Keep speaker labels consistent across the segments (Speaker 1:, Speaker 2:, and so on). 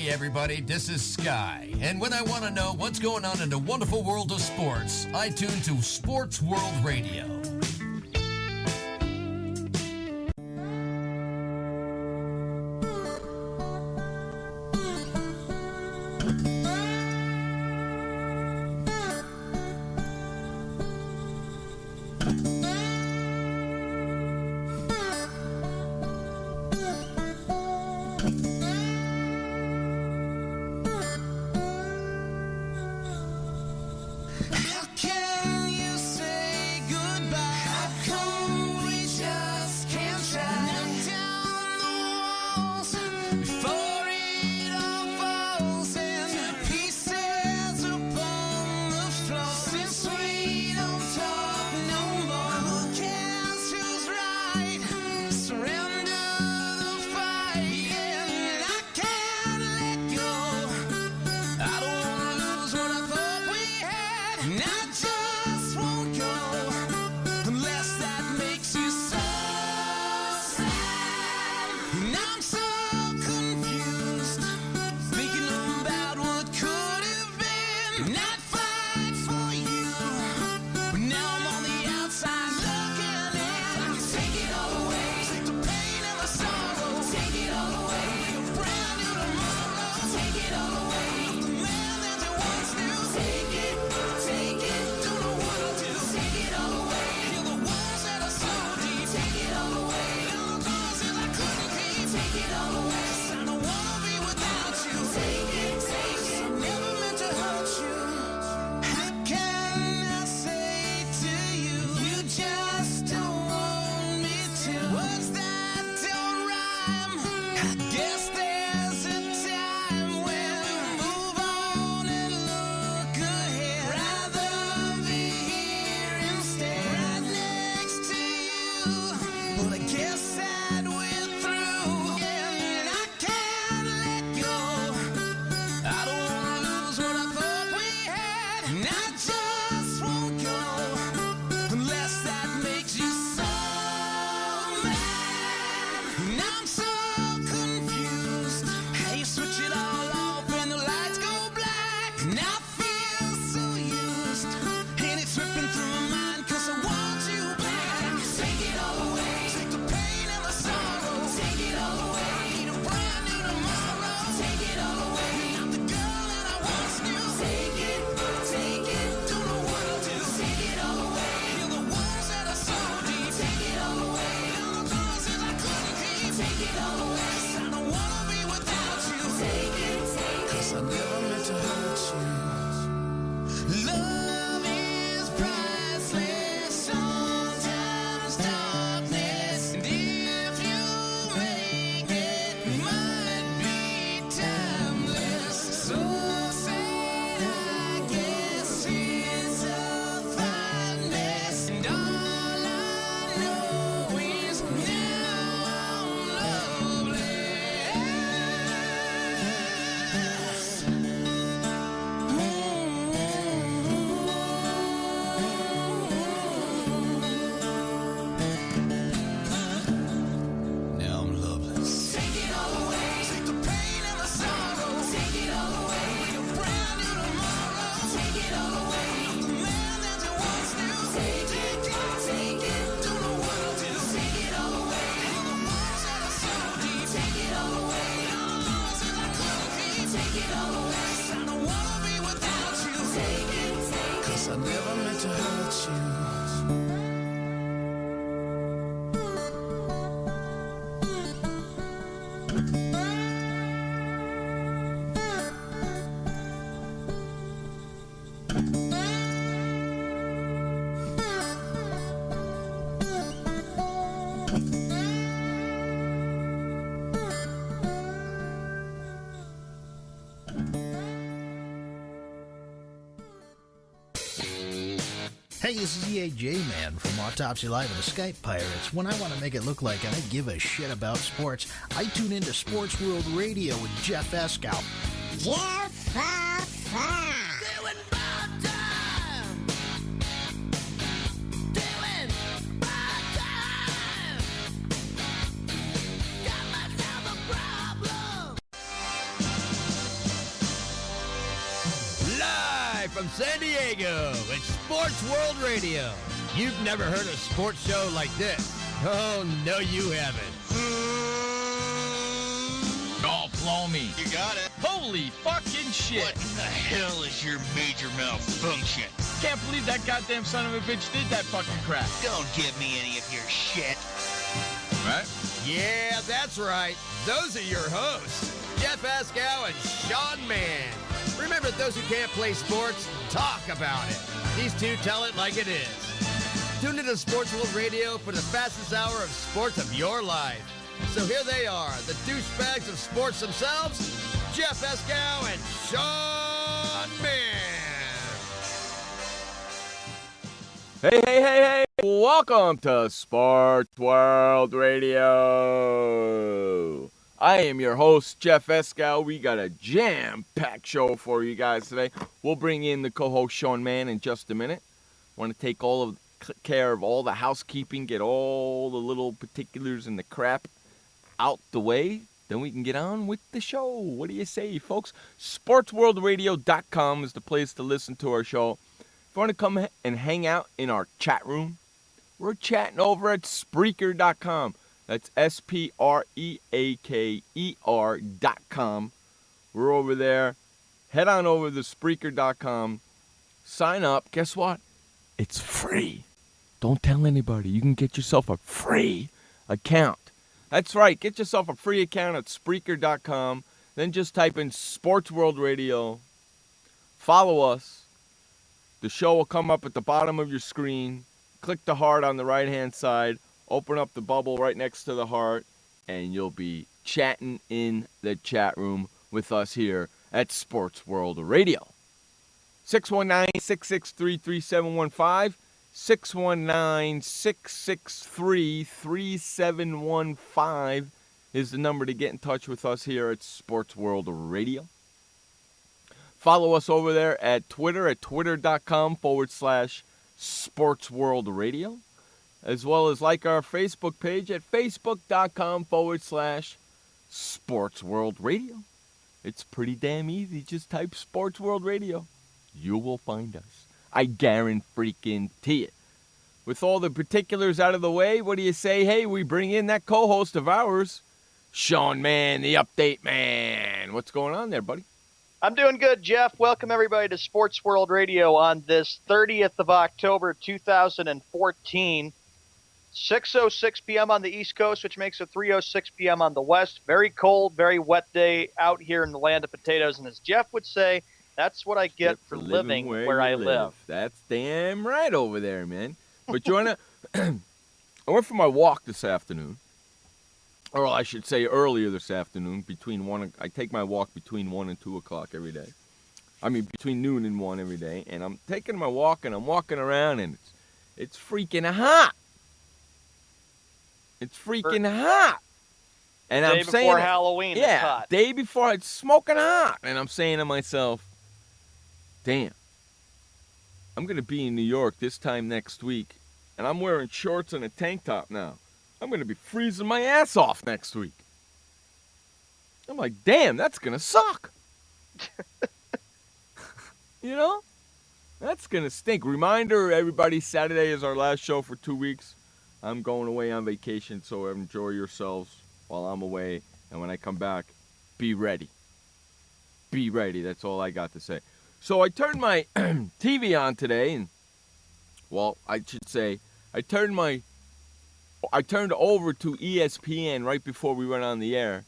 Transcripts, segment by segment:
Speaker 1: Hey everybody, this is Sky. And when I want to know what's going on in the wonderful world of sports, I tune to Sports World Radio.
Speaker 2: Hey, this is EAJ Man from Autopsy Live and the Skype Pirates. When I want to make it look like I give a shit about sports, I tune into Sports World Radio with Jeff Escow.
Speaker 3: Jeff
Speaker 4: Doing my time. Doing my time. Got myself a problem.
Speaker 3: from San Diego, it's Sports World Radio. You've never heard a sports show like this. Oh, no, you haven't.
Speaker 5: Oh, blow me.
Speaker 6: You got it.
Speaker 5: Holy fucking shit.
Speaker 6: What in the hell is your major malfunction?
Speaker 5: Can't believe that goddamn son of a bitch did that fucking crap.
Speaker 6: Don't give me any of your shit.
Speaker 5: Right?
Speaker 3: Yeah, that's right. Those are your hosts, Jeff Escow and Sean Mann. Remember, those who can't play sports, talk about it. These two tell it like it is. Tune into Sports World Radio for the fastest hour of sports of your life. So here they are, the douchebags of sports themselves, Jeff Escow and Sean Mann.
Speaker 7: Hey. Welcome to Sports World Radio. I am your host, Jeff Escow. We got a jam-packed show for you guys today. We'll bring in the co-host, Sean Mann, in just a minute. Want to take care of all the housekeeping, get all the little particulars and the crap out the way. Then we can get on with the show. What do you say, folks? SportsWorldRadio.com is the place to listen to our show. If you want to come and hang out in our chat room, we're chatting over at Spreaker.com. That's Spreaker.com. We're over there. Head on over to Spreaker.com. Sign up. Guess what? It's free. Don't tell anybody. You can get yourself a free account. That's right. Get yourself a free account at Spreaker.com. Then just type in Sports World Radio. Follow us. The show will come up at the bottom of your screen. Click the heart on the right-hand side. Open up the bubble right next to the heart. And you'll be chatting in the chat room with us here at Sports World Radio. 619-663-3715. 619-663-3715 is the number to get in touch with us here at Sports World Radio. Follow us over there at Twitter at twitter.com/SportsWorldRadio, as well as like our Facebook page at facebook.com/SportsWorldRadio. It's pretty damn easy. Just type Sports World Radio. You will find us. I guarantee it. With all the particulars out of the way, what do you say? Hey, we bring in that co-host of ours, Sean Mann, the update man. What's going on there, buddy?
Speaker 8: I'm doing good, Jeff. Welcome, everybody, to Sports World Radio on this 30th of October, 2014. 6:06 p.m. on the East Coast, which makes it 3:06 p.m. on the West. Very cold, very wet day out here in the land of potatoes. And as Jeff would say, that's what I get for living where I live.
Speaker 7: That's damn right over there, man. But you want to... I went for my walk this afternoon. Or I should say earlier this afternoon. I take my walk between 1 and 2 o'clock every day. I mean, between noon and 1 every day. And I'm taking my walk, and I'm walking around, and it's freaking hot. It's freaking hot. And I'm saying... Day
Speaker 8: before Halloween, it's hot.
Speaker 7: Day before, it's smoking hot. And I'm saying to myself... Damn, I'm going to be in New York this time next week, and I'm wearing shorts and a tank top now. I'm going to be freezing my ass off next week. I'm like, damn, that's going to suck. You know? That's going to stink. Reminder, everybody, Saturday is our last show for 2 weeks. I'm going away on vacation, so enjoy yourselves while I'm away. And when I come back, be ready. Be ready. That's all I got to say. So I turned my TV on today, and, well, I should say, I turned over to ESPN right before we went on the air.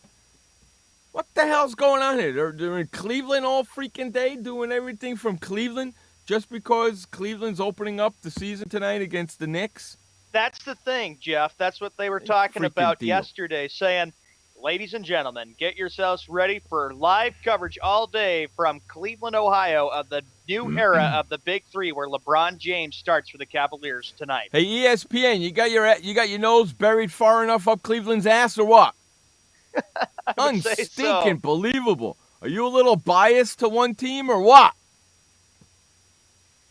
Speaker 7: What the hell's going on here? They're in Cleveland all freaking day, doing everything from Cleveland, just because Cleveland's opening up the season tonight against the Knicks?
Speaker 8: That's the thing, Jeff. That's what they were talking about yesterday, saying, ladies and gentlemen, get yourselves ready for live coverage all day from Cleveland, Ohio, of the new era of the Big Three, where LeBron James starts for the Cavaliers tonight.
Speaker 7: Hey, ESPN, you got your nose buried far enough up Cleveland's ass, or what? Unstinking believable. Are you a little biased to one team, or what?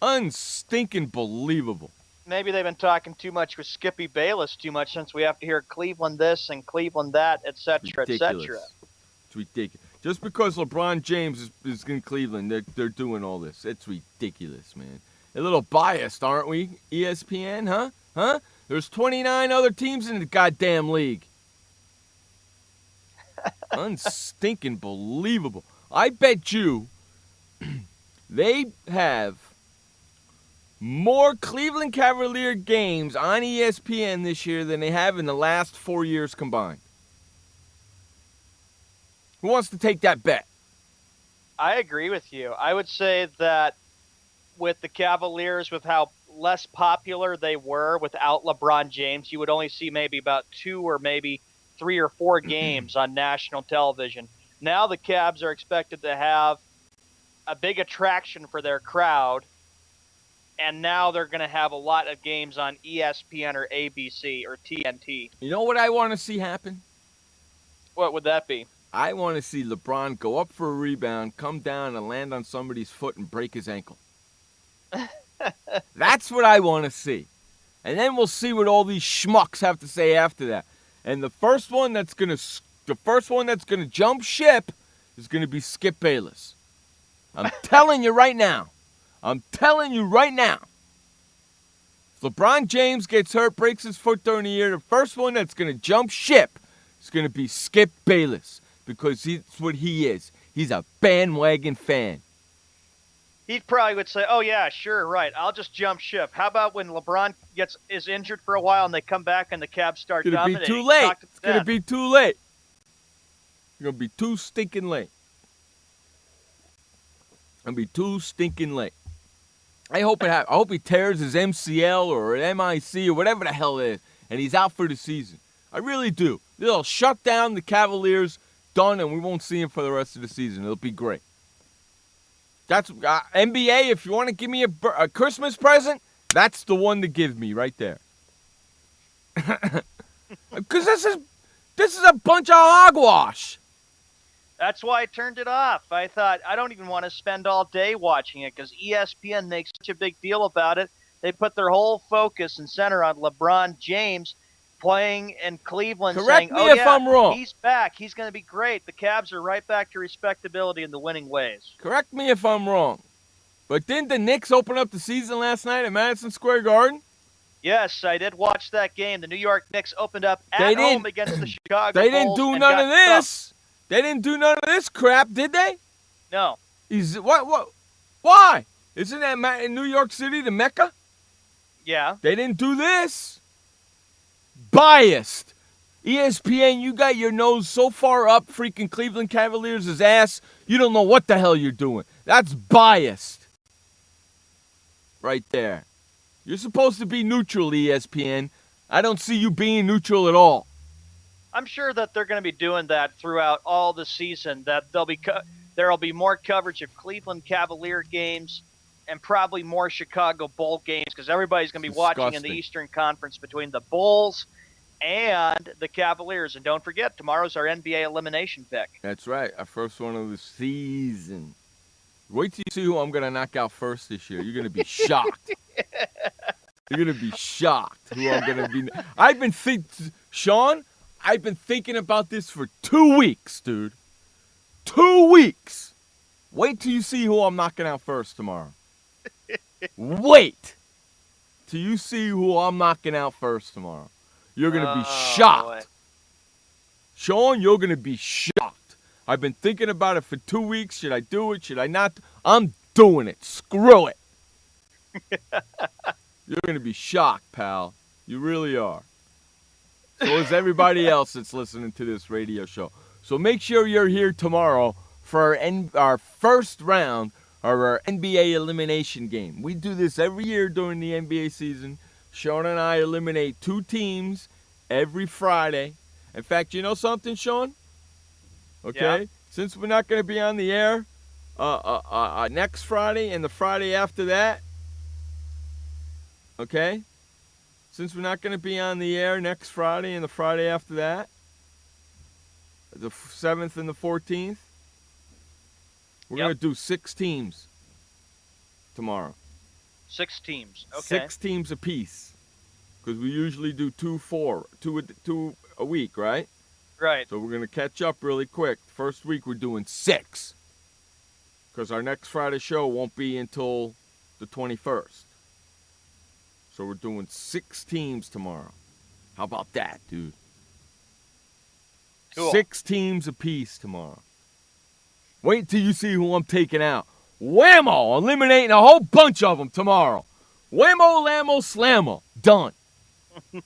Speaker 7: Unstinking believable.
Speaker 8: Maybe they've been talking too much with Skippy Bayless too much, since we have to hear Cleveland this and Cleveland that, etc., etc.
Speaker 7: It's ridiculous. Just because LeBron James is in Cleveland, they're doing all this. It's ridiculous, man. A little biased, aren't we, ESPN, huh? Huh? There's 29 other teams in the goddamn league. Unstinking believable. I bet you they have more Cleveland Cavalier games on ESPN this year than they have in the last 4 years combined. Who wants to take that bet?
Speaker 8: I agree with you. I would say that with the Cavaliers, with how less popular they were without LeBron James, you would only see maybe about 2 or maybe 3 or 4 games on national television. Now the Cavs are expected to have a big attraction for their crowd, and now they're going to have a lot of games on ESPN or ABC or TNT.
Speaker 7: You know what I want to see happen?
Speaker 8: What would that be?
Speaker 7: I want to see LeBron go up for a rebound, come down and land on somebody's foot and break his ankle. That's what I want to see. And then we'll see what all these schmucks have to say after that. And the first one that's gonna jump ship is gonna be Skip Bayless. I'm telling you right now. If LeBron James gets hurt, breaks his foot during the year, the first one that's gonna jump ship is gonna be Skip Bayless, because that's what he is. He's a bandwagon fan.
Speaker 8: He probably would say, "Oh yeah, sure, right. I'll just jump ship." How about when LeBron is injured for a while and they come back and the Cavs start dominating?
Speaker 7: It's gonna be too late. It's gonna be too stinking late. I hope it happens. I hope he tears his MCL or an MIC or whatever the hell it is, and he's out for the season. I really do. They'll shut down the Cavaliers, done, and we won't see him for the rest of the season. It'll be great. That's NBA. If you want to give me a Christmas present, that's the one to give me right there. Because this is a bunch of hogwash.
Speaker 8: That's why I turned it off. I thought, I don't even want to spend all day watching it because ESPN makes such a big deal about it. They put their whole focus and center on LeBron James playing in Cleveland.
Speaker 7: Correct
Speaker 8: saying,
Speaker 7: me if I'm wrong.
Speaker 8: He's back. He's going to be great. The Cavs are right back to respectability in the winning ways.
Speaker 7: Correct me if I'm wrong. But didn't the Knicks open up the season last night at Madison Square Garden?
Speaker 8: Yes, I did watch that game. The New York Knicks opened up at home against the Chicago
Speaker 7: They
Speaker 8: Bulls.
Speaker 7: didn't do none of this. They didn't do none of this crap, did they?
Speaker 8: No.
Speaker 7: What? Why? Isn't that in New York City, the Mecca?
Speaker 8: Yeah.
Speaker 7: They didn't do this. Biased. ESPN, you got your nose so far up freaking Cleveland Cavaliers' ass, you don't know what the hell you're doing. That's biased. Right there. You're supposed to be neutral, ESPN. I don't see you being neutral at all.
Speaker 8: I'm sure that they're going to be doing that throughout all the season, that there'll be more coverage of Cleveland Cavalier games and probably more Chicago Bull games because everybody's going to be watching in the Eastern Conference between the Bulls and the Cavaliers. And don't forget, tomorrow's our NBA elimination pick.
Speaker 7: That's right, our first one of the season. Wait till you see who I'm going to knock out first this year. You're going to be shocked. You're going to be shocked who I'm going to be. Sean, I've been thinking about this for 2 weeks, dude. 2 weeks. Wait till you see who I'm knocking out first tomorrow. Wait till you see who I'm knocking out first tomorrow. You're going to be shocked. Boy. Sean, you're going to be shocked. I've been thinking about it for 2 weeks. Should I do it? Should I not? I'm doing it. Screw it. You're going to be shocked, pal. You really are. So is everybody else that's listening to this radio show. So make sure you're here tomorrow for our first round of our NBA elimination game. We do this every year during the NBA season. Sean and I eliminate 2 teams every Friday. In fact, you know something, Sean? Okay? Yeah. Since we're not going to be on the air next Friday and the Friday after that, okay? Since we're not going to be on the air next Friday and the Friday after that, the 7th and the 14th, we're going to do 6 teams tomorrow.
Speaker 8: 6 teams, okay.
Speaker 7: 6 teams apiece. Because we usually do 2 a week, right?
Speaker 8: Right.
Speaker 7: So we're going to catch up really quick. First week we're doing 6. Because our next Friday show won't be until the 21st. So we're doing 6 teams tomorrow. How about that, dude?
Speaker 8: Cool.
Speaker 7: 6 teams apiece tomorrow. Wait till you see who I'm taking out. Whammo! Eliminating a whole bunch of them tomorrow. Whammo, lammo, slammo. Done.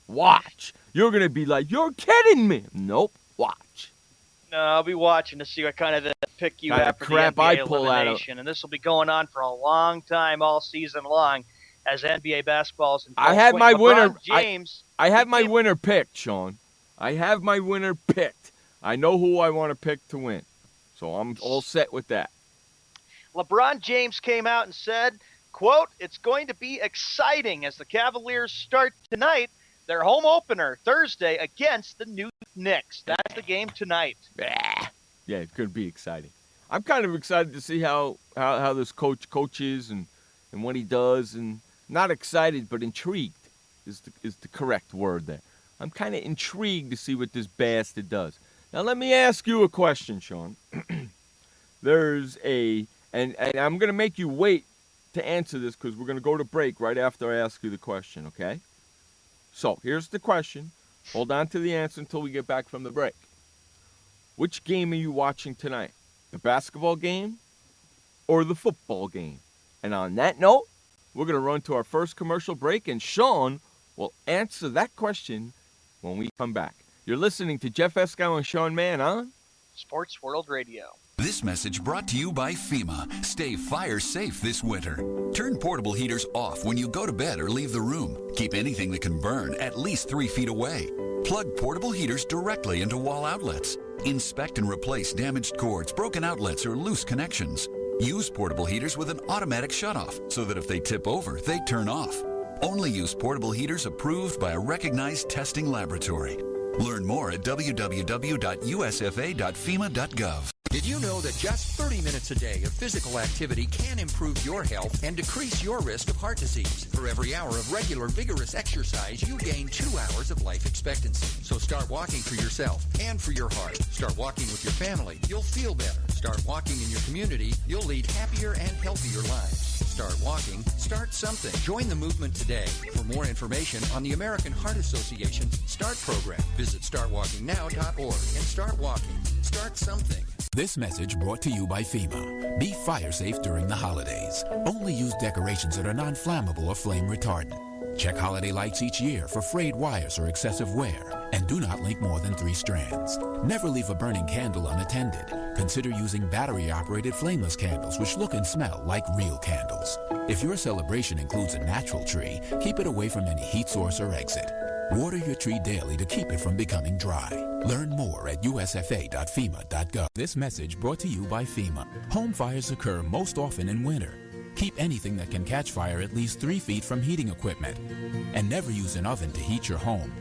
Speaker 7: Watch. You're going to be like, you're kidding me. Nope. Watch.
Speaker 8: No, I'll be watching to see what kind of pick you
Speaker 7: Kind of
Speaker 8: have for
Speaker 7: crap
Speaker 8: the
Speaker 7: I
Speaker 8: NBA
Speaker 7: pull out of-
Speaker 8: elimination. And this will be going on for a long time, all season long, as NBA basketball is in full
Speaker 7: I had
Speaker 8: swing.
Speaker 7: my
Speaker 8: LeBron
Speaker 7: winner.
Speaker 8: James.
Speaker 7: I have my winner picked, Sean. I have my winner picked. I know who I want to pick to win. So I'm all set with that.
Speaker 8: LeBron James came out and said, quote, "It's going to be exciting as the Cavaliers start tonight their home opener Thursday against the New Knicks." That's the game tonight.
Speaker 7: Yeah, it's going to be exciting. I'm kind of excited to see how this coach coaches and what he does. And not excited, but intrigued is the correct word there. I'm kind of intrigued to see what this bastard does. Now, let me ask you a question, Sean. There's and I'm going to make you wait to answer this because we're going to go to break right after I ask you the question, okay? So, here's the question. Hold on to the answer until we get back from the break. Which game are you watching tonight? The basketball game or the football game? And on that note, we're going to run to our first commercial break, and Sean will answer that question when we come back. You're listening to Jeff Escow and Sean Mann on
Speaker 8: Sports World Radio.
Speaker 9: This message brought to you by FEMA. Stay fire safe this winter. Turn portable heaters off when you go to bed or leave the room. Keep anything that can burn at least 3 feet away. Plug portable heaters directly into wall outlets. Inspect and replace damaged cords, broken outlets, or loose connections. Use portable heaters with an automatic shutoff so that if they tip over, they turn off. Only use portable heaters approved by a recognized testing laboratory. Learn more at www.usfa.fema.gov.
Speaker 10: Did you know that just 30 minutes a day of physical activity can improve your health and decrease your risk of heart disease? For every hour of regular, vigorous exercise, you gain 2 hours of life expectancy. So start walking for yourself and for your heart. Start walking with your family. You'll feel better. Start walking in your community. You'll lead happier and healthier lives. Start walking. Start something. Join the movement today. For more information on the American Heart Association's START program, visit startwalkingnow.org and start walking. Start something.
Speaker 11: This message brought to you by FEMA. Be fire safe during the holidays. Only use decorations that are non-flammable or flame retardant. Check holiday lights each year for frayed wires or excessive wear. And do not link more than 3 strands. Never leave a burning candle unattended. Consider using battery-operated flameless candles which look and smell like real candles. If your celebration includes a natural tree, keep it away from any heat source or exit. Water your tree daily to keep it from becoming dry. Learn more at usfa.fema.gov. This message brought to you by FEMA. Home fires occur most often in winter. Keep anything that can catch fire at least 3 feet from heating equipment. And never use an oven to heat your home.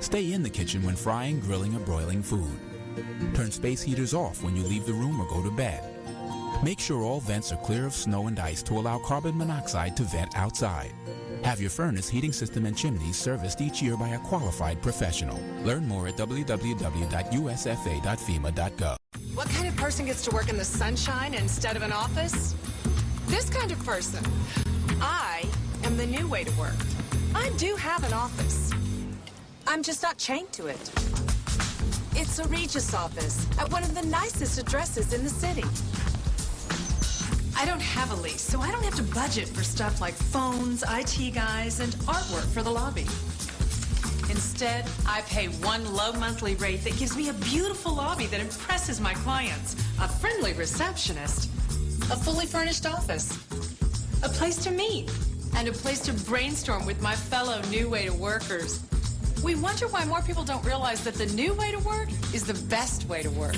Speaker 11: Stay in the kitchen when frying, grilling, or broiling food. Turn space heaters off when you leave the room or go to bed. Make sure all vents are clear of snow and ice to allow carbon monoxide to vent outside. Have your furnace, heating system, and chimneys serviced each year by a qualified professional. Learn more at www.usfa.fema.gov.
Speaker 12: What kind of person gets to work in the sunshine instead of an office? This kind of person. I am the new way to work. I do have an office. I'm just not chained to it. It's a Regis office at one of the nicest addresses in the city. I don't have a lease, so I don't have to budget for stuff like phones, IT guys, and artwork for the lobby. Instead, I pay one low monthly rate that gives me a beautiful lobby that impresses my clients, a friendly receptionist, a fully furnished office, a place to meet, and a place to brainstorm with my fellow New Way to Workers. We wonder why more people don't realize that the new way to work is the best way to work.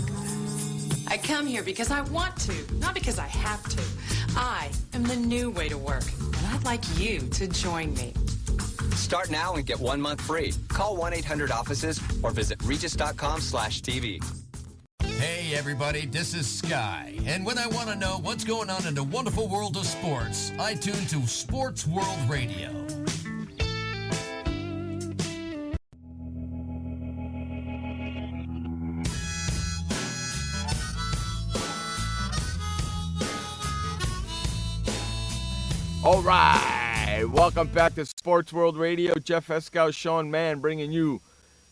Speaker 12: I come here because I want to, not because I have to. I am the new way to work, and I'd like you to join me.
Speaker 13: Start now and get 1 month free. Call 1-800-OFFICES or visit regis.com/TV.
Speaker 1: Hey everybody, this is Sky, and when I want to know what's going on in the wonderful world of sports, I tune to Sports World Radio.
Speaker 7: All right. Welcome back to Sports World Radio. Jeff Escow, Sean Mann, bringing you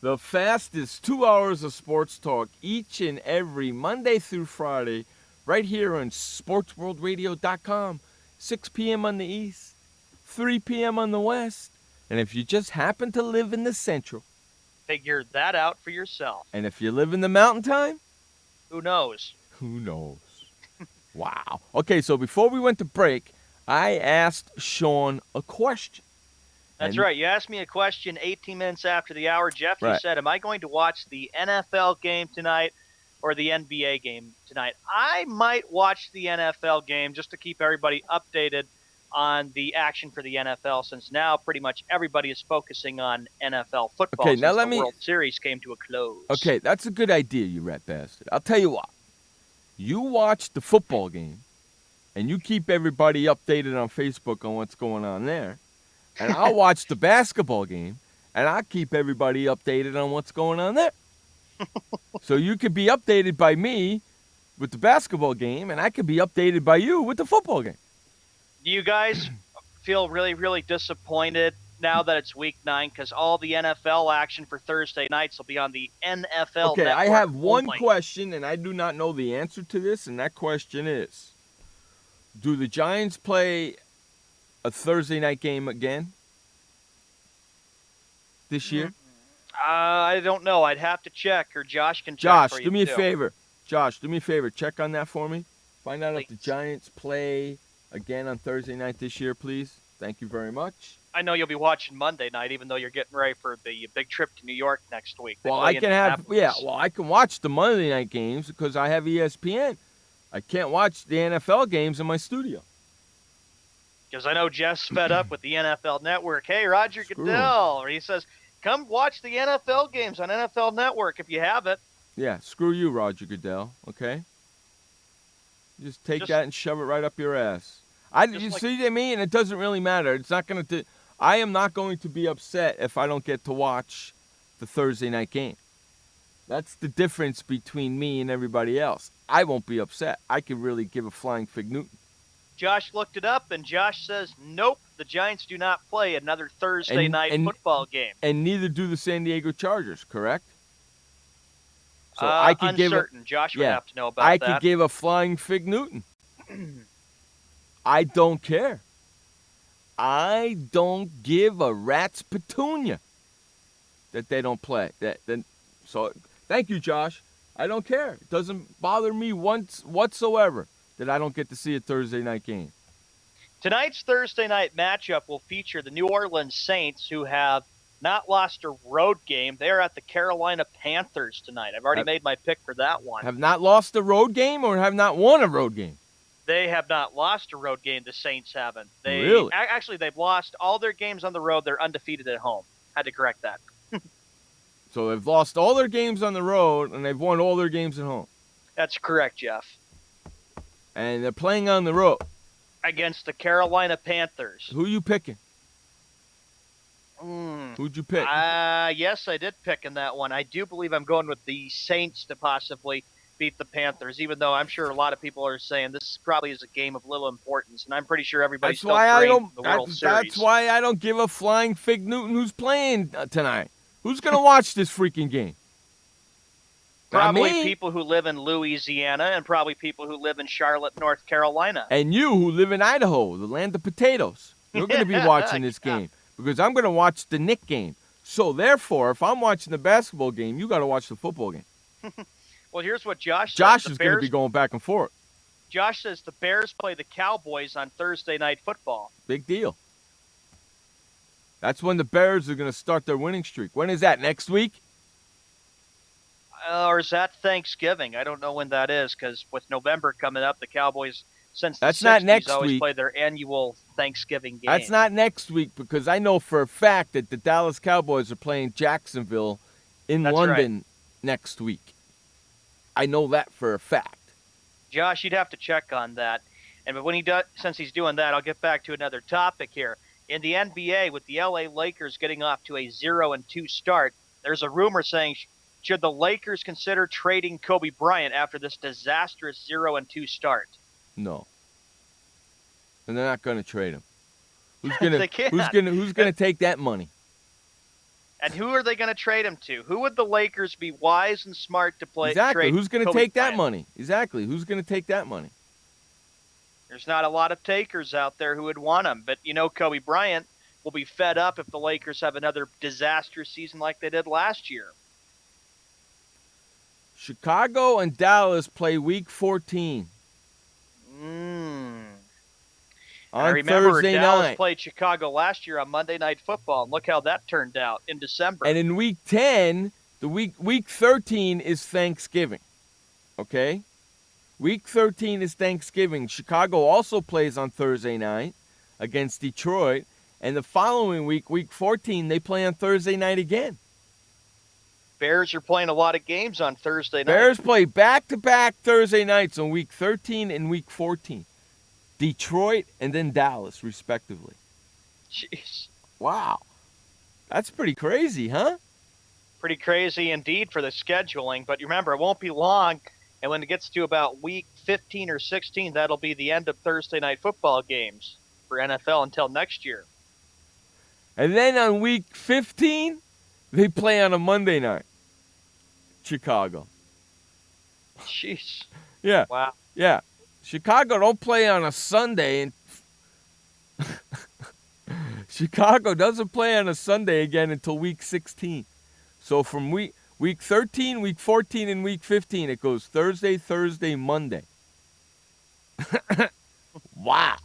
Speaker 7: the fastest 2 hours of sports talk each and every Monday through Friday right here on SportsWorldRadio.com. 6 p.m. on the East, 3 p.m. on the West. And if you just happen to live in the Central.
Speaker 8: Figure that out for yourself.
Speaker 7: And if you live in the Mountain Time.
Speaker 8: Who knows?
Speaker 7: Who knows? Wow. Okay, so before we went to break, I asked Sean a question.
Speaker 8: That's right. You asked me a question 18 minutes after the hour. Jeff, you said, am I going to watch the NFL game tonight or the NBA game tonight? I might watch the NFL game just to keep everybody updated on the action for the NFL, since now pretty much everybody is focusing on NFL football since the World Series came to a close.
Speaker 7: Okay, that's a good idea, you rat bastard. I'll tell you what. You watch the football game, and you keep everybody updated on Facebook on what's going on there. And I'll watch the basketball game, and I'll keep everybody updated on what's going on there. So you could be updated by me with the basketball game, and I could be updated by you with the football game.
Speaker 8: Do you guys feel really, really disappointed now that it's Week 9 because all the NFL action for Thursday nights will be on the NFL
Speaker 7: Okay,
Speaker 8: network
Speaker 7: I have one
Speaker 8: only?
Speaker 7: question, and I do not know the answer to this, and that question is, do the Giants play a Thursday night game again this year?
Speaker 8: I don't know. I'd have to check, or Josh can check for you.
Speaker 7: Do me a
Speaker 8: too.
Speaker 7: favor. Josh, do me a favor. Check on that for me. Find out if
Speaker 8: Please.
Speaker 7: the Giants play again on Thursday night this year, please. Thank you very much.
Speaker 8: I know you'll be watching Monday night, even though you're getting ready for the big trip to New York next week. They
Speaker 7: Well,
Speaker 8: play
Speaker 7: I
Speaker 8: in
Speaker 7: can have,
Speaker 8: Indianapolis.
Speaker 7: I can watch the Monday night games because I have ESPN. I can't watch the NFL games in my studio.
Speaker 8: Because I know Jeff's fed up with the NFL Network. Hey, Roger
Speaker 7: Screw
Speaker 8: Goodell. Or he says, come watch the NFL games on NFL Network if you have it.
Speaker 7: Yeah, screw you, Roger Goodell, okay? Just take that and shove it right up your ass. You see what I mean? It doesn't really matter. It's not going to. I am not going to be upset if I don't get to watch the Thursday night game. That's the difference between me and everybody else. I won't be upset. I could really give a flying fig Newton.
Speaker 8: Josh looked it up, and Josh says, nope, the Giants do not play another Thursday night football game.
Speaker 7: And neither do the San Diego Chargers, correct? So
Speaker 8: I could uncertain. Josh would have to know about that.
Speaker 7: I could give a flying fig Newton. I don't care. I don't give a rat's petunia that they don't play. So thank you, Josh. I don't care. It doesn't bother me whatsoever that I don't get to see a Thursday night game.
Speaker 8: Tonight's Thursday night matchup will feature the New Orleans Saints, who have not lost a road game. They're at the Carolina Panthers tonight. I've already made my pick for that one.
Speaker 7: Have not lost a road game or have not won a road game?
Speaker 8: They have not lost a road game. The Saints haven't.
Speaker 7: Really?
Speaker 8: Actually, they've lost all their games on the road. They're undefeated at home. Had to correct that.
Speaker 7: So they've lost all their games on the road, and they've won all their games at home.
Speaker 8: That's correct, Jeff.
Speaker 7: And they're playing on the road.
Speaker 8: Against the Carolina Panthers.
Speaker 7: Who you picking? Who'd you pick?
Speaker 8: Yes, I did pick in that one. I do believe I'm going with the Saints to possibly beat the Panthers, even though I'm sure a lot of people are saying this probably is a game of little importance, and I'm pretty sure everybody's still praying for the World Series.
Speaker 7: That's why I don't give a flying fig Newton who's playing tonight. Who's going to watch this freaking game?
Speaker 8: Probably people who live in Louisiana and probably people who live in Charlotte, North Carolina.
Speaker 7: And you who live in Idaho, the land of potatoes. You're going to be watching this game because I'm going to watch the Knick game. So, therefore, if I'm watching the basketball game, you got to watch the football game.
Speaker 8: Well, here's what Josh says.
Speaker 7: Josh is going to be going back and forth.
Speaker 8: Josh says the Bears play the Cowboys on Thursday Night Football.
Speaker 7: Big deal. That's when the Bears are going to start their winning streak. When is that, next week?
Speaker 8: Or is that Thanksgiving? I don't know when that is because with November coming up, the Cowboys, since the 60s, always play their annual Thanksgiving game.
Speaker 7: That's not next week because I know for a fact that the Dallas Cowboys are playing Jacksonville in London next week. I know that for a fact.
Speaker 8: Josh, you'd have to check on that. And when he does, since he's doing that, I'll get back to another topic here. In the NBA, with the LA Lakers getting off to a 0-2 start, there's a rumor saying, should the Lakers consider trading Kobe Bryant after this disastrous 0-2 start?
Speaker 7: No. And they're not going to trade him.
Speaker 8: They can't.
Speaker 7: Who's gonna take that money?
Speaker 8: And who are they going to trade him to? Who would the Lakers be wise and smart to play?
Speaker 7: Exactly.
Speaker 8: Trade
Speaker 7: Who's going to
Speaker 8: Kobe
Speaker 7: take that
Speaker 8: Bryant?
Speaker 7: money? Exactly. Who's going to take that money?
Speaker 8: There's not a lot of takers out there who would want him. But, Kobe Bryant will be fed up if the Lakers have another disastrous season like they did last year.
Speaker 7: Chicago and Dallas play Week 14.
Speaker 8: I remember
Speaker 7: Thursday
Speaker 8: Dallas
Speaker 7: night.
Speaker 8: played Chicago last year on Monday Night Football, and look how that turned out in December.
Speaker 7: And in Week 10, Week 13 is Thanksgiving. Okay? Week 13 is Thanksgiving. Chicago also plays on Thursday night against Detroit. And the following week, Week 14, they play on Thursday night again.
Speaker 8: Bears are playing a lot of games on Thursday night.
Speaker 7: Bears play back-to-back Thursday nights on Week 13 and Week 14. Detroit and then Dallas, respectively.
Speaker 8: Jeez.
Speaker 7: Wow. That's pretty crazy, huh?
Speaker 8: Pretty crazy indeed for the scheduling. But remember, it won't be long. And when it gets to about Week 15 or 16, that'll be the end of Thursday night football games for NFL until next year.
Speaker 7: And then on Week 15, they play on a Monday night. Chicago.
Speaker 8: Jeez.
Speaker 7: Yeah.
Speaker 8: Wow.
Speaker 7: Yeah. Chicago don't play on a Sunday. And Chicago doesn't play on a Sunday again until Week 16. So from Week 13, Week 14, and Week 15, it goes Thursday, Monday. Wow.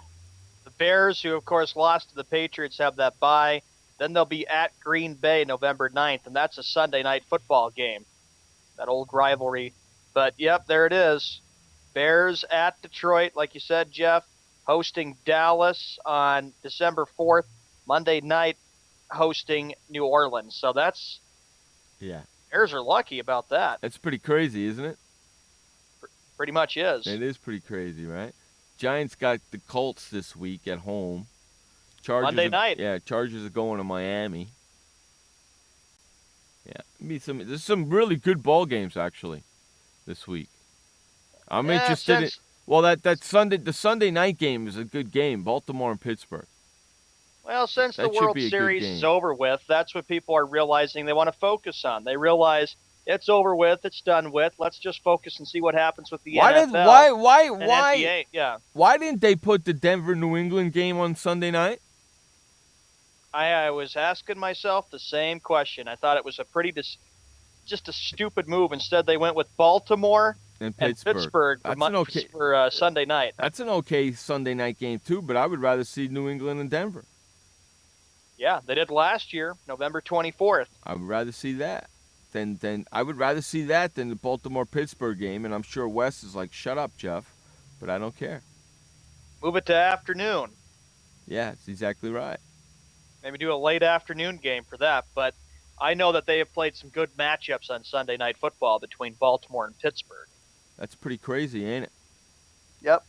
Speaker 8: The Bears, who of course lost to the Patriots, have that bye. Then they'll be at Green Bay November 9th, and that's a Sunday night football game. That old rivalry. But, yep, there it is. Bears at Detroit, like you said, Jeff, hosting Dallas on December 4th. Monday night, hosting New Orleans. So that's...
Speaker 7: Yeah.
Speaker 8: Bears are lucky about that.
Speaker 7: That's pretty crazy, isn't it?
Speaker 8: Pretty much is.
Speaker 7: It is pretty crazy, right? Giants got the Colts this week at home.
Speaker 8: Monday night.
Speaker 7: Yeah, Chargers are going to Miami. Yeah, there's some really good ball games actually this week. I'm interested in. Well, the Sunday night game is a good game. Baltimore and Pittsburgh.
Speaker 8: Well, since the
Speaker 7: That should
Speaker 8: World
Speaker 7: be a good
Speaker 8: Series
Speaker 7: game.
Speaker 8: is over with, that's what people are realizing they want to focus on. They realize it's over with, it's done with. Let's just focus and see what happens with the NFL. And NBA. Yeah.
Speaker 7: Why didn't they put the Denver-New England game on Sunday night?
Speaker 8: I was asking myself the same question. I thought it was just a stupid move. Instead, they went with Baltimore
Speaker 7: And Pittsburgh.
Speaker 8: for Sunday night.
Speaker 7: That's an okay Sunday night game too, but I would rather see New England and Denver.
Speaker 8: Yeah, they did last year, November 24th.
Speaker 7: I would rather see that than the Baltimore-Pittsburgh game, and I'm sure Wes is like, shut up, Jeff, but I don't care.
Speaker 8: Move it to afternoon.
Speaker 7: Yeah, that's exactly right.
Speaker 8: Maybe do a late afternoon game for that, but I know that they have played some good matchups on Sunday Night Football between Baltimore and Pittsburgh.
Speaker 7: That's pretty crazy, ain't it?
Speaker 8: Yep.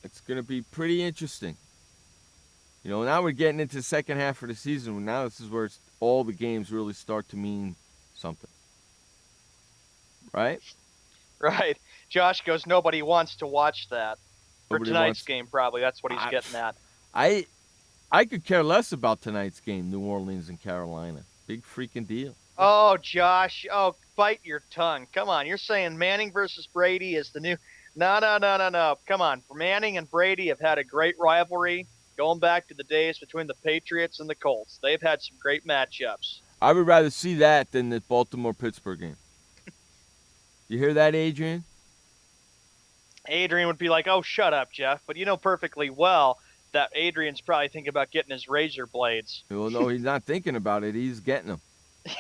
Speaker 7: It's going to be pretty interesting. You know, now we're getting into the second half of the season. Now this is where all the games really start to mean something. Right?
Speaker 8: Right. Josh goes, nobody wants to watch that. For
Speaker 7: Nobody
Speaker 8: tonight's
Speaker 7: wants-
Speaker 8: game, probably. That's what he's getting at.
Speaker 7: I could care less about tonight's game, New Orleans and Carolina. Big freaking deal.
Speaker 8: Oh, Josh. Oh, bite your tongue. Come on. You're saying Manning versus Brady is the new... No. Come on. Manning and Brady have had a great rivalry going back to the days between the Patriots and the Colts. They've had some great matchups.
Speaker 7: I would rather see that than the Baltimore-Pittsburgh game. You hear that, Adrian?
Speaker 8: Adrian would be like, oh, shut up, Jeff. But you know perfectly well that Adrian's probably thinking about getting his razor blades.
Speaker 7: Well, no, he's not thinking about it. He's getting them.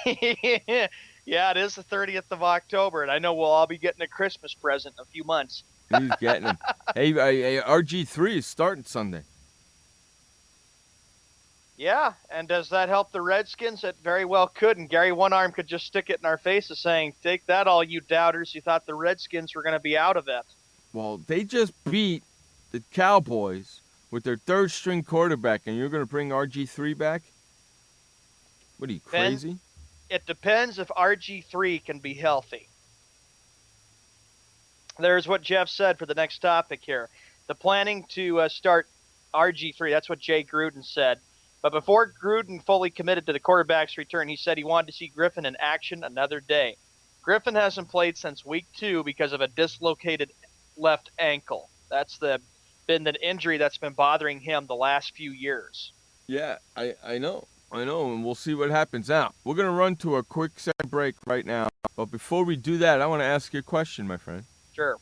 Speaker 8: Yeah, it is the 30th of October, and I know we'll all be getting a Christmas present in a few months.
Speaker 7: He's getting them. Hey, RG3 is starting Sunday.
Speaker 8: Yeah, and does that help the Redskins? It very well could, and Gary One Arm could just stick it in our faces saying, take that, all you doubters. You thought the Redskins were going to be out of it.
Speaker 7: Well, they just beat the Cowboys with their third-string quarterback, and you're going to bring RG3 back? What are you, crazy?
Speaker 8: Ben, it depends if RG3 can be healthy. There's what Jeff said for the next topic here. The planning to start RG3. That's what Jay Gruden said. But before Gruden fully committed to the quarterback's return, he said he wanted to see Griffin in action another day. Griffin hasn't played since week 2 because of a dislocated left ankle. That's been the injury that's been bothering him the last few years.
Speaker 7: Yeah, I know, and we'll see what happens. Now, we're going to run to a quick second break right now. But before we do that, I want to ask you a question, my friend.
Speaker 8: Sure.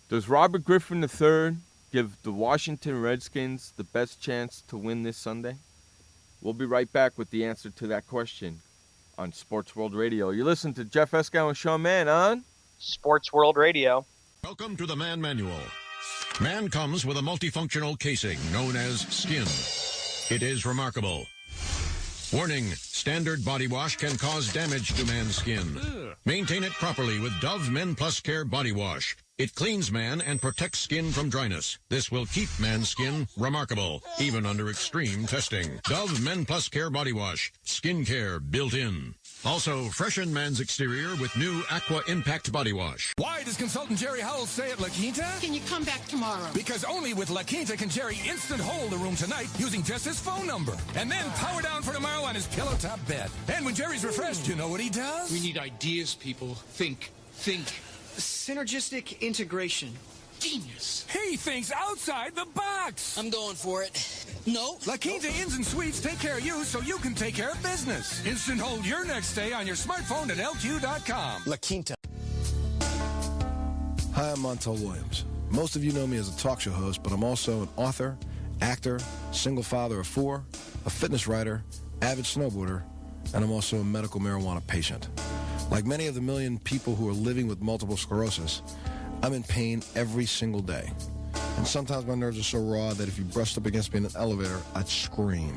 Speaker 7: Does Robert Griffin III give the Washington Redskins the best chance to win this Sunday? We'll be right back with the answer to that question on Sports World Radio. You listen to Jeff Escow and Sean Mann on
Speaker 8: Sports World Radio.
Speaker 14: Welcome to the Man Manual. Man comes with a multifunctional casing known as skin. It is remarkable. Warning, standard body wash can cause damage to man's skin. Maintain it properly with Dove Men Plus Care Body Wash. It cleans man and protects skin from dryness. This will keep man's skin remarkable, even under extreme testing. Dove Men Plus Care Body Wash. Skin care built in. Also, freshen man's exterior with new Aqua Impact Body Wash.
Speaker 15: Why does consultant Jerry Howell say at La Quinta?
Speaker 4: Can you come back tomorrow?
Speaker 15: Because only with La Quinta can Jerry instant hold the room tonight using just his phone number. And then power down for tomorrow on his pillow top bed. And when Jerry's refreshed, you know what he does?
Speaker 16: We need ideas, people. Think.
Speaker 17: Synergistic integration.
Speaker 16: Genius.
Speaker 15: He thinks outside the box.
Speaker 4: I'm going for it. No.
Speaker 15: La Quinta Inns and Suites take care of you so you can take care of business. Instant hold your next stay on your smartphone at LQ.com.
Speaker 17: La Quinta.
Speaker 18: Hi, I'm Montel Williams. Most of you know me as a talk show host, but I'm also an author, actor, single father of 4, a fitness writer, avid snowboarder, and I'm also a medical marijuana patient. Like many of the million people who are living with multiple sclerosis, I'm in pain every single day. And sometimes my nerves are so raw that if you brushed up against me in an elevator, I'd scream.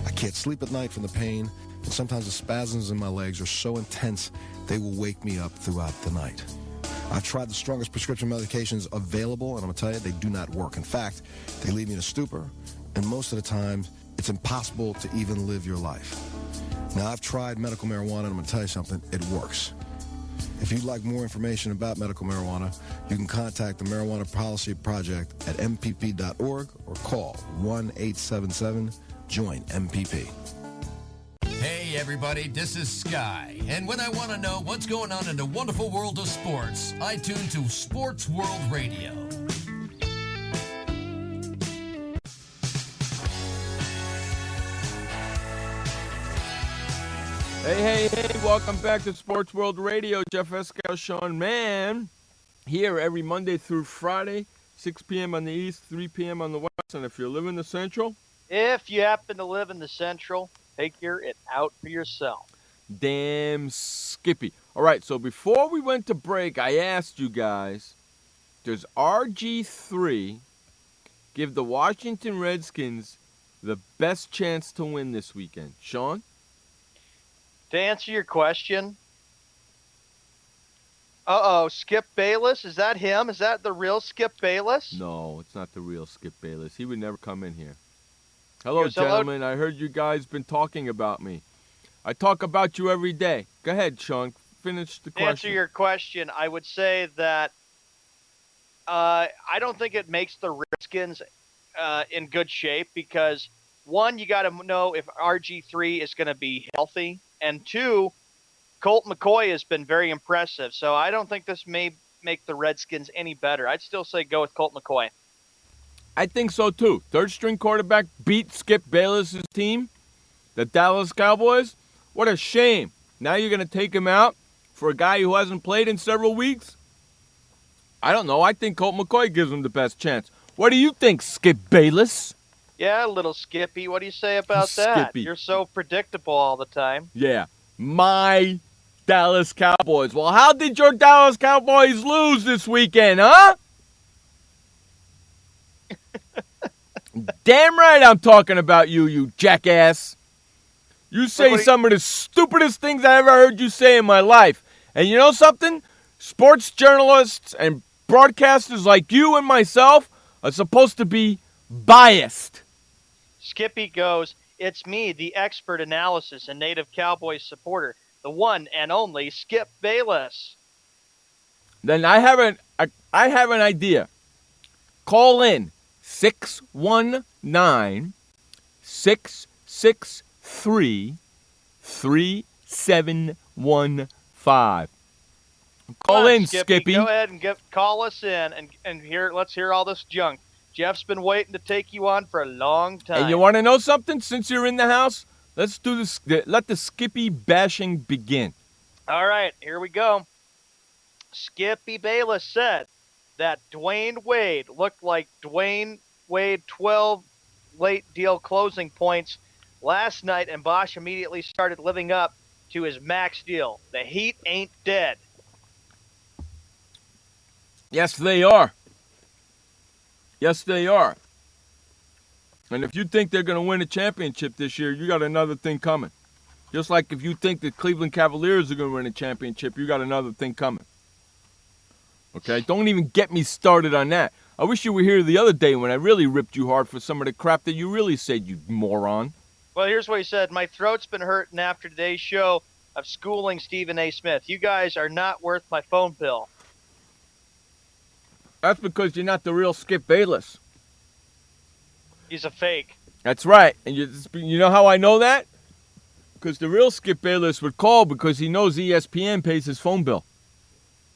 Speaker 18: I can't sleep at night from the pain, and sometimes the spasms in my legs are so intense they will wake me up throughout the night. I've tried the strongest prescription medications available, and I'm going to tell you, they do not work. In fact, they leave me in a stupor, and most of the time, it's impossible to even live your life. Now, I've tried medical marijuana, and I'm going to tell you something, it works. If you'd like more information about medical marijuana, you can contact the Marijuana Policy Project at mpp.org or call 1-877-JOIN-MPP.
Speaker 1: Hey everybody, this is Sky, and when I want to know what's going on in the wonderful world of sports, I tune to Sports World Radio.
Speaker 7: Hey, welcome back to Sports World Radio. Jeff Escow, Sean Mann, here every Monday through Friday, 6 p.m. on the East, 3 p.m. on the West, and if you live in the Central?
Speaker 8: If you happen to live in the Central, figure it out for yourself.
Speaker 7: Damn Skippy. All right, so before we went to break, I asked you guys, does RG3 give the Washington Redskins the best chance to win this weekend? Sean?
Speaker 8: To answer your question, Skip Bayless, is that him? Is that the real Skip Bayless?
Speaker 7: No, it's not the real Skip Bayless. He would never come in here. Hello, gentlemen. I heard you guys been talking about me. I talk about you every day. Go ahead, Sean. Finish the question.
Speaker 8: To answer your question, I would say that I don't think it makes the Redskins in good shape because, one, you got to know if RG3 is going to be healthy. And 2, Colt McCoy has been very impressive. So I don't think this may make the Redskins any better. I'd still say go with Colt McCoy.
Speaker 7: I think so, too. Third-string quarterback beat Skip Bayless' team, the Dallas Cowboys. What a shame. Now you're going to take him out for a guy who hasn't played in several weeks? I don't know. I think Colt McCoy gives him the best chance. What do you think, Skip Bayless?
Speaker 8: Yeah, little Skippy. What do you say about that?
Speaker 7: Skippy.
Speaker 8: You're so predictable all the time.
Speaker 7: Yeah, my Dallas Cowboys. Well, how did your Dallas Cowboys lose this weekend, huh? Damn right I'm talking about you, you jackass. You say some of the stupidest things I ever heard you say in my life. And you know something? Sports journalists and broadcasters like you and myself are supposed to be biased.
Speaker 8: Skippy goes, it's me, the expert analysis and native Cowboys supporter, the one and only Skip Bayless.
Speaker 7: Then I have an idea. Call in 619-663-3715. Call in, Skippy.
Speaker 8: Go ahead and call us in and let's hear all this junk. Jeff's been waiting to take you on for a long time.
Speaker 7: And you want to know something? Since you're in the house, let's do this. Let the Skippy bashing begin.
Speaker 8: All right, here we go. Skippy Bayless said that Dwayne Wade looked like Dwayne Wade 12 late deal closing points last night, and Bosch immediately started living up to his max deal. The Heat ain't dead.
Speaker 7: Yes, they are. Yes, they are. And if you think they're going to win a championship this year, you got another thing coming. Just like if you think the Cleveland Cavaliers are going to win a championship, you got another thing coming. Okay? Don't even get me started on that. I wish you were here the other day when I really ripped you hard for some of the crap that you really said, you moron.
Speaker 8: Well, here's what he said. My throat's been hurting after today's show of schooling Stephen A. Smith. You guys are not worth my phone bill.
Speaker 7: That's because you're not the real Skip Bayless.
Speaker 8: He's a fake.
Speaker 7: That's right. And you know how I know that? Because the real Skip Bayless would call because he knows ESPN pays his phone bill.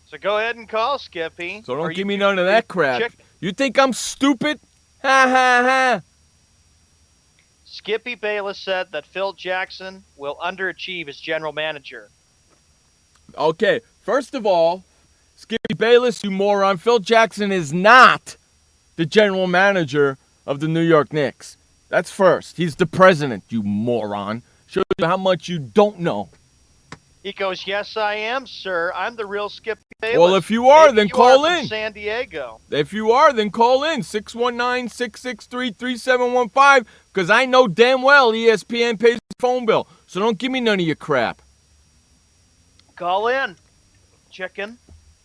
Speaker 8: So go ahead and call, Skippy.
Speaker 7: So don't give me none of that crap. You think I'm stupid? Ha, ha, ha.
Speaker 8: Skippy Bayless said that Phil Jackson will underachieve as general manager.
Speaker 7: Okay, first of all, Skippy Bayless, you moron. Phil Jackson is not the general manager of the New York Knicks. That's first. He's the president, you moron. Shows you how much you don't know.
Speaker 8: He goes, yes, I am, sir. I'm the real Skippy Bayless.
Speaker 7: Well, if you are, then call in.
Speaker 8: From San Diego.
Speaker 7: If you are, then call in. 619-663-3715, because I know damn well ESPN pays his phone bill. So don't give me none of your crap.
Speaker 8: Call in. Chicken.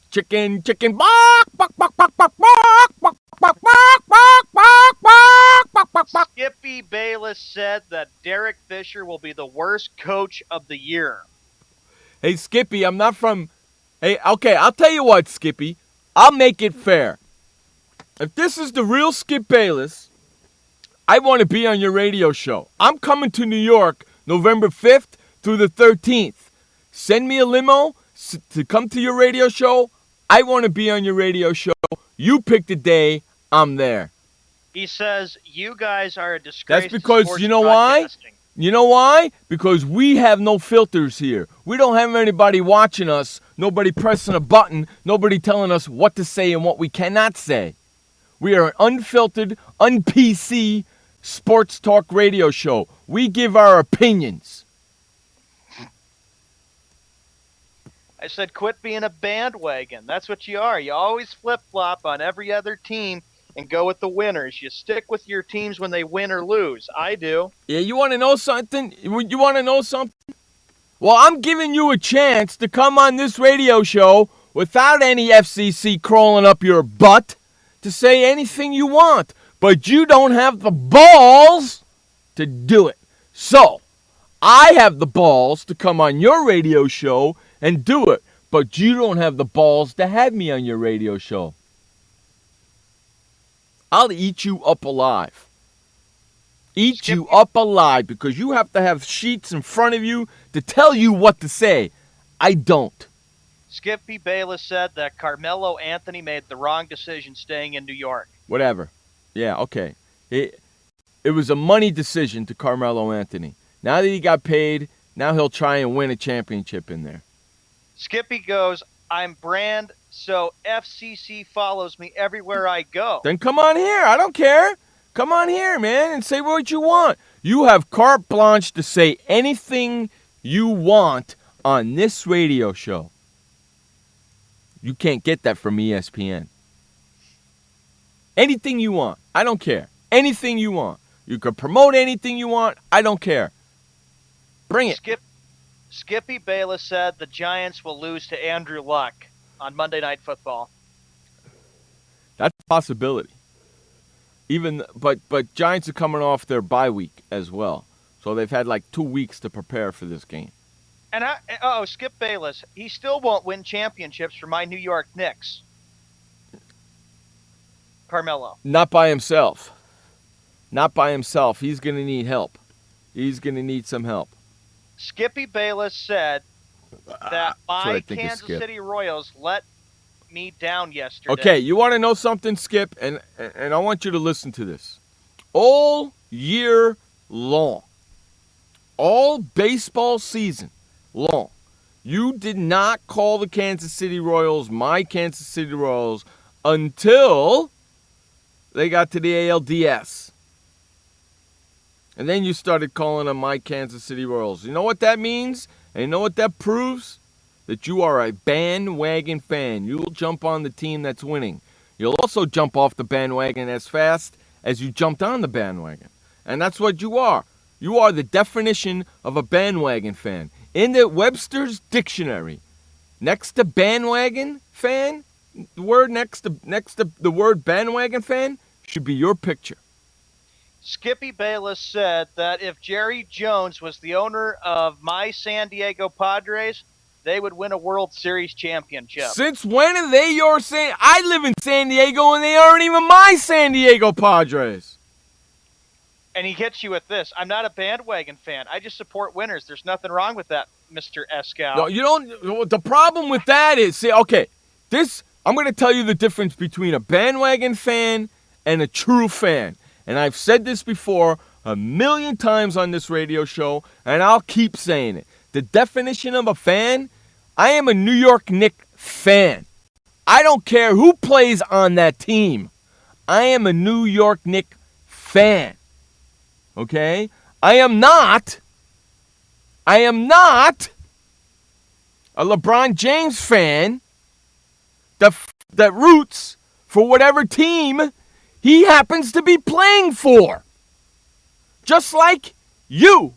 Speaker 7: Chicken, bark, bark, bark, bark, bark, bark, bark, bark, bark, bark, bark, bark.
Speaker 8: Skippy Bayless said that Derek Fisher will be the worst coach of the year.
Speaker 7: Hey, Skippy, I'm not from... Hey, okay, I'll tell you what, Skippy. I'll make it fair. If this is the real Skip Bayless, I want to be on your radio show. I'm coming to New York November 5th through the 13th. Send me a limo to come to your radio show. I want to be on your radio show. You pick the day. I'm there.
Speaker 8: He says, you guys are a disgrace.
Speaker 7: That's because, you know why? You know why? Because we have no filters here. We don't have anybody watching us, nobody pressing a button, nobody telling us what to say and what we cannot say. We are an unfiltered, un-PC sports talk radio show. We give our opinions.
Speaker 8: I said, quit being a bandwagon. That's what you are. You always flip-flop on every other team and go with the winners. You stick with your teams when they win or lose. I do.
Speaker 7: Yeah, you want to know something? You want to know something? Well, I'm giving you a chance to come on this radio show without any FCC crawling up your butt to say anything you want. But you don't have the balls to do it. So, I have the balls to come on your radio show and do it. But you don't have the balls to have me on your radio show. I'll eat you up alive. Eat you up alive because you have to have sheets in front of you to tell you what to say. I don't.
Speaker 8: Skippy Bayless said that Carmelo Anthony made the wrong decision staying in New York.
Speaker 7: Whatever. Yeah, okay. It was a money decision to Carmelo Anthony. Now that he got paid, now he'll try and win a championship in there.
Speaker 8: Skippy goes, I'm brand, so FCC follows me everywhere I go.
Speaker 7: Then come on here. I don't care. Come on here, man, and say what you want. You have carte blanche to say anything you want on this radio show. You can't get that from ESPN. Anything you want. I don't care. Anything you want. You can promote anything you want. I don't care. Bring it.
Speaker 8: Skippy Bayless said the Giants will lose to Andrew Luck on Monday Night Football.
Speaker 7: That's a possibility. But Giants are coming off their bye week as well. So they've had like 2 weeks to prepare for this game.
Speaker 8: And Skip Bayless, he still won't win championships for my New York Knicks. Carmelo.
Speaker 7: Not by himself. Not by himself. He's going to need help. He's going to need some help.
Speaker 8: Skippy Bayless said that my
Speaker 7: I think
Speaker 8: Kansas City Royals let me down yesterday.
Speaker 7: Okay, you want to know something, Skip? And I want you to listen to this. All year long, all baseball season long, you did not call the Kansas City Royals my Kansas City Royals until they got to the ALDS. And then you started calling them my Kansas City Royals. You know what that means? And you know what that proves? That you are a bandwagon fan. You will jump on the team that's winning. You'll also jump off the bandwagon as fast as you jumped on the bandwagon. And that's what you are. You are the definition of a bandwagon fan. In the Webster's Dictionary, next to bandwagon fan, the word next to the word bandwagon fan should be your picture.
Speaker 8: Skippy Bayless said that if Jerry Jones was the owner of my San Diego Padres, they would win a World Series championship.
Speaker 7: Since when are they your San? I live in San Diego, and they aren't even my San Diego Padres.
Speaker 8: And he hits you with this. I'm not a bandwagon fan. I just support winners. There's nothing wrong with that, Mr. Escow.
Speaker 7: No, you don't. The problem with that is, see, okay, I'm going to tell you the difference between a bandwagon fan and a true fan. And I've said this before a million times on this radio show, and I'll keep saying it. The definition of a fan, I am a New York Knicks fan. I don't care who plays on that team. I am a New York Knicks fan. Okay? I am not a LeBron James fan that roots for whatever team he happens to be playing for. Just like you.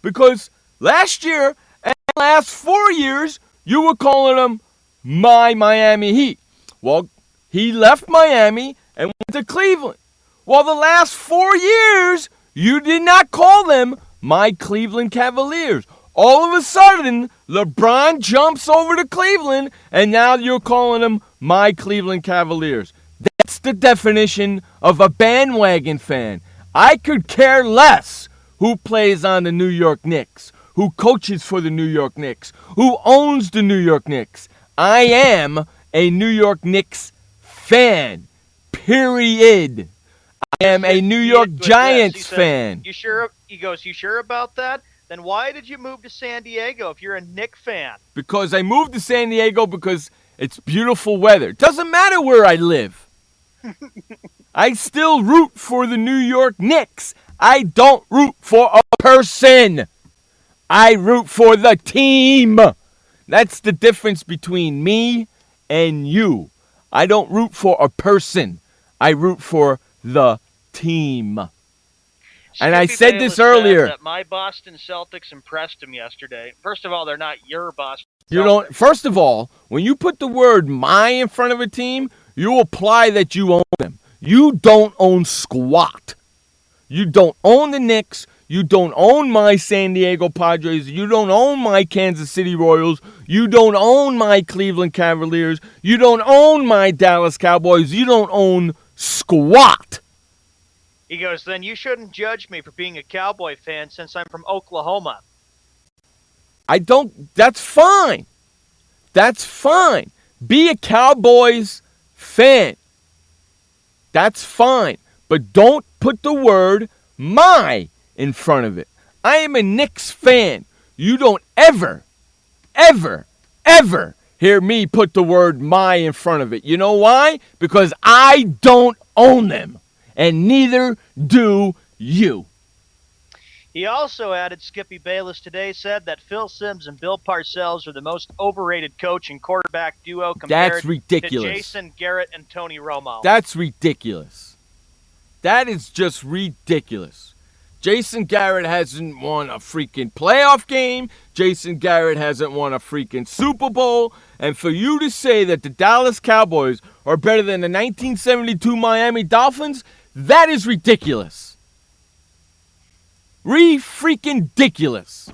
Speaker 7: Because last year and the last 4 years, you were calling him my Miami Heat. Well, he left Miami and went to Cleveland. Well, the last 4 years, you did not call them my Cleveland Cavaliers. All of a sudden, LeBron jumps over to Cleveland, and now you're calling them my Cleveland Cavaliers. That's the definition of a bandwagon fan. I could care less who plays on the New York Knicks, who coaches for the New York Knicks, who owns the New York Knicks. I am a New York Knicks fan, period. I am a New York Giants fan.
Speaker 8: You sure? He goes, you sure about that? Then why did you move to San Diego if you're a Knicks fan?
Speaker 7: Because I moved to San Diego because it's beautiful weather. It doesn't matter where I live. I still root for the New York Knicks. I don't root for a person. I root for the team. That's the difference between me and you. I don't root for a person. I root for the team. And I said this earlier.
Speaker 8: That my Boston Celtics impressed him yesterday. First of all, they're not your Boston Celtics.
Speaker 7: You don't. First of all, when you put the word "my" in front of a team, you imply that you own them. You don't own squat. You don't own the Knicks. You don't own my San Diego Padres. You don't own my Kansas City Royals. You don't own my Cleveland Cavaliers. You don't own my Dallas Cowboys. You don't own squat.
Speaker 8: He goes, then you shouldn't judge me for being a Cowboy fan since I'm from Oklahoma.
Speaker 7: I don't. That's fine. That's fine. Be a Cowboys fan. That's fine. But don't put the word "my" in front of it. I am a Knicks fan. You don't ever hear me put the word "my" in front of it. You know why? Because I don't own them. And neither do you.
Speaker 8: He also added, Skippy Bayless today said that Phil Simms and Bill Parcells are the most overrated coach and quarterback duo compared
Speaker 7: That's ridiculous.
Speaker 8: to Jason Garrett and Tony Romo.
Speaker 7: That's ridiculous. That is just ridiculous. Jason Garrett hasn't won a freaking playoff game. Jason Garrett hasn't won a freaking Super Bowl. And for you to say that the Dallas Cowboys are better than the 1972 Miami Dolphins, that is ridiculous. Re-freaking-diculous.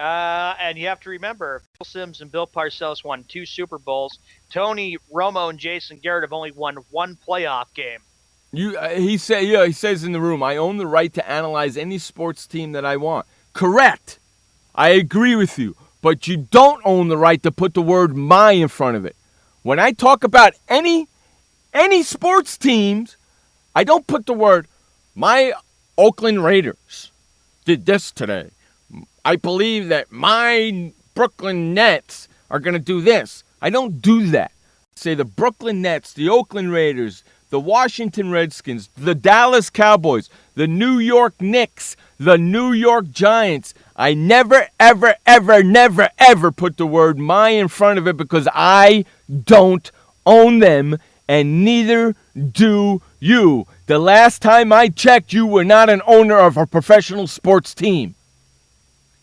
Speaker 8: And you have to remember, Phil Simms and Bill Parcells won 2 Super Bowls. Tony Romo and Jason Garrett have only won 1 playoff game.
Speaker 7: He says in the room, I own the right to analyze any sports team that I want. Correct. I agree with you. But you don't own the right to put the word my in front of it. When I talk about any sports teams, I don't put the word my Oakland Raiders did this today. I believe that my Brooklyn Nets are going to do this. I don't do that. Say the Brooklyn Nets, the Oakland Raiders, the Washington Redskins, the Dallas Cowboys, the New York Knicks, the New York Giants. I never, ever, ever, never, ever put the word my in front of it because I don't own them, and neither do you. The last time I checked, you were not an owner of a professional sports team.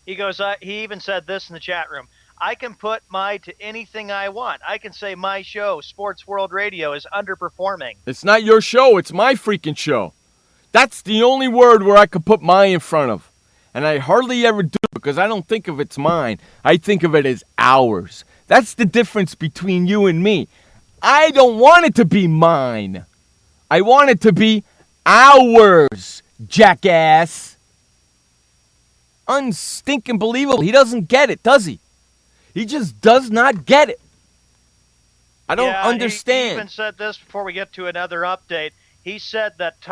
Speaker 8: He goes, he even said this in the chat room. I can put my to anything I want. I can say my show, Sports World Radio, is underperforming.
Speaker 7: It's not your show. It's my freaking show. That's the only word where I could put my in front of. And I hardly ever do because I don't think of it's mine. I think of it as ours. That's the difference between you and me. I don't want it to be mine. I want it to be ours, jackass. Unstinking believable. He doesn't get it, does he? He just does not get it. I don't understand.
Speaker 8: He even said this before we get to another update. He said that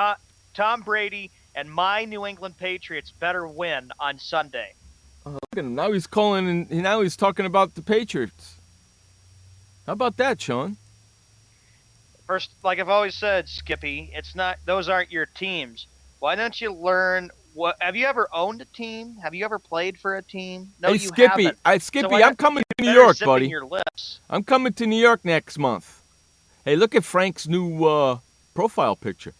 Speaker 8: Tom Brady and my New England Patriots better win on Sunday.
Speaker 7: Look at him. Now he's calling and now he's talking about the Patriots. How about that, Sean?
Speaker 8: First, like I've always said, Skippy, those aren't your teams. Why don't you learn have you ever owned a team? Have you ever played for a team? No,
Speaker 7: hey,
Speaker 8: you
Speaker 7: Skippy,
Speaker 8: haven't.
Speaker 7: Skippy, I'm coming to New York, buddy.
Speaker 8: Your lips.
Speaker 7: I'm coming to New York next month. Hey, look at Frank's new profile picture.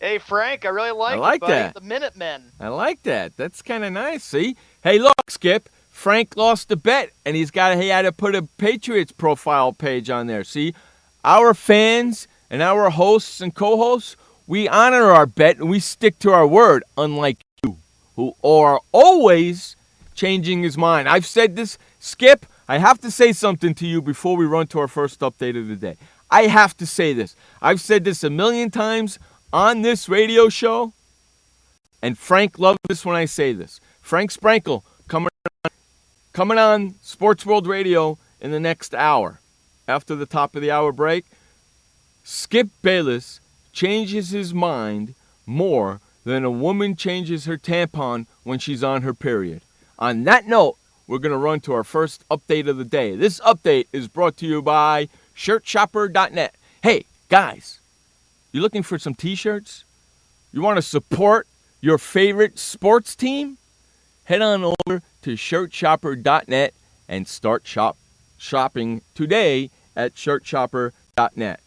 Speaker 8: Hey, Frank, I really like
Speaker 7: it, buddy.
Speaker 8: That. The Minutemen.
Speaker 7: I like that. That's kind of nice, see? Hey, look, Skip. Frank lost a bet, and he had to put a Patriots profile page on there. See, our fans and our hosts and co-hosts, we honor our bet, and we stick to our word, unlike you, who are always changing his mind. I've said this, Skip, I have to say something to you before we run to our first update of the day. I have to say this. I've said this a million times on this radio show, and Frank loves this when I say this. Frank Sprankle coming on Sports World Radio in the next hour. After the top of the hour break, Skip Bayless changes his mind more than a woman changes her tampon when she's on her period. On that note, we're going to run to our first update of the day. This update is brought to you by shirtshopper.net. Hey, guys, you looking for some t-shirts? You want to support your favorite sports team? Head on over to shirtshopper.net and start shopping today at shirtshopper.net.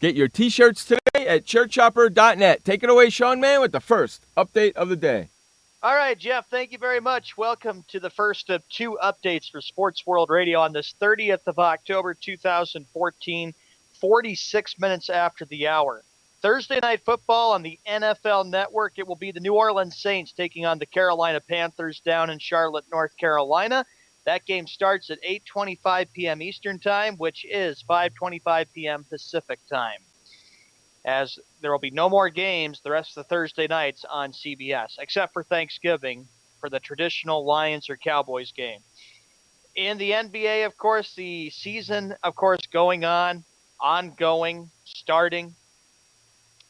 Speaker 7: Get your t-shirts today at shirtshopper.net. Take it away, Sean Mann, with the first update of the day.
Speaker 8: All right, Jeff, thank you very much. Welcome to the first of 2 updates for Sports World Radio on this 30th of October, 2014, 46 minutes after the hour. Thursday Night Football on the NFL Network. It will be the New Orleans Saints taking on the Carolina Panthers down in Charlotte, North Carolina. That game starts at 8:25 p.m. Eastern Time, which is 5:25 p.m. Pacific Time. As there will be no more games the rest of the Thursday nights on CBS, except for Thanksgiving for the traditional Lions or Cowboys game. In the NBA, of course, the season, of course, going on, ongoing, starting.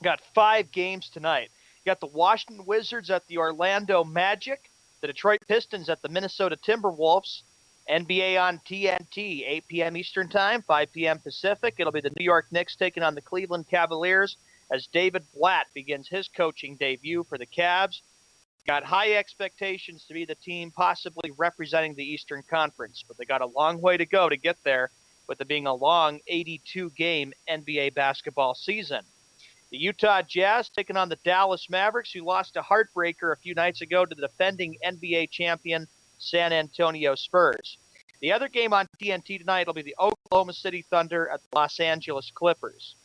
Speaker 8: Got 5 games tonight. You got the Washington Wizards at the Orlando Magic, the Detroit Pistons at the Minnesota Timberwolves, NBA on TNT, 8 p.m. Eastern Time, 5 p.m. Pacific. It'll be the New York Knicks taking on the Cleveland Cavaliers as David Blatt begins his coaching debut for the Cavs. Got high expectations to be the team possibly representing the Eastern Conference, but they got a long way to go to get there, with it being a long 82-game NBA basketball season. The Utah Jazz taking on the Dallas Mavericks, who lost a heartbreaker a few nights ago to the defending NBA champion San Antonio Spurs. The other game on TNT tonight will be the Oklahoma City Thunder at the Los Angeles Clippers.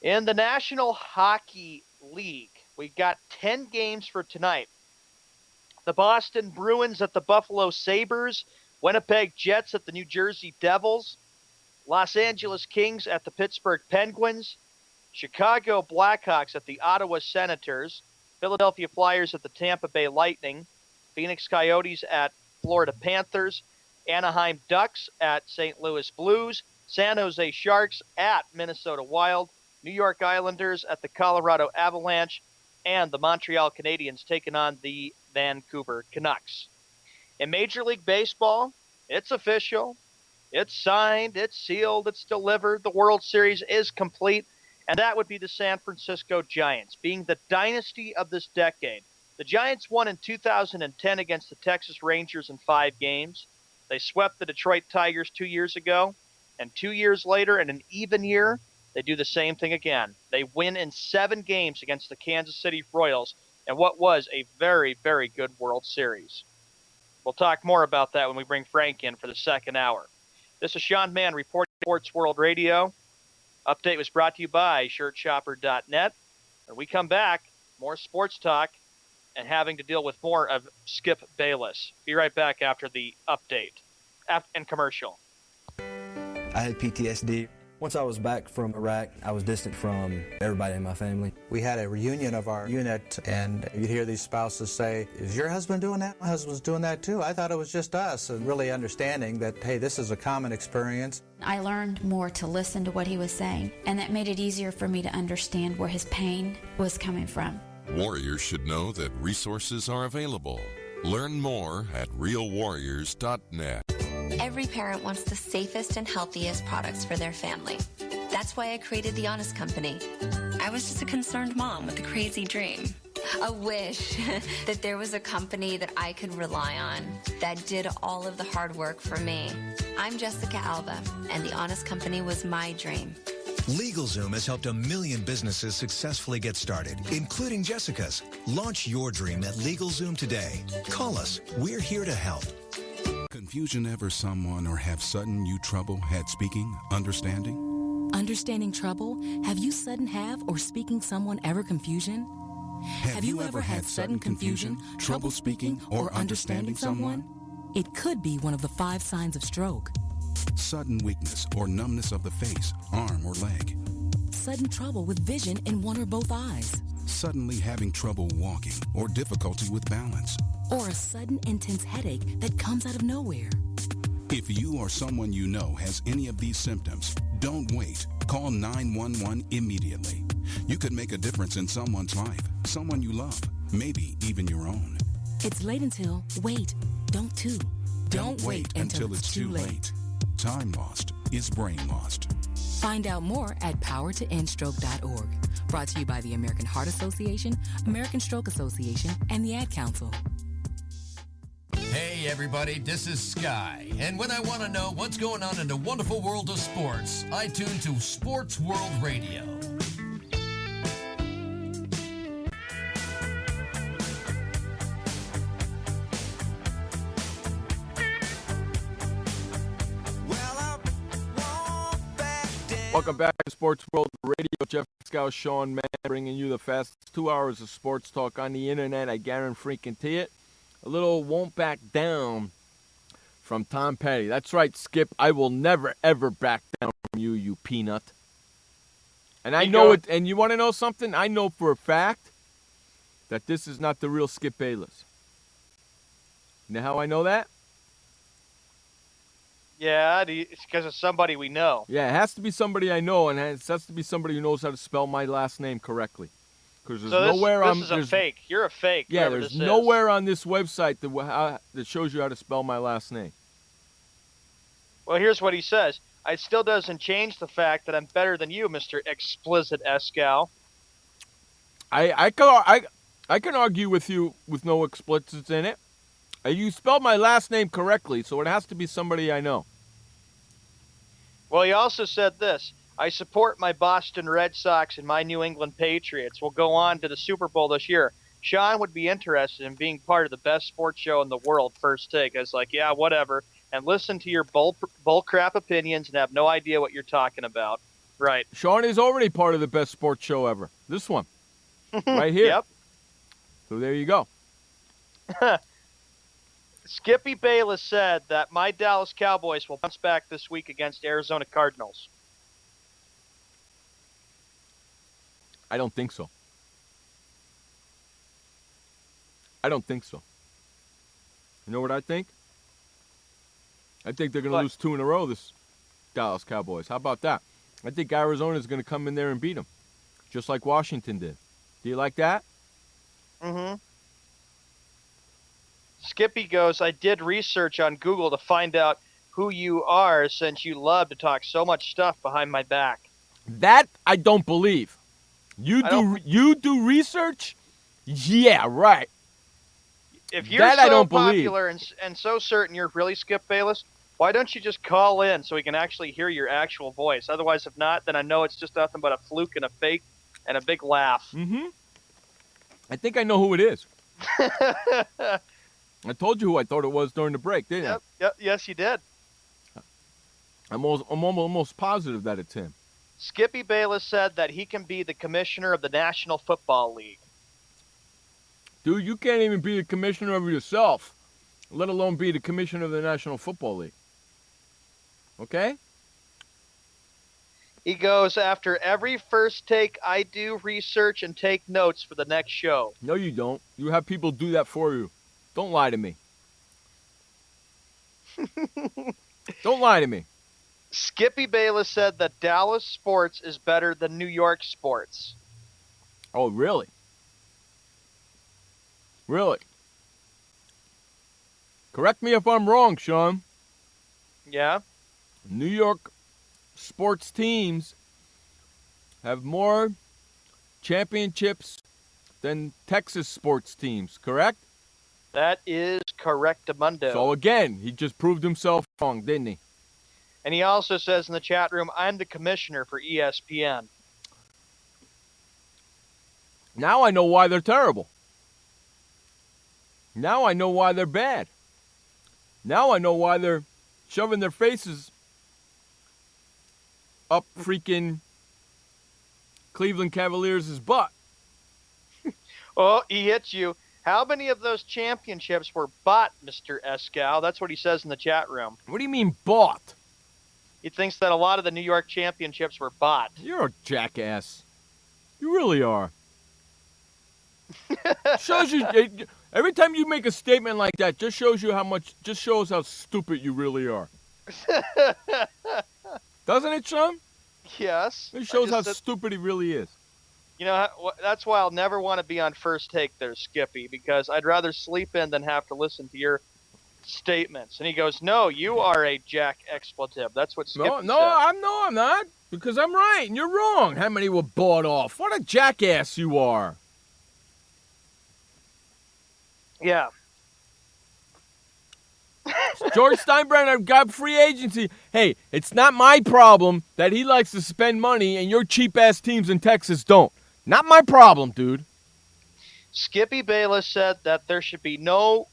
Speaker 8: In the National Hockey League, we've got 10 games for tonight. The Boston Bruins at the Buffalo Sabres. Winnipeg Jets at the New Jersey Devils. Los Angeles Kings at the Pittsburgh Penguins. Chicago Blackhawks at the Ottawa Senators. Philadelphia Flyers at the Tampa Bay Lightning. Phoenix Coyotes at Florida Panthers. Anaheim Ducks at St. Louis Blues. San Jose Sharks at Minnesota Wild. New York Islanders at the Colorado Avalanche. And the Montreal Canadiens taking on the Vancouver Canucks. In Major League Baseball, it's official. It's signed, it's sealed, it's delivered. The World Series is complete, and that would be the San Francisco Giants, being the dynasty of this decade. The Giants won in 2010 against the Texas Rangers in 5 games. They swept the Detroit Tigers 2 years ago, and 2 years later, in an even year, they do the same thing again. They win in 7 games against the Kansas City Royals in what was a very, very good World Series. We'll talk more about that when we bring Frank in for the second hour. This is Sean Mann reporting Sports World Radio. Update was brought to you by ShirtShopper.net. When we come back, more sports talk and having to deal with more of Skip Bayless. Be right back after the update and commercial.
Speaker 17: I had PTSD. Once I was back from Iraq, I was distant from everybody in my family.
Speaker 19: We had a reunion of our unit, and you'd hear these spouses say, "Is your husband doing that? My husband's doing that too. I thought it was just us." And really understanding that, hey, this is a common experience.
Speaker 20: I learned more to listen to what he was saying, and that made it easier for me to understand where his pain was coming from.
Speaker 21: Warriors should know that resources are available. Learn more at realwarriors.net.
Speaker 22: Every parent wants the safest and healthiest products for their family. That's why I created The Honest Company. I was just a concerned mom with a crazy dream. A wish that there was a company that I could rely on that did all of the hard work for me. I'm Jessica Alba, and The Honest Company was my dream.
Speaker 23: LegalZoom has helped 1 million businesses successfully get started, including Jessica's. Launch your dream at LegalZoom today. Call us. We're here to help.
Speaker 11: Confusion ever someone or have sudden you trouble had speaking, understanding?
Speaker 24: Understanding trouble? Have you sudden have or speaking someone ever confusion?
Speaker 11: Have you ever had sudden confusion, trouble speaking, or understanding someone?
Speaker 24: It could be one of the 5 signs of stroke.
Speaker 11: Sudden weakness or numbness of the face, arm, or leg.
Speaker 24: Sudden trouble with vision in one or both eyes.
Speaker 11: Suddenly having trouble walking or difficulty with balance.
Speaker 24: Or a sudden intense headache that comes out of nowhere.
Speaker 11: If you or someone you know has any of these symptoms, don't wait. Call 911 immediately. You could make a difference in someone's life, someone you love, maybe even your own.
Speaker 24: It's late until, wait, don't too.
Speaker 11: Don't wait until it's too late. Time lost is brain lost.
Speaker 24: Find out more at powertoendstroke.org. Brought to you by the American Heart Association, American Stroke Association, and the Ad Council.
Speaker 1: Hey everybody, this is Sky, and when I want to know what's going on in the wonderful world of sports, I tune to Sports World Radio.
Speaker 7: Welcome back to Sports World Radio. Jeff Scow, Sean Mann, bringing you the fastest 2 hours of sports talk on the internet. I guarantee it. A little won't back down from Tom Petty. That's right, Skip. I will never, ever back down from you, you peanut. And I know it. And you want to know something? I know for a fact that this is not the real Skip Bayless. You know how I know that?
Speaker 8: Yeah, it's because of somebody we know.
Speaker 7: Yeah, it has to be somebody I know, and it has to be somebody who knows how to spell my last name correctly. Because there's nowhere on
Speaker 8: this is a fake. You're a fake.
Speaker 7: Yeah, there's nowhere on this website that shows you how to spell my last name.
Speaker 8: Well, here's what he says. It still doesn't change the fact that I'm better than you, Mr. Explicit Escal.
Speaker 7: I can argue with you with no explicits in it. You spelled my last name correctly, so it has to be somebody I know.
Speaker 8: Well, he also said this. I support my Boston Red Sox and my New England Patriots. Will go on to the Super Bowl this year. Sean would be interested in being part of the best sports show in the world, First Take. I was like, yeah, whatever. And listen to your bull crap opinions and have no idea what you're talking about. Right.
Speaker 7: Sean is already part of the best sports show ever. This one. Right here.
Speaker 8: Yep.
Speaker 7: So there you go.
Speaker 8: Skippy Bayless said that my Dallas Cowboys will bounce back this week against Arizona Cardinals.
Speaker 7: I don't think so. I don't think so. You know what I think? I think they're going to lose 2 in a row, this Dallas Cowboys. How about that? I think Arizona's going to come in there and beat them, just like Washington did. Do you like that?
Speaker 8: Mm-hmm. Skippy goes, I did research on Google to find out who you are since you love to talk so much stuff behind my back.
Speaker 7: That I don't believe. You do research? Yeah, right.
Speaker 8: If you're
Speaker 7: that I
Speaker 8: so
Speaker 7: don't believe.
Speaker 8: popular and so certain you're really Skip Bayless, why don't you just call in so we can actually hear your actual voice? Otherwise, if not, then I know it's just nothing but a fluke and a fake and a big laugh.
Speaker 7: Mm-hmm. I think I know who it is. I told you who I thought it was during the break, didn't I?
Speaker 8: Yep, yes, you did.
Speaker 7: I'm almost positive that it's him.
Speaker 8: Skippy Bayless said that he can be the commissioner of the National Football League.
Speaker 7: Dude, you can't even be the commissioner of yourself, let alone be the commissioner of the National Football League. Okay?
Speaker 8: He goes, after every first take, I do research and take notes for the next show.
Speaker 7: No, you don't. You have people do that for you. Don't lie to me. Don't lie to me.
Speaker 8: Skippy Bayless said that Dallas sports is better than New York sports.
Speaker 7: Oh, really? Really? Correct me if I'm wrong, Sean.
Speaker 8: Yeah?
Speaker 7: New York sports teams have more championships than Texas sports teams, correct?
Speaker 8: That is correctamundo.
Speaker 7: So again, he just proved himself wrong, didn't he?
Speaker 8: And he also says in the chat room, I'm the commissioner for ESPN.
Speaker 7: Now I know why they're terrible. Now I know why they're bad. Now I know why they're shoving their faces up freaking Cleveland Cavaliers' butt.
Speaker 8: Oh, he hits you. How many of those championships were bought, Mr. Escal? That's what he says in the chat room.
Speaker 7: What do you mean bought?
Speaker 8: He thinks that a lot of the New York championships were bought.
Speaker 7: You're a jackass. You really are. Shows you every time you make a statement like that, just shows how stupid you really are. Doesn't it, Sean?
Speaker 8: Yes.
Speaker 7: It shows how stupid he really is.
Speaker 8: You know, that's why I'll never want to be on First Take there, Skippy, because I'd rather sleep in than have to listen to your statements. And he goes, no, you are a jack expletive. That's what Skippy said.
Speaker 7: I'm not, because I'm right and you're wrong. How many were bought off? What a jackass you are.
Speaker 8: Yeah.
Speaker 7: George Steinbrenner got free agency. Hey, it's not my problem that he likes to spend money and your cheap-ass teams in Texas don't. Not my problem, dude.
Speaker 8: Skippy Bayless said that there should be no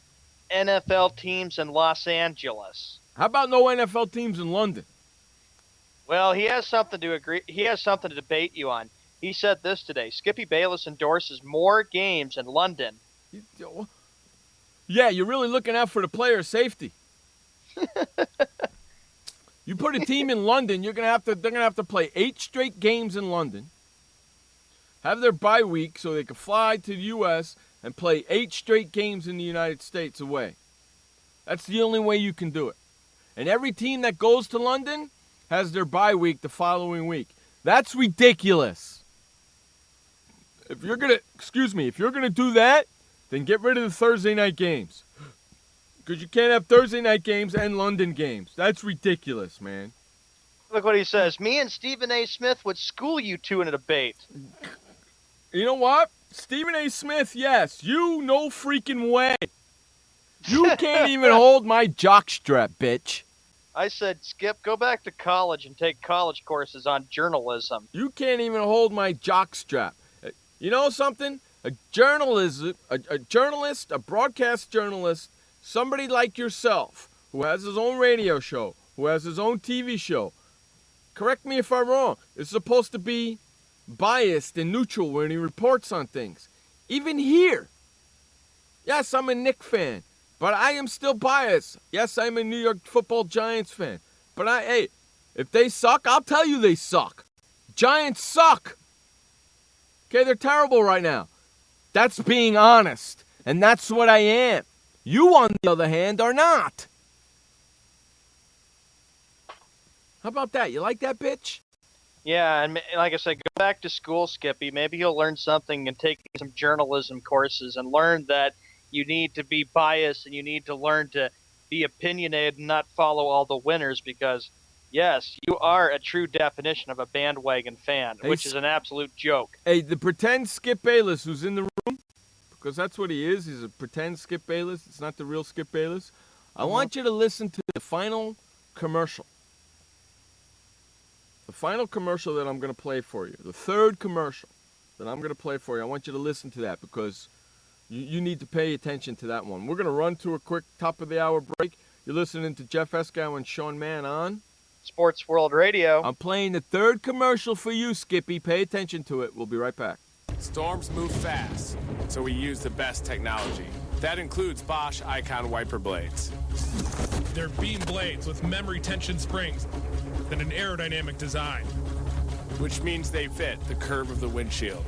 Speaker 8: NFL teams in Los Angeles.
Speaker 7: How about no NFL teams in London?
Speaker 8: Well, he has something to debate you on. He said this today. Skippy Bayless endorses more games in London.
Speaker 7: Yeah, you're really looking out for the player's safety. You put a team in London, they're gonna have to play 8 straight games in London. Have their bye week so they can fly to the U.S. and play 8 straight games in the United States away. That's the only way you can do it. And every team that goes to London has their bye week the following week. That's ridiculous. If you're gonna do that, then get rid of the Thursday night games. Because you can't have Thursday night games and London games. That's ridiculous, man.
Speaker 8: Look what he says. Me and Stephen A. Smith would school you two in a debate.
Speaker 7: You know what? Stephen A. Smith, yes. You no freaking way. You can't even hold my jockstrap, bitch.
Speaker 8: I said, Skip, go back to college and take college courses on journalism.
Speaker 7: You can't even hold my jockstrap. You know something? A journalist, a broadcast journalist, somebody like yourself, who has his own radio show, who has his own TV show, correct me if I'm wrong, is supposed to be biased and neutral when he reports on things. Even here. Yes, I'm a Knicks fan, But I am still biased. Yes, I'm a New York Football Giants fan. But hey, if they suck, I'll tell you they suck. Giants suck. Okay, they're terrible right now. That's being honest. And that's what I am. You, on the other hand, are not. How about that? You like that, bitch?
Speaker 8: Yeah, and like I said, go back to school, Skippy. Maybe you'll learn something and take some journalism courses and learn that you need to be biased and you need to learn to be opinionated and not follow all the winners because, yes, you are a true definition of a bandwagon fan, which is an absolute joke.
Speaker 7: Hey, the pretend Skip Bayless who's in the room, because that's what he is. He's a pretend Skip Bayless. It's not the real Skip Bayless. I want you to listen to the final commercial. The final commercial that I'm going to play for you. The third commercial that I'm going to play for you. I want you to listen to that because you need to pay attention to that one. We're going to run to a quick top-of-the-hour break. You're listening to Jeff Escow and Sean Mann on
Speaker 8: Sports World Radio.
Speaker 7: I'm playing the third commercial for you, Skippy. Pay attention to it. We'll be right back.
Speaker 2: Storms move fast, so we use the best technology. That includes Bosch Icon wiper blades.
Speaker 3: They're beam blades with memory tension springs and an aerodynamic design,
Speaker 2: which means they fit the curve of the windshield.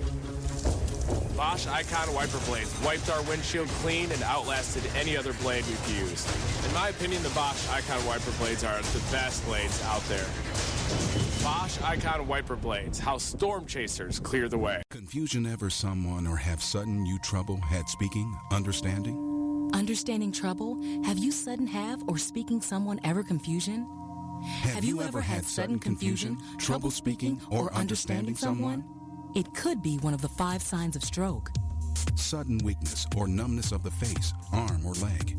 Speaker 2: Bosch Icon wiper blades wiped our windshield clean and outlasted any other blade we've used. In my opinion, the Bosch Icon wiper blades are the best blades out there. Bosch Icon wiper blades, how storm chasers clear the way.
Speaker 11: Confusion ever someone or have sudden you trouble had speaking, understanding?
Speaker 24: Understanding trouble? Have you sudden have or speaking someone ever confusion?
Speaker 11: Have you ever had sudden confusion, trouble speaking, or understanding someone?
Speaker 24: It could be one of the 5 signs of stroke.
Speaker 11: Sudden weakness or numbness of the face, arm, or leg.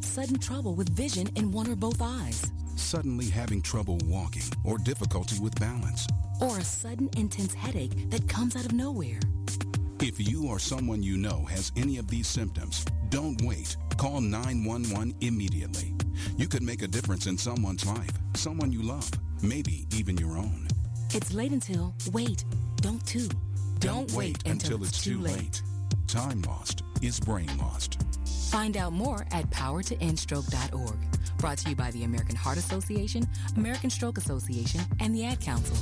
Speaker 24: Sudden trouble with vision in one or both eyes.
Speaker 11: Suddenly having trouble walking or difficulty with balance.
Speaker 24: Or a sudden intense headache that comes out of nowhere.
Speaker 11: If you or someone you know has any of these symptoms, don't wait. Call 911 immediately. You could make a difference in someone's life, someone you love, maybe even your own.
Speaker 24: It's late until, wait, don't too.
Speaker 11: Don't wait until it's too late. Time lost is brain lost.
Speaker 24: Find out more at powertoendstroke.org. Brought to you by the American Heart Association, American Stroke Association, and the Ad Council.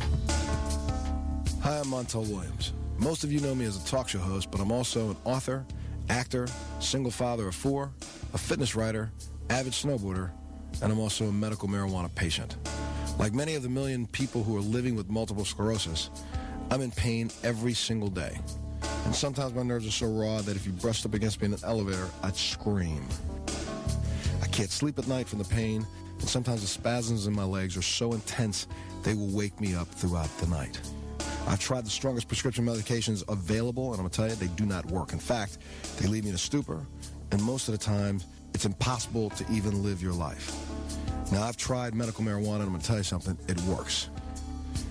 Speaker 18: Hi, I'm Montel Williams. Most of you know me as a talk show host, but I'm also an author, actor, single father of 4, a fitness writer, avid snowboarder, and I'm also a medical marijuana patient. Like many of the million people who are living with multiple sclerosis, I'm in pain every single day. And sometimes my nerves are so raw that if you brushed up against me in an elevator, I'd scream. I can't sleep at night from the pain, and sometimes the spasms in my legs are so intense they will wake me up throughout the night. I've tried the strongest prescription medications available, and I'm going to tell you, they do not work. In fact, they leave me in a stupor, and most of the time, it's impossible to even live your life. Now, I've tried medical marijuana, and I'm going to tell you something, it works.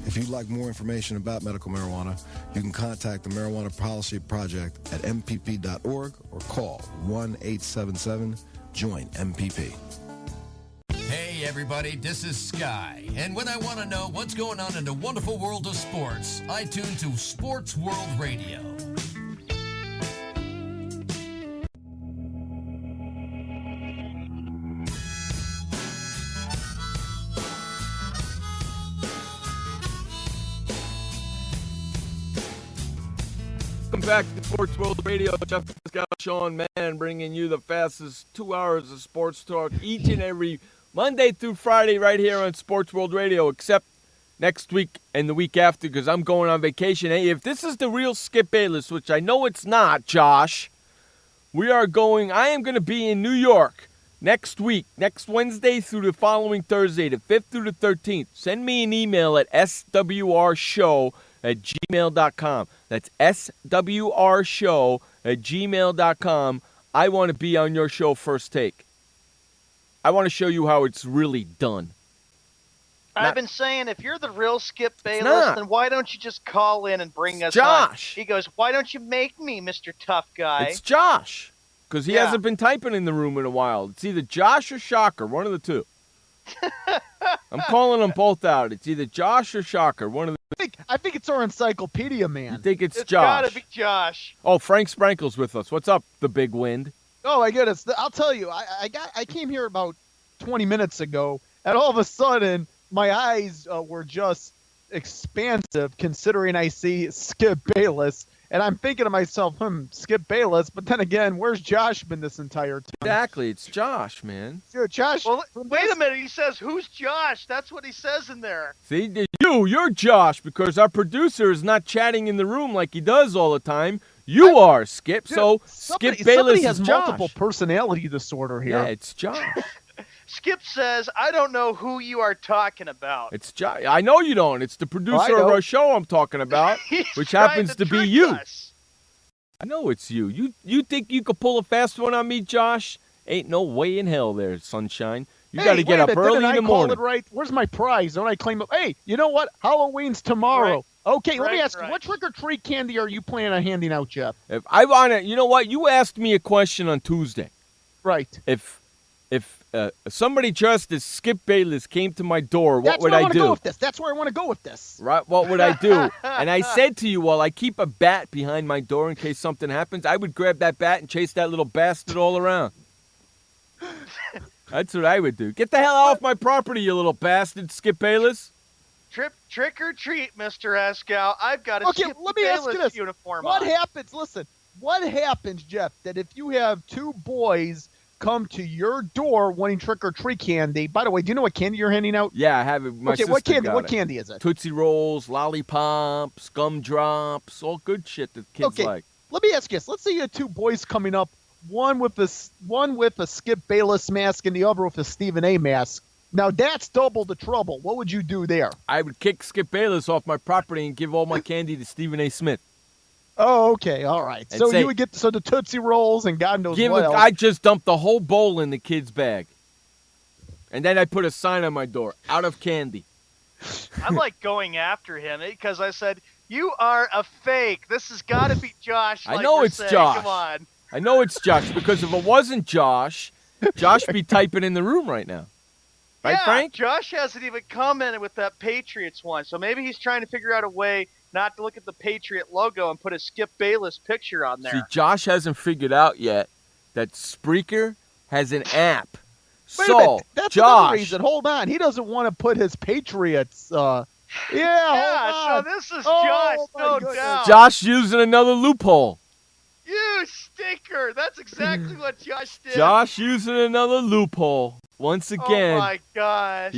Speaker 18: If you'd like more information about medical marijuana, you can contact the Marijuana Policy Project at mpp.org or call 1-877-JOIN-MPP.
Speaker 1: Hey everybody, this is Sky, and when I want to know what's going on in the wonderful world of sports, I tune to Sports World Radio.
Speaker 7: Welcome back to Sports World Radio. Jeff Escow, Sean Mann, bringing you the fastest 2 hours of sports talk each and every Monday through Friday right here on Sports World Radio, except next week and the week after because I'm going on vacation. Hey, if this is the real Skip Bayless, which I know it's not, Josh, I am going to be in New York next week, next Wednesday through the following Thursday, the 5th through the 13th. Send me an email at swrshow@gmail.com. That's swrshow@gmail.com. I want to be on your show First Take. I want to show you how it's really done.
Speaker 8: I've been saying, if you're the real Skip Bayless, then why don't you just call in and bring us
Speaker 7: Josh.
Speaker 8: on? He goes, why don't you make me Mr. Tough Guy?
Speaker 7: It's Josh, because he hasn't been typing in the room in a while. It's either Josh or Shocker, one of the two. I'm calling them both out. It's either Josh or Shocker, one of the two.
Speaker 5: I think it's our encyclopedia man.
Speaker 7: You think it's Josh?
Speaker 8: It's gotta be Josh.
Speaker 7: Oh, Frank Sprankle's with us. What's up, the big wind?
Speaker 5: Oh my goodness! I'll tell you, I came here about 20 minutes ago, and all of a sudden my eyes were just expansive, considering I see Skip Bayless, and I'm thinking to myself, Skip Bayless. But then again, where's Josh been this entire time?
Speaker 7: Exactly, it's Josh, man.
Speaker 5: Dude, Josh.
Speaker 8: Well, wait a minute. He says, "Who's Josh?" That's what he says in there.
Speaker 7: See, you're Josh, because our producer is not chatting in the room like he does all the time. You are, Skip.
Speaker 5: Dude,
Speaker 7: so Skip Bayless
Speaker 5: has
Speaker 7: is Josh.
Speaker 5: multiple personality disorder here.
Speaker 7: Yeah, it's Josh.
Speaker 8: Skip says, "I don't know who you are talking about."
Speaker 7: It's Josh. I know you don't. It's the producer of our show I'm talking about, which happens to be you.
Speaker 8: Us.
Speaker 7: I know it's you. You think you could pull a fast one on me, Josh? Ain't no way in hell there, sunshine. You got to get up early in the morning.
Speaker 5: It right? Where's my prize? Don't I claim it? Hey, you know what? Halloween's tomorrow. Right. Okay, let me ask you, what trick-or-treat candy are you planning on handing out, Jeff?
Speaker 7: If I want to, you know what? You asked me a question on Tuesday.
Speaker 5: Right.
Speaker 7: If somebody dressed as Skip Bayless came to my door, what would I do?
Speaker 5: That's where I want to go with this.
Speaker 7: Right, what would I do? And I said to you, well, I keep a bat behind my door in case something happens. I would grab that bat and chase that little bastard all around. That's what I would do. Get the hell off my property, you little bastard, Skip Bayless.
Speaker 8: Trick or treat, Mr. Escow. I've got a Skip Bayless uniform
Speaker 5: on.
Speaker 8: What
Speaker 5: happens, listen, what happens, Jeff, that if you have two boys come to your door wanting trick-or-treat candy. By the way, do you know what candy you're handing out?
Speaker 7: Yeah, I have it. My sister
Speaker 5: what candy?
Speaker 7: got
Speaker 5: What
Speaker 7: it.
Speaker 5: candy is it?
Speaker 7: Tootsie Rolls, lollipops, gumdrops, all good shit that kids like.
Speaker 5: Let me ask you this. Let's say you have two boys coming up, one with a Skip Bayless mask and the other with a Stephen A mask. Now that's double the trouble. What would you do there?
Speaker 7: I would kick Skip Bayless off my property and give all my candy to Stephen A. Smith.
Speaker 5: Oh, okay, all right.
Speaker 7: And
Speaker 5: so you would get the Tootsie Rolls and God knows what else.
Speaker 7: I just dumped the whole bowl in the kid's bag. And then I put a sign on my door, out of candy.
Speaker 8: I'm like going after him because I said, you are a fake. This has got to be Josh.
Speaker 7: I know it's Josh.
Speaker 8: Come on.
Speaker 7: I know it's Josh because if it wasn't Josh, Josh would be typing in the room right now. Right,
Speaker 8: yeah,
Speaker 7: Frank?
Speaker 8: Josh hasn't even commented with that Patriots one. So maybe he's trying to figure out a way not to look at the Patriot logo and put a Skip Bayless picture on there.
Speaker 7: See, Josh hasn't figured out yet that Spreaker has an app.
Speaker 5: Wait a minute. That's another reason. Hold on. He doesn't want to put his Patriots.
Speaker 8: So this is Josh, no doubt.
Speaker 7: Josh using another loophole.
Speaker 8: You stinker. That's exactly what Josh did.
Speaker 7: Josh using another loophole. Once again.
Speaker 8: Oh, my gosh.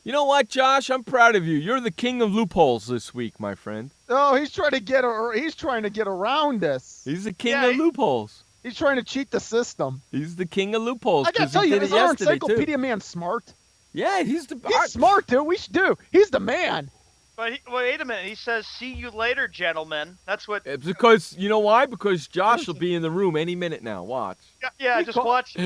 Speaker 7: You know what, Josh? I'm proud of you. You're the king of loopholes this week, my friend.
Speaker 5: Oh, he's trying to get around this.
Speaker 7: He's the king of loopholes.
Speaker 5: He's trying to cheat the system.
Speaker 7: He's the king of loopholes.
Speaker 5: I gotta tell you, is our encyclopedia man smart?
Speaker 7: Yeah, he's
Speaker 5: smart, dude. He's the man.
Speaker 8: But wait a minute. He says, "See you later, gentlemen." That's what.
Speaker 7: It's because you know why? Because Josh will be in the room any minute now. Watch.
Speaker 8: Yeah, just watch.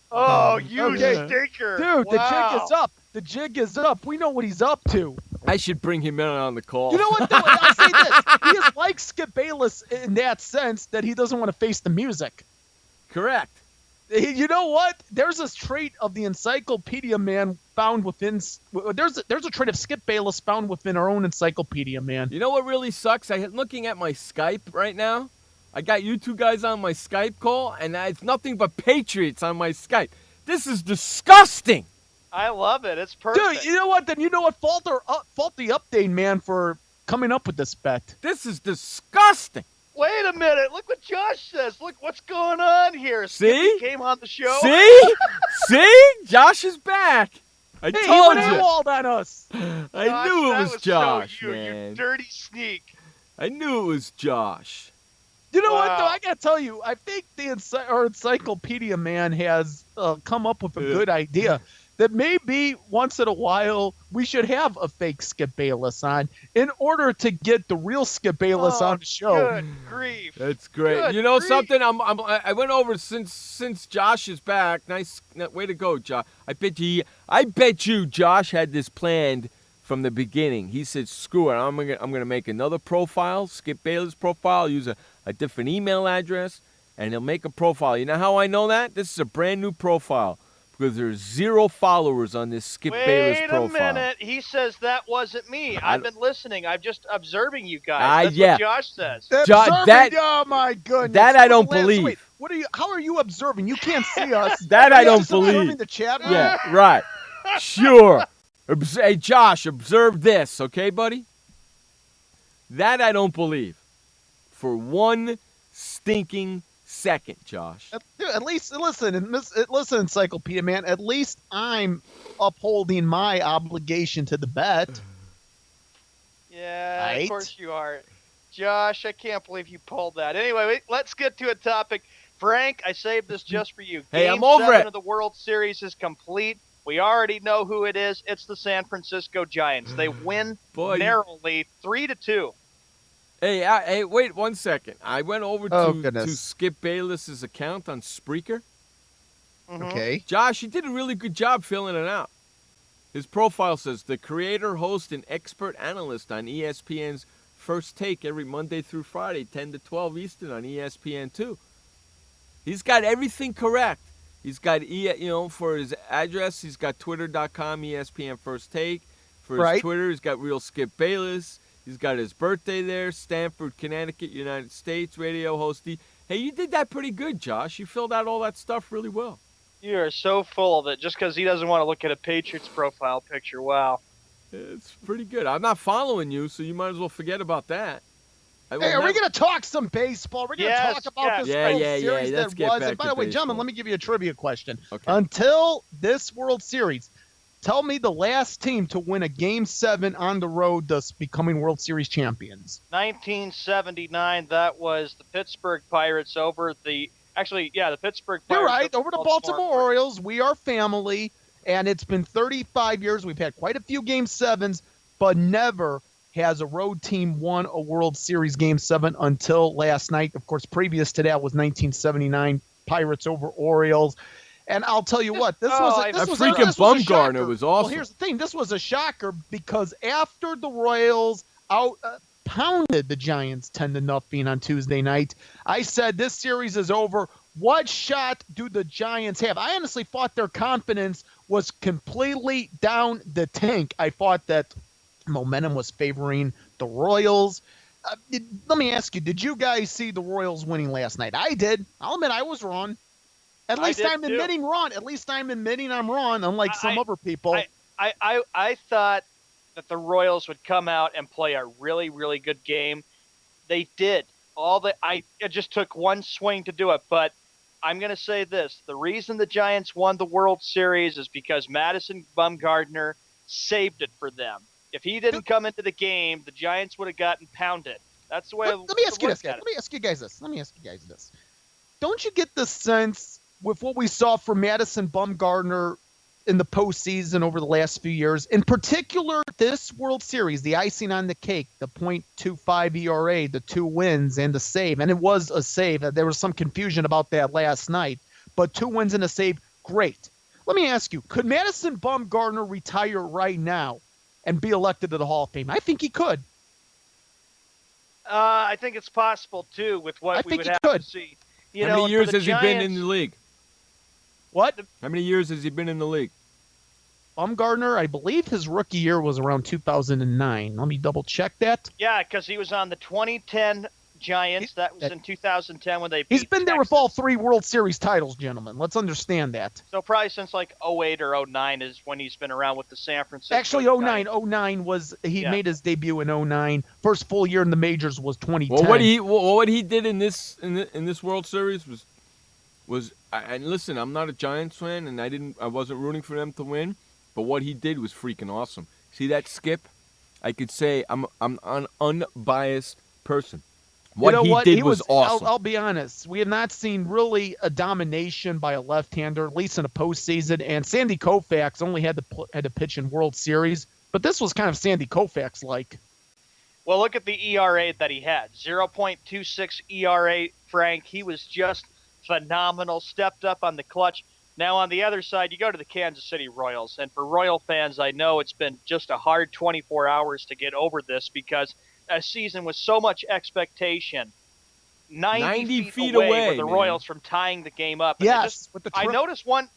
Speaker 8: Oh, you stinker,
Speaker 5: dude! Wow. The jig is up. We know what he's up to.
Speaker 7: I should bring him in on the call.
Speaker 5: You know what? I'll say this: he is like Skip Bayless in that sense that he doesn't want to face the music.
Speaker 7: Correct.
Speaker 5: You know what? There's this trait of the encyclopedia man found within. There's a trait of Skip Bayless found within our own encyclopedia man.
Speaker 7: You know what really sucks? I'm looking at my Skype right now. I got you two guys on my Skype call, and it's nothing but Patriots on my Skype. This is disgusting.
Speaker 8: I love it. It's perfect.
Speaker 5: Dude, you know what? Then you know what? Fault the update man for coming up with this bet.
Speaker 7: This is disgusting.
Speaker 8: Wait a minute. Look what Josh says. Look what's going on here.
Speaker 7: See?
Speaker 8: Skippy came on the show.
Speaker 7: See? Josh is back. I told you.
Speaker 5: He walled on us.
Speaker 7: I knew it was Josh, man.
Speaker 8: You dirty sneak.
Speaker 7: I knew it was Josh.
Speaker 5: You know what, though? I got to tell you, I think our encyclopedia man has come up with a good idea. That maybe once in a while we should have a fake Skip Bayless on in order to get the real Skip Bayless on the show.
Speaker 8: Good grief!
Speaker 7: That's great.
Speaker 8: Good
Speaker 7: you know
Speaker 8: grief.
Speaker 7: something? I went over since Josh is back. Nice way to go, Josh. I bet you Josh had this planned from the beginning. He said, "Screw it. I'm gonna make another profile, Skip Bayless profile. Use a different email address, and he'll make a profile. You know how I know that? This is a brand new profile." Because there's 0 followers on this Skip Bayless profile.
Speaker 8: Wait a minute. He says that wasn't me. I've been listening. I'm just observing you guys. That's what Josh says.
Speaker 5: Oh, my goodness.
Speaker 7: That I don't believe.
Speaker 5: What are you? How are you observing? You can't see us.
Speaker 7: That
Speaker 5: Are
Speaker 7: I
Speaker 5: you
Speaker 7: don't
Speaker 5: just observing
Speaker 7: believe.
Speaker 5: the chat room?
Speaker 7: Yeah, right. Sure. Hey, Josh, observe this, okay, buddy? That I don't believe. For one stinking second, Josh.
Speaker 5: Dude, at least listen, Encyclopedia Man. At least I'm upholding my obligation to the bet.
Speaker 8: Yeah,
Speaker 5: Right?
Speaker 8: of course you are. Josh, I can't believe you pulled that. Anyway, let's get to a topic. Frank, I saved this just for you.
Speaker 7: Hey,
Speaker 8: Game
Speaker 7: I'm over
Speaker 8: 7
Speaker 7: it.
Speaker 8: of the World Series is complete. We already know who it is. It's the San Francisco Giants. They win narrowly 3-2.
Speaker 7: Hey, wait 1 second. I went over
Speaker 5: Oh,
Speaker 7: to
Speaker 5: goodness.
Speaker 7: Skip Bayless's account on Spreaker.
Speaker 5: Okay.
Speaker 7: Josh, he did a really good job filling it out. His profile says, the creator, host, and expert analyst on ESPN's First Take every Monday through Friday, 10 to 12 Eastern on ESPN2. He's got everything correct. He's got, for his address, he's got twitter.com, ESPN First Take. For his
Speaker 5: Right.
Speaker 7: Twitter, he's got Real Skip Bayless. He's got his birthday there, Stamford, Connecticut, United States, radio hosty. Hey, you did that pretty good, Josh. You filled out all that stuff really well.
Speaker 8: You are so full of it just because he doesn't want to look at a Patriots profile picture. Wow.
Speaker 7: It's pretty good. I'm not following you, so you might as well forget about that.
Speaker 5: Hey, are we going to talk some baseball? We're going to talk about this World Series
Speaker 7: Let's
Speaker 5: that
Speaker 7: get
Speaker 5: was.
Speaker 7: back
Speaker 5: And by
Speaker 7: to
Speaker 5: the way,
Speaker 7: baseball.
Speaker 5: gentlemen, let me give you a trivia question.
Speaker 7: Okay.
Speaker 5: Until this World Series, tell me the last team to win a Game 7 on the road, thus becoming World Series champions.
Speaker 8: 1979, that was the Pittsburgh Pirates over the Pittsburgh Pirates.
Speaker 5: You're right, over the Baltimore Orioles. We are family, and it's been 35 years. We've had quite a few Game 7s, but never has a road team won a World Series Game 7 until last night. Of course, previous to that was 1979 Pirates over Orioles. And I'll tell you what, this was a
Speaker 7: Bumgarner
Speaker 5: shocker.
Speaker 7: was awesome.
Speaker 5: Well, here's the thing. This was a shocker because after the Royals pounded the Giants 10-0 on Tuesday night, I said this series is over. What shot do the Giants have? I honestly thought their confidence was completely down the tank. I thought that momentum was favoring the Royals. Let me ask you, did you guys see the Royals winning last night? I did. I'll admit I was wrong. At least I'm admitting wrong. At least I'm admitting I'm wrong, unlike some other people.
Speaker 8: I thought that the Royals would come out and play a really, really good game. They did. It just took one swing to do it. But I'm going to say this. The reason the Giants won the World Series is because Madison Bumgarner saved it for them. If he didn't come into the game, the Giants would have gotten pounded. That's the way
Speaker 5: Let me ask you this, guys. Let me ask you guys this. Don't you get the sense with what we saw from Madison Bumgarner in the postseason over the last few years, in particular this World Series, the icing on the cake, the .25 ERA, the 2 wins and the save, and it was a save. There was some confusion about that last night, but 2 wins and a save, great. Let me ask you, could Madison Bumgarner retire right now and be elected to the Hall of Fame? I think he could.
Speaker 8: I think it's possible, too, with what we would have to see.
Speaker 7: How many years has he been in the league?
Speaker 5: What?
Speaker 7: How many years has he been in the league?
Speaker 5: Bumgarner, I believe his rookie year was around 2009. Let me double check that.
Speaker 8: Yeah, because he was on the 2010 Giants. That was in 2010 when they beat
Speaker 5: He's been there with
Speaker 8: Texas.
Speaker 5: all 3 World Series titles, gentlemen. Let's understand that.
Speaker 8: So probably since like 08 or 09 is when he's been around with the San Francisco
Speaker 5: Actually,
Speaker 8: Giants.
Speaker 5: 09 was he made his debut in 09. First full year in the majors was 2010.
Speaker 7: Well, what he did in this World Series was and listen, I'm not a Giants fan, and I wasn't rooting for them to win, but what he did was freaking awesome. See that skip? I could say I'm an unbiased person. What he did was awesome.
Speaker 5: I'll be honest. We have not seen really a domination by a left-hander, at least in a postseason. And Sandy Koufax only had to pitch in World Series, but this was kind of Sandy Koufax-like.
Speaker 8: Well, look at the ERA that he had. 0.26 ERA, Frank. He was just phenomenal, stepped up on the clutch. Now, on the other side, you go to the Kansas City Royals. And for Royal fans, I know it's been just a hard 24 hours to get over this because a season with so much expectation. 90 feet away were the Royals from tying the game up. And I noticed one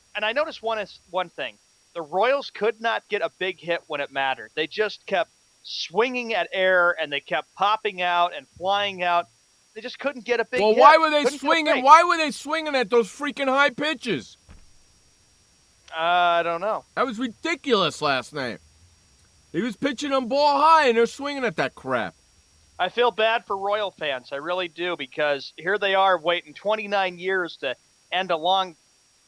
Speaker 8: thing. The Royals could not get a big hit when it mattered. They just kept swinging at air, and they kept popping out and flying out. They just couldn't get a big
Speaker 7: Well,
Speaker 8: hit.
Speaker 7: why were they
Speaker 8: Couldn't get a
Speaker 7: swinging?
Speaker 8: break.
Speaker 7: Why were they swinging at those freaking high pitches?
Speaker 8: I don't know.
Speaker 7: That was ridiculous last night. He was pitching them ball high, and they're swinging at that crap.
Speaker 8: I feel bad for Royal fans. I really do, because here they are waiting 29 years to end a long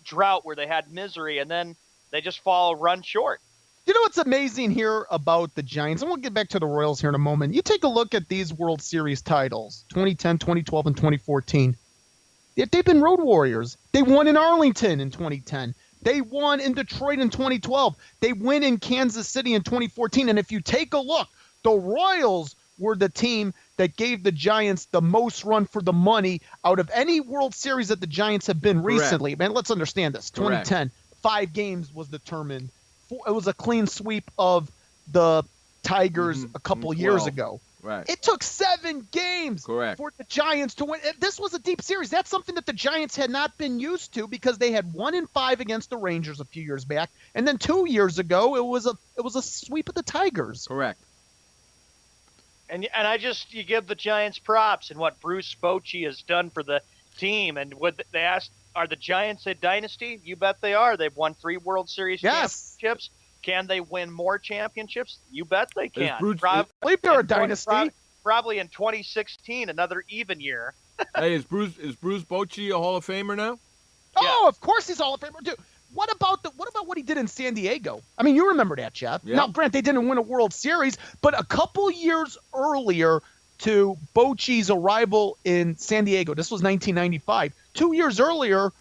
Speaker 8: drought where they had misery, and then they just fall run short.
Speaker 5: You know what's amazing here about the Giants, and we'll get back to the Royals here in a moment. You take a look at these World Series titles, 2010, 2012, and 2014. They've been road warriors. They won in Arlington in 2010. They won in Detroit in 2012. They win in Kansas City in 2014. And if you take a look, the Royals were the team that gave the Giants the most run for the money out of any World Series that the Giants have been recently. Man, let's understand this. 2010, 5 games was determined. It was a clean sweep of the Tigers a couple years ago.
Speaker 7: Right.
Speaker 5: It took 7 games for the Giants to win. This was a deep series. That's something that the Giants had not been used to, because they had 1 in 5 against the Rangers a few years back, and then 2 years ago it was a sweep of the Tigers.
Speaker 7: Correct.
Speaker 8: And you give the Giants props and what Bruce Bochy has done for the team. And they asked, are the Giants a dynasty? You bet they are. They've won 3 World Series championships. Can they win more championships? You bet they can.
Speaker 5: I believe they're a dynasty.
Speaker 8: Probably in 2016, another even year.
Speaker 7: Hey, is Bruce Bochy a Hall of Famer now?
Speaker 5: Oh, of course he's Hall of Famer, dude. What about what he did in San Diego? I mean, you remember that, Jeff.
Speaker 7: Yeah.
Speaker 5: Now, Grant, they didn't win a World Series, but a couple years earlier to Bochy's arrival in San Diego, this was 1995. 2 years earlier,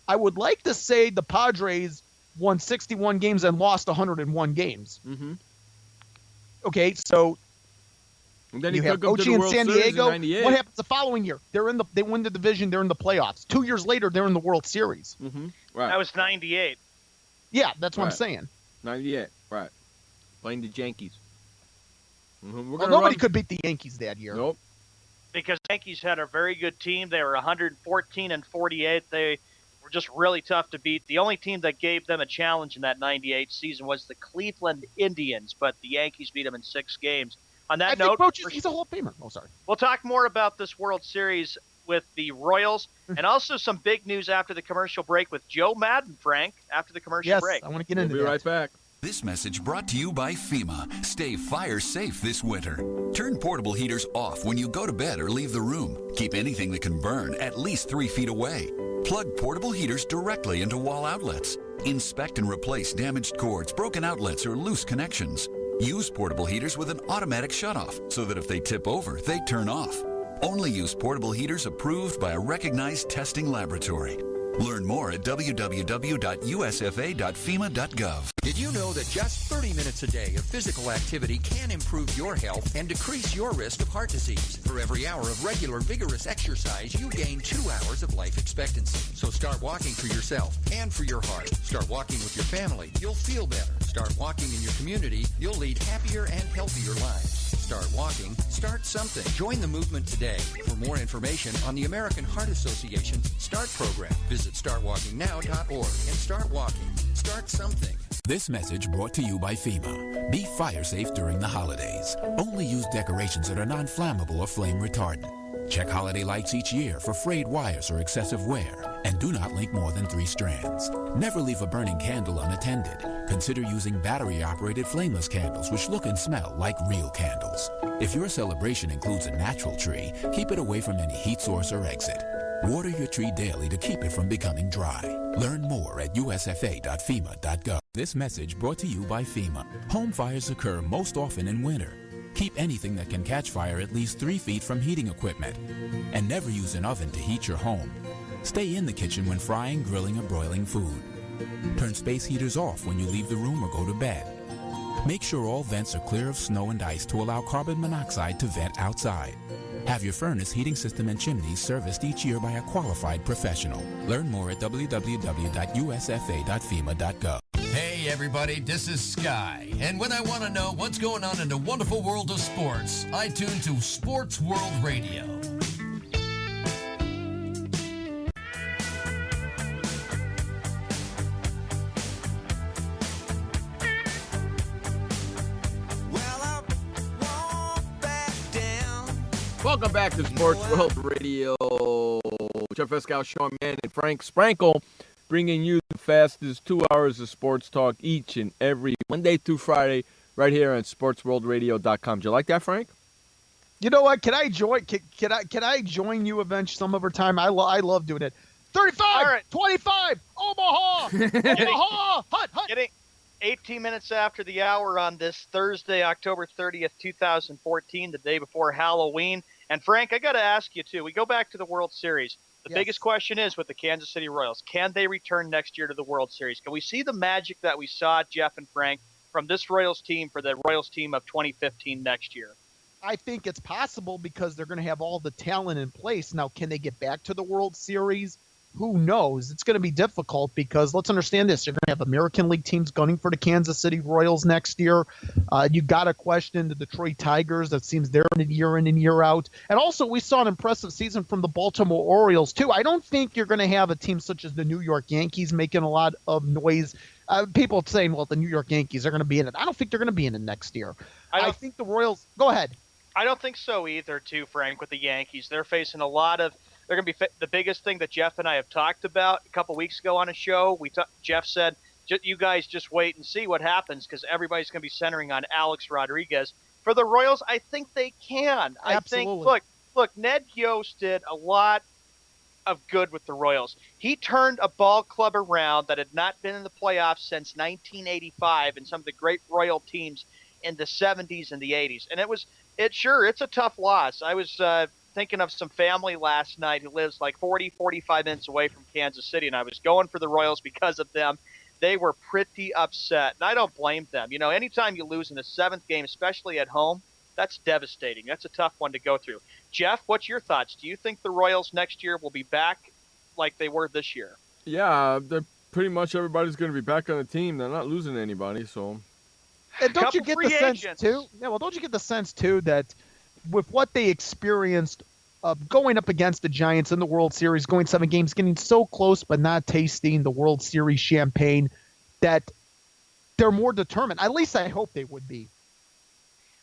Speaker 5: I would like to say the Padres won 61 games and lost 101 games.
Speaker 7: Mm-hmm.
Speaker 5: Okay, so
Speaker 7: and then
Speaker 5: you
Speaker 7: he
Speaker 5: have
Speaker 7: took them to
Speaker 5: Bochy
Speaker 7: the
Speaker 5: in
Speaker 7: World
Speaker 5: San
Speaker 7: Series
Speaker 5: Diego.
Speaker 7: in '98.
Speaker 5: What happens the following year? They win the division. They're in the playoffs. 2 years later, they're in the World Series.
Speaker 7: Mm-hmm. Right.
Speaker 8: That was 98.
Speaker 5: Yeah, that's what I'm saying.
Speaker 7: 98. Right. Playing the Yankees. Mm-hmm.
Speaker 5: Well, nobody could beat the Yankees that year.
Speaker 7: Nope.
Speaker 8: Because the Yankees had a very good team. They were 114 and 48. They were just really tough to beat. The only team that gave them a challenge in that 98 season was the Cleveland Indians, but the Yankees beat them in 6 games. On that note,
Speaker 5: he's a Hall of Famer. Oh, sorry.
Speaker 8: We'll talk more about this World Series with the Royals, and also some big news after the commercial break with Joe Madden, Frank, after the commercial break.
Speaker 5: I want to get into
Speaker 7: that. We'll be right back.
Speaker 6: This message brought to you by FEMA. Stay fire safe this winter. Turn portable heaters off when you go to bed or leave the room. Keep anything that can burn at least 3 feet away. Plug portable heaters directly into wall outlets. Inspect and replace damaged cords, broken outlets, or loose connections. Use portable heaters with an automatic shutoff so that if they tip over, they turn off. Only use portable heaters approved by a recognized testing laboratory. Learn more at www.usfa.fema.gov.
Speaker 9: Did you know that just 30 minutes a day of physical activity can improve your health and decrease your risk of heart disease? For every hour of regular, vigorous exercise, you gain 2 hours of life expectancy. So start walking for yourself and for your heart. Start walking with your family. You'll feel better. Start walking in your community. You'll lead happier and healthier lives. Start walking. Start something. Join the movement today. For more information on the American Heart Association's START program, visit startwalkingnow.org and start walking. Start something.
Speaker 11: This message brought to you by FEMA. Be fire safe during the holidays. Only use decorations that are non-flammable or flame retardant. Check holiday lights each year for frayed wires or excessive wear, and do not link more than 3 strands. Never leave a burning candle unattended. Consider using battery-operated flameless candles which look and smell like real candles. If your celebration includes a natural tree, keep it away from any heat source or exit. Water your tree daily to keep it from becoming dry. Learn more at usfa.fema.gov. This message brought to you by FEMA. Home fires occur most often in winter. Keep anything that can catch fire at least 3 feet from heating equipment. And never use an oven to heat your home. Stay in the kitchen when frying, grilling, or broiling food. Turn space heaters off when you leave the room or go to bed. Make sure all vents are clear of snow and ice to allow carbon monoxide to vent outside. Have your furnace, heating system, and chimneys serviced each year by a qualified professional. Learn more at www.usfa.fema.gov.
Speaker 1: Hey everybody, this is Sky, and when I want to know what's going on in the wonderful world of sports, I tune to Sports World Radio.
Speaker 7: Welcome back to Sports World Radio. Jeff Escow, Sean Mann, and Frank Sprankle bringing you the fastest 2 hours of sports talk each and every Monday through Friday right here on SportsWorldRadio.com. Do you like that, Frank?
Speaker 5: You know what? Can I join? Can I join you eventually some other time? I love doing it. 35,
Speaker 8: All right.
Speaker 5: 25, Omaha, Omaha, hut.
Speaker 8: Getting 18 minutes after the hour on this Thursday, October 30th, 2014, the day before Halloween. And Frank, I got to ask you too. We go back to the World Series. The biggest question is with the Kansas City Royals: can they return next year to the World Series? Can we see the magic that we saw, Jeff and Frank, from this Royals team for the Royals team of 2015 next year?
Speaker 5: I think it's possible because they're going to have all the talent in place. Now, can they get back to the World Series? Who knows? It's going to be difficult because let's understand this. You're going to have American League teams gunning for the Kansas City Royals next year. You got to question the Detroit Tigers. That seems they're in year in and year out. And also, we saw an impressive season from the Baltimore Orioles, too. I don't think you're going to have a team such as the New York Yankees making a lot of noise. People saying, well, the New York Yankees are going to be in it. I don't think they're going to be in it next year. I think the Royals – go ahead.
Speaker 8: I don't think so either, too, Frank, with the Yankees. They're facing a lot of – they're going to be the biggest thing that Jeff and I have talked about a couple weeks ago on a show. Jeff said, you guys just wait and see what happens because everybody's going to be centering on Alex Rodriguez. For the Royals, I think they can.
Speaker 5: Absolutely.
Speaker 8: I think, look, Ned Yost did a lot of good with the Royals. He turned a ball club around that had not been in the playoffs since 1985 and some of the great Royal teams in the 70s and the 80s. And it's a tough loss. I was thinking of some family last night who lives like 45 minutes away from Kansas City, and I was going for the Royals because of them. They were pretty upset, and I don't blame them. You know, anytime you lose in the seventh game, especially at home, that's devastating. That's a tough one to go through. Jeff, what's your thoughts? Do you think the Royals next year will be back like they were this year?
Speaker 7: Yeah, they're pretty much everybody's going to be back on the team. They're not losing anybody, so.
Speaker 5: And don't you get the sense too? Yeah, well, don't you get the sense too that with what they experienced going up against the Giants in the World Series, going 7 games, getting so close but not tasting the World Series champagne, that they're more determined. At least I hope they would be.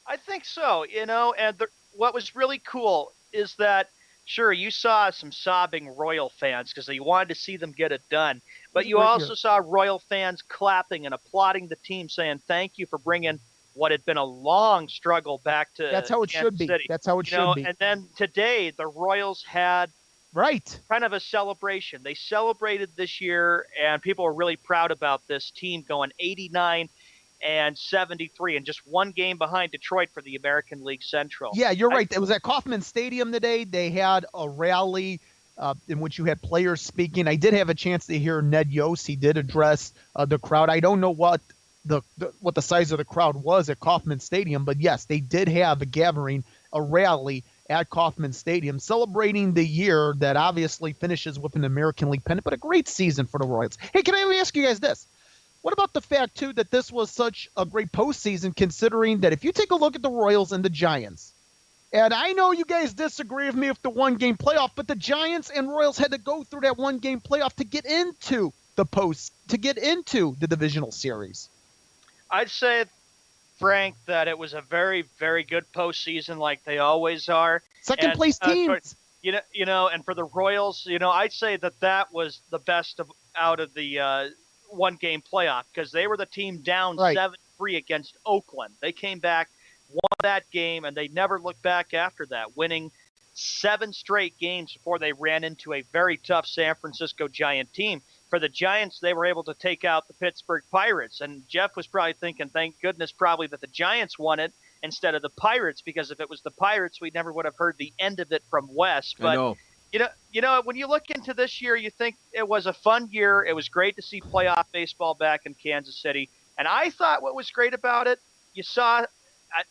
Speaker 8: I think so, and what was really cool is that, sure, you saw some sobbing Royal fans because they wanted to see them get it done. But you also saw Royal fans clapping and applauding the team, saying thank you for bringing what had been a long struggle back to
Speaker 5: That's how it
Speaker 8: Kansas
Speaker 5: should be.
Speaker 8: City.
Speaker 5: That's how it should be.
Speaker 8: And then today, the Royals had kind of a celebration. They celebrated this year, and people are really proud about this team going 89 and 73 and just one game behind Detroit for the American League Central.
Speaker 5: Yeah, you're right. It was at Kauffman Stadium today. They had a rally in which you had players speaking. I did have a chance to hear Ned Yost. He did address the crowd. I don't know what the size of the crowd was at Kauffman Stadium, but yes, they did have a gathering, a rally at Kauffman Stadium celebrating the year that obviously finishes with an American League pennant, but a great season for the Royals. Hey, can I ask you guys this? What about the fact, too, that this was such a great postseason, considering that if you take a look at the Royals and the Giants, and I know you guys disagree with me with the one-game playoff, but the Giants and Royals had to go through that one-game playoff to get into the divisional series.
Speaker 8: I'd say, Frank, that it was a very, very good postseason like they always are.
Speaker 5: Second-place teams.
Speaker 8: And for the Royals, I'd say that was the best out of the one-game playoff because they were the team down 7-3 against Oakland. They came back, won that game, and they never looked back after that, winning 7 straight games before they ran into a very tough San Francisco Giant team. For the Giants, they were able to take out the Pittsburgh Pirates, and Jeff was probably thinking, thank goodness probably that the Giants won it instead of the Pirates, because if it was the Pirates, we never would have heard the end of it from Wes. But
Speaker 7: I know.
Speaker 8: When you look into this year, you think it was a fun year. It was great to see playoff baseball back in Kansas City. And I thought what was great about it, you saw,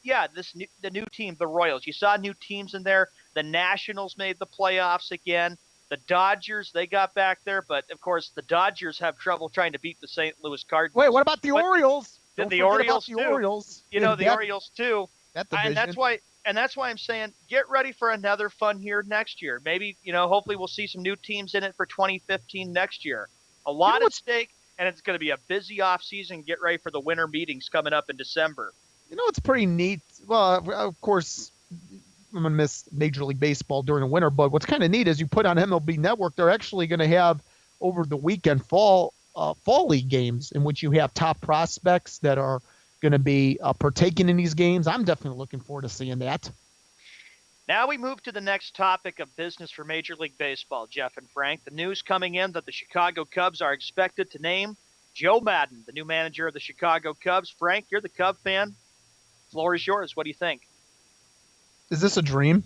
Speaker 8: the new team, the Royals. You saw new teams in there. The Nationals made the playoffs again. The Dodgers, they got back there. But, of course, the Dodgers have trouble trying to beat the St. Louis Cardinals.
Speaker 5: Wait, what about the Orioles?
Speaker 8: The Orioles, too.
Speaker 5: Orioles.
Speaker 8: The Orioles, too.
Speaker 5: That division.
Speaker 8: And that's why I'm saying get ready for another fun year next year. Maybe, hopefully we'll see some new teams in it for 2015 next year. A lot at stake, and it's going to be a busy offseason. Get ready for the winter meetings coming up in December.
Speaker 5: It's pretty neat. Well, of course, I'm going to miss Major League Baseball during the winter. But what's kind of neat is you put on MLB Network, they're actually going to have over the weekend fall league games in which you have top prospects that are going to be partaking in these games. I'm definitely looking forward to seeing that.
Speaker 8: Now we move to the next topic of business for Major League Baseball, Jeff and Frank. The news coming in that the Chicago Cubs are expected to name Joe Maddon, the new manager of the Chicago Cubs. Frank, you're the Cub fan. Floor is yours. What do you think?
Speaker 5: Is this a dream?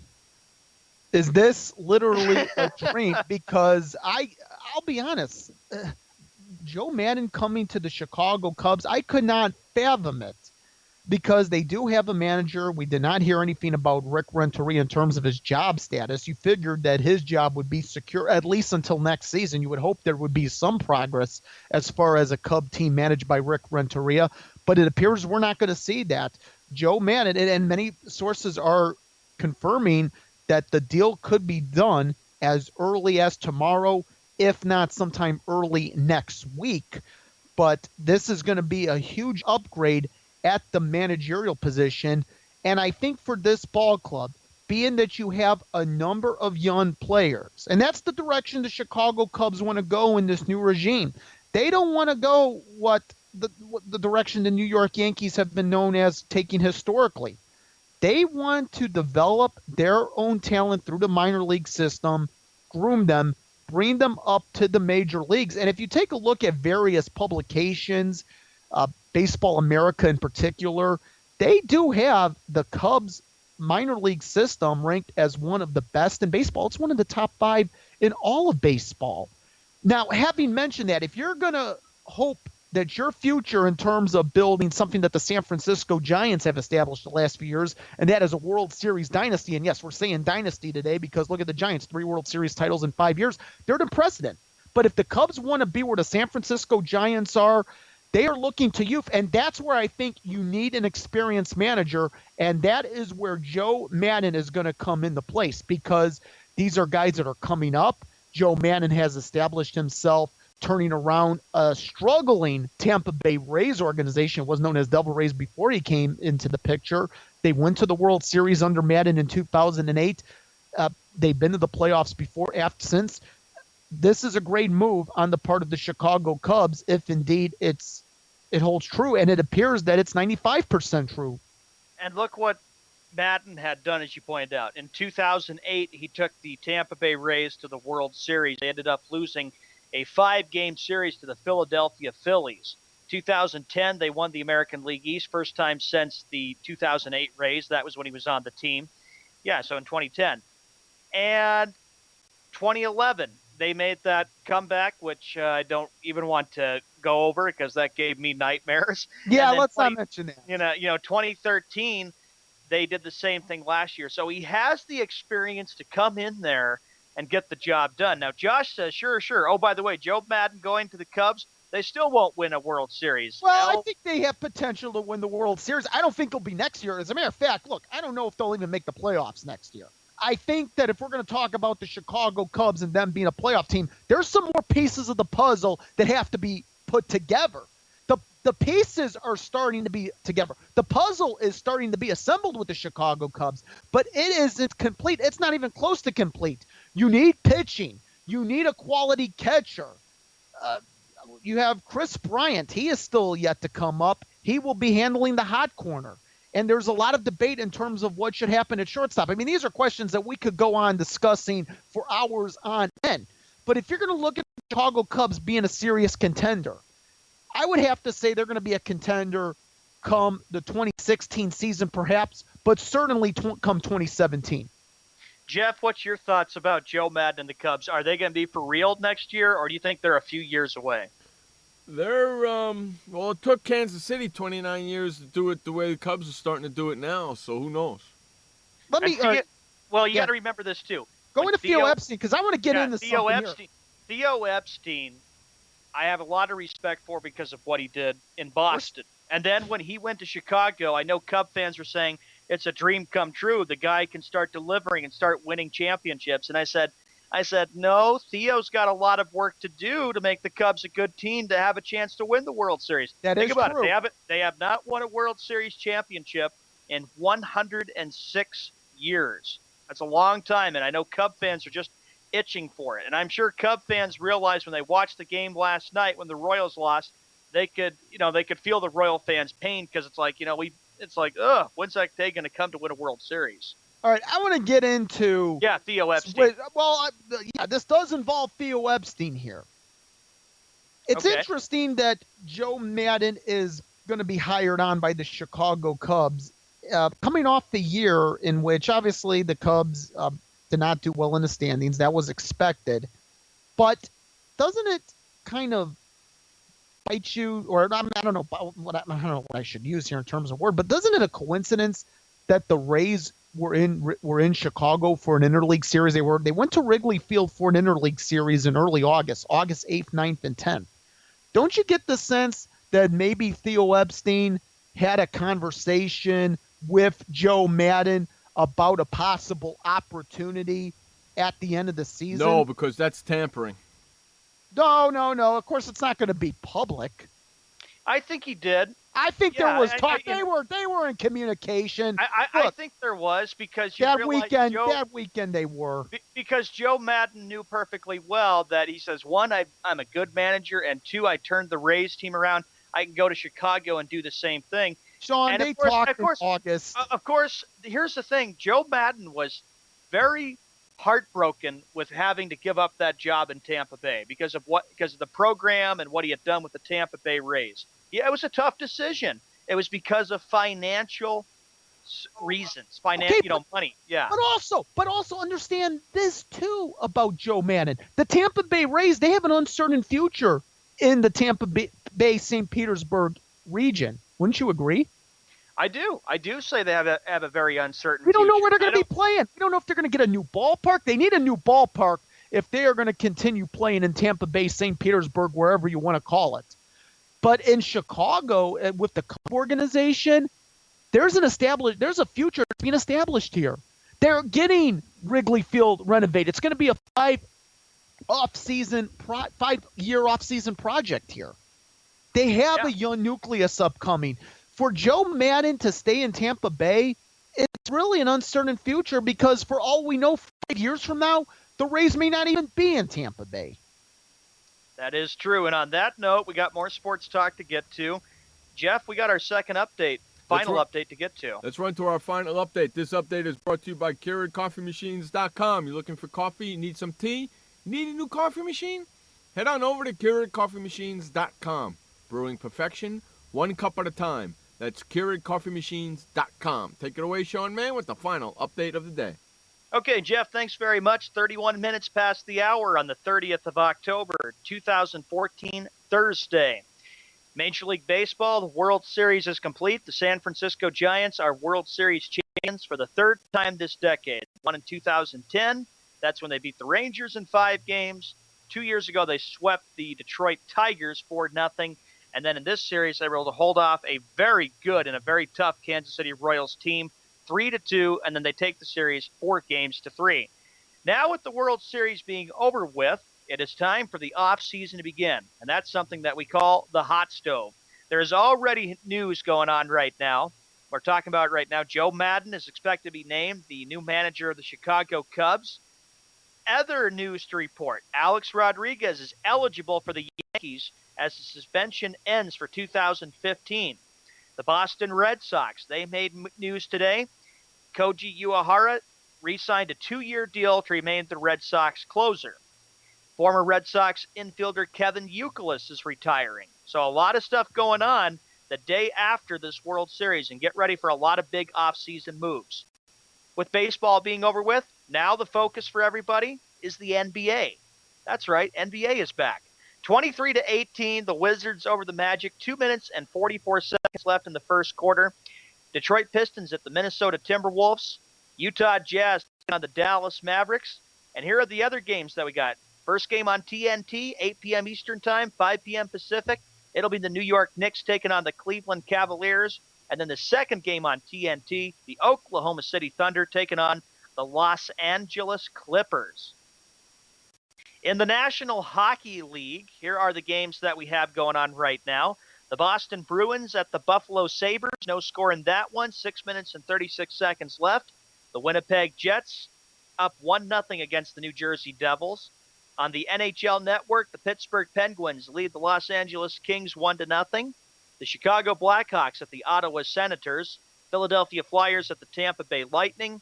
Speaker 5: Is this literally a dream? Because I'll be honest, Joe Maddon coming to the Chicago Cubs, I could not fathom it. Because they do have a manager. We did not hear anything about Rick Renteria in terms of his job status. You figured that his job would be secure at least until next season. You would hope there would be some progress as far as a Cub team managed by Rick Renteria. But it appears we're not going to see that. Joe Maddon, and many sources are confirming that the deal could be done as early as tomorrow, if not sometime early next week. But this is going to be a huge upgrade at the managerial position. And I think for this ball club, being that you have a number of young players, and that's the direction the Chicago Cubs want to go in this new regime. They don't want to go what the direction the New York Yankees have been known as taking historically. They want to develop their own talent through the minor league system, groom them, bring them up to the major leagues. And if you take a look at various publications, Baseball America in particular, they do have the Cubs minor league system ranked as one of the best in baseball. It's one of the top 5 in all of baseball. Now, having mentioned that, if you're going to hope that your future in terms of building something that the San Francisco Giants have established the last few years, and that is a World Series dynasty, and yes, we're saying dynasty today because look at the Giants, 3 World Series titles in 5 years. They're the precedent. But if the Cubs want to be where the San Francisco Giants are, they are looking to youth, and that's where I think you need an experienced manager, and that is where Joe Maddon is going to come into place because these are guys that are coming up. Joe Maddon has established himself turning around a struggling Tampa Bay Rays organization. It was known as Devil Rays before he came into the picture. They went to the World Series under Maddon in 2008. They've been to the playoffs before, since. This is a great move on the part of the Chicago Cubs if indeed it holds true, and it appears that it's 95% true.
Speaker 8: And look what Maddon had done, as you pointed out. In 2008, he took the Tampa Bay Rays to the World Series. They ended up losing a 5-game series to the Philadelphia Phillies. 2010, they won the American League East, first time since the 2008 Rays. That was when he was on the team. Yeah, so in 2010. And 2011, they made that comeback, which I don't even want to go over because that gave me nightmares.
Speaker 5: Yeah, let's not mention that.
Speaker 8: You know, 2013, they did the same thing last year. So he has the experience to come in there and get the job done. Now, Josh says, sure. Oh, by the way, Joe Maddon going to the Cubs, they still won't win a World Series.
Speaker 5: Well, I think they have potential to win the World Series. I don't think it'll be next year. As a matter of fact, look, I don't know if they'll even make the playoffs next year. I think that if we're going to talk about the Chicago Cubs and them being a playoff team, there's some more pieces of the puzzle that have to be put together. The pieces are starting to be together. The puzzle is starting to be assembled with the Chicago Cubs, but it isn't complete. It's not even close to complete. You need pitching. You need a quality catcher. You have Chris Bryant. He is still yet to come up. He will be handling the hot corner. And there's a lot of debate in terms of what should happen at shortstop. I mean, these are questions that we could go on discussing for hours on end. But if you're going to look at the Chicago Cubs being a serious contender, I would have to say they're going to be a contender come the 2016 season perhaps, but certainly come 2017.
Speaker 8: Jeff, what's your thoughts about Joe Maddon and the Cubs? Are they going to be for real next year, or do you think they're a few years away?
Speaker 7: They're, well, it took Kansas City 29 years to do it the way the Cubs are starting to do it now, so who knows?
Speaker 8: Well, you got to remember this, too.
Speaker 5: Go into Theo Epstein, because I want to get into
Speaker 8: Theo
Speaker 5: something
Speaker 8: Epstein. Theo Epstein, I have a lot of respect for because of what he did in Boston. And then when he went to Chicago, I know Cub fans were saying it's a dream come true. The guy can start delivering and start winning championships. And I said, no, Theo's got a lot of work to do to make the Cubs a good team to have a chance to win the World Series. Think about it. They have not won a World Series championship in 106 years. That's a long time, and I know Cub fans are just itching for it. And I'm sure Cub fans realized when they watched the game last night when the Royals lost, they could feel the Royal fans' pain because it's like, when's that day going to come to win a World Series?
Speaker 5: All right, I want to get into
Speaker 8: Theo Epstein.
Speaker 5: This does involve Theo Epstein here. It's interesting that Joe Madden is going to be hired on by the Chicago Cubs, coming off the year in which obviously the Cubs did not do well in the standings. That was expected. But doesn't it kind of bite you, or I don't know what I should use here in terms of word, but doesn't it a coincidence that the Rays were in Chicago for an interleague series? They went to Wrigley Field for an interleague series in early August 8th, 9th, and 10th. Don't you get the sense that maybe Theo Epstein had a conversation with Joe Madden about a possible opportunity at the end of the season?
Speaker 7: No, because that's tampering.
Speaker 5: No. Of course, it's not going to be public.
Speaker 8: I think he did.
Speaker 5: I think there was talk. They were in communication.
Speaker 8: I think there was, because
Speaker 5: that weekend they were.
Speaker 8: Because Joe Madden knew perfectly well that he says, one, I'm a good manager, and two, I turned the Rays team around. I can go to Chicago and do the same thing.
Speaker 5: Sean,
Speaker 8: and
Speaker 5: they talked in August.
Speaker 8: Of course, here's the thing. Joe Madden was very heartbroken with having to give up that job in Tampa Bay because of the program and what he had done with the Tampa Bay Rays. Yeah, it was a tough decision. It was because of financial reasons, money. Yeah.
Speaker 5: But also understand this too about Joe Madden. The Tampa Bay Rays, they have an uncertain future in the Tampa Bay St. Petersburg region. Wouldn't you agree?
Speaker 8: I do. I do say they have a very uncertain
Speaker 5: We don't
Speaker 8: future.
Speaker 5: know where they're going to be playing. We don't know if they're going to get a new ballpark. They need a new ballpark if they are going to continue playing in Tampa Bay, St. Petersburg, wherever you want to call it. But in Chicago, with the Cub organization, there's a future being established here. They're getting Wrigley Field renovated. It's going to be a 5-year off-season project here. They have a young nucleus upcoming. For Joe Madden to stay in Tampa Bay, it's really an uncertain future because for all we know, 5 years from now, the Rays may not even be in Tampa Bay.
Speaker 8: That is true. And on that note, we got more sports talk to get to. Jeff, we got our second update, final update to get to.
Speaker 7: Let's run to our final update. This update is brought to you by KeuregCoffeeMachines.com. You're looking for coffee? You need some tea? Need a new coffee machine? Head on over to KeuregCoffeeMachines.com. Brewing perfection, one cup at a time. That's KeuregCoffeeMachines.com. Take it away, Sean Mann, with the final update of the day.
Speaker 8: Okay, Jeff, thanks very much. 31 minutes past the hour on the 30th of October, 2014, Thursday. Major League Baseball, the World Series is complete. The San Francisco Giants are World Series champions for the third time this decade. Won in 2010. That's when they beat the Rangers in 5 games. 2 years ago, they swept the Detroit Tigers 4-0. And then in this series, they were able to hold off a very good and a very tough Kansas City Royals team 3-2, and then they take the series 4-3. Now with the World Series being over with, it is time for the off-season to begin, and that's something that we call the hot stove. There is already news going on right now. We're talking about right now, Joe Madden is expected to be named the new manager of the Chicago Cubs. Other news to report, Alex Rodriguez is eligible for the Yankees as the suspension ends for 2015. The Boston Red Sox, they made news today. Koji Uehara re-signed a 2-year deal to remain the Red Sox closer. Former Red Sox infielder Kevin Youkilis is retiring. So a lot of stuff going on the day after this World Series, and get ready for a lot of big off-season moves. With baseball being over with, now the focus for everybody is the NBA. That's right, NBA is back. 23-18, the Wizards over the Magic. 2 minutes and 44 seconds left in the first quarter. Detroit Pistons at the Minnesota Timberwolves. Utah Jazz on the Dallas Mavericks. And here are the other games that we got. First game on TNT, 8 p.m. Eastern Time, 5 p.m. Pacific. It'll be the New York Knicks taking on the Cleveland Cavaliers. And then the second game on TNT, the Oklahoma City Thunder taking on the Los Angeles Clippers. In the National Hockey League, here are the games that we have going on right now. The Boston Bruins at the Buffalo Sabres. No score in that one. 6 minutes and 36 seconds left. The The Winnipeg Jets up 1-0 against the New Jersey Devils. On the NHL Network, the Pittsburgh Penguins lead the Los Angeles Kings 1-0. The Chicago Blackhawks at the Ottawa Senators. Philadelphia Flyers at the Tampa Bay Lightning.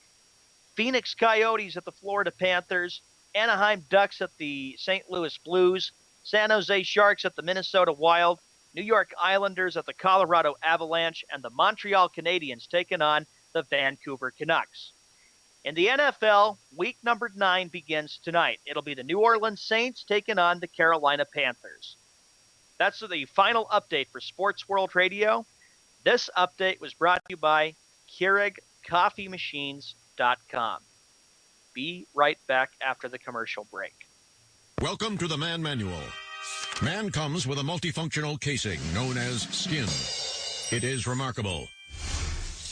Speaker 8: Phoenix Coyotes at the Florida Panthers. Anaheim Ducks at the St. Louis Blues. San Jose Sharks at the Minnesota Wild. New York Islanders at the Colorado Avalanche. And the Montreal Canadiens taking on the Vancouver Canucks. In the NFL, week number 9 begins tonight. It'll be the New Orleans Saints taking on the Carolina Panthers. That's the final update for Sports World Radio. This update was brought to you by Keurig.coffeemachines.com. Be right back after the commercial break.
Speaker 10: Welcome to the Man Manual. Man comes with a multifunctional casing known as skin. It is remarkable.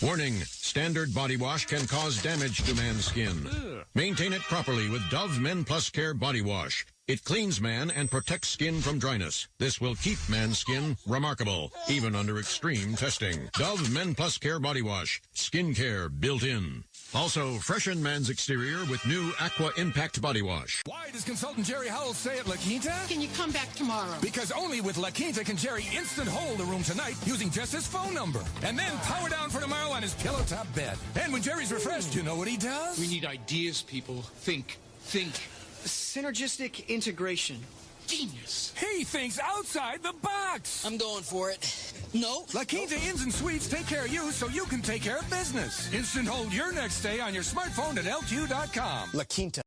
Speaker 10: Warning, standard body wash can cause damage to man's skin. Maintain it properly with Dove Men Plus Care Body Wash. It cleans man and protects skin from dryness. This will keep man's skin remarkable, even under extreme testing. Dove Men Plus Care Body Wash. Skin care built in. Also, freshen man's exterior with new Aqua Impact Body Wash.
Speaker 15: Why does consultant Jerry Howell stay at La Quinta?
Speaker 4: Can you come back tomorrow?
Speaker 15: Because only with La Quinta can Jerry instant hold the room tonight using just his phone number. And then power down for tomorrow on his pillow top bed. And when Jerry's refreshed, you know what he does?
Speaker 16: We need ideas, people. Think.
Speaker 4: Synergistic integration.
Speaker 16: Genius.
Speaker 15: He thinks outside the box.
Speaker 4: I'm going for it. No.
Speaker 15: La Quinta Inns and Suites take care of you so you can take care of business. Instant hold your next stay on your smartphone at LQ.com.
Speaker 4: La Quinta.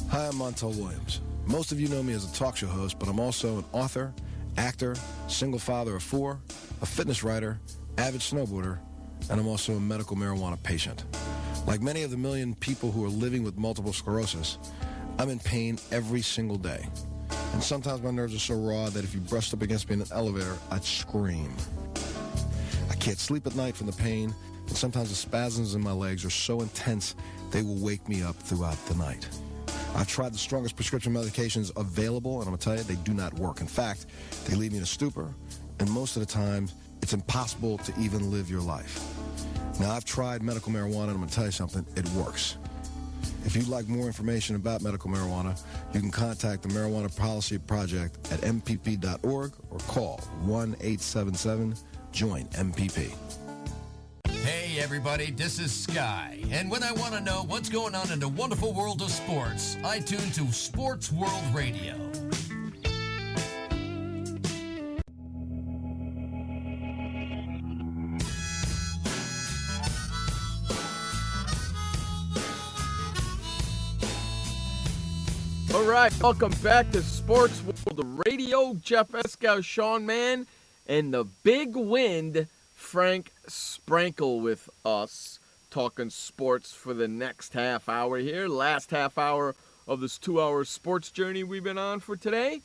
Speaker 18: Hi, I'm Montel Williams. Most of you know me as a talk show host, but I'm also an author, actor, single father of 4, a fitness writer, avid snowboarder, and I'm also a medical marijuana patient. Like many of the million people who are living with multiple sclerosis, I'm in pain every single day. And sometimes my nerves are so raw that if you brushed up against me in an elevator, I'd scream. I can't sleep at night from the pain, and sometimes the spasms in my legs are so intense they will wake me up throughout the night. I've tried the strongest prescription medications available, and I'm going to tell you, they do not work. In fact, they leave me in a stupor, and most of the time, it's impossible to even live your life. Now, I've tried medical marijuana, and I'm going to tell you something, it works. If you'd like more information about medical marijuana, you can contact the Marijuana Policy Project at mpp.org or call 1-877-JOIN-MPP.
Speaker 1: Hey everybody, this is Sky, and when I want to know what's going on in the wonderful world of sports, I tune to Sports World Radio.
Speaker 7: All right, welcome back to Sports World Radio. Jeff Eskow, Sean Mann, and the Big Wind, Frank Sprankle with us, talking sports for the next half hour here. Last half hour of this 2-hour sports journey we've been on for today.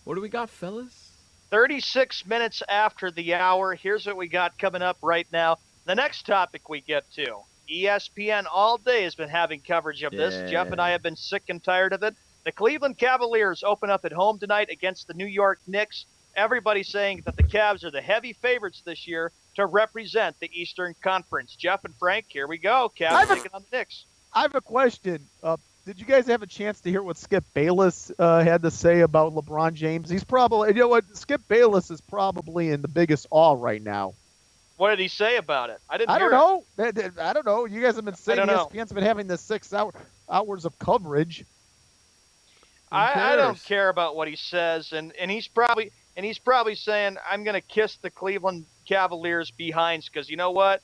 Speaker 7: What do we got, fellas?
Speaker 8: 36 minutes after the hour. Here's what we got coming up right now. The next topic we get to. ESPN all day has been having coverage of this.
Speaker 7: Yeah.
Speaker 8: Jeff and I have been sick and tired of it. The Cleveland Cavaliers open up at home tonight against the New York Knicks. Everybody's saying that the Cavs are the heavy favorites this year to represent the Eastern Conference. Jeff and Frank, here we go. Cavs taking on the Knicks.
Speaker 5: I have a question. Did you guys have a chance to hear what Skip Bayless had to say about LeBron James? He's probably, you know what, Skip Bayless is probably in the biggest awe right now.
Speaker 8: What did he say about it? I
Speaker 5: don't know. I don't know. You guys have been saying ESPN's been having this 6 hours of coverage.
Speaker 8: I don't care about what he says, and he's probably saying I'm going to kiss the Cleveland Cavaliers behinds because you know what?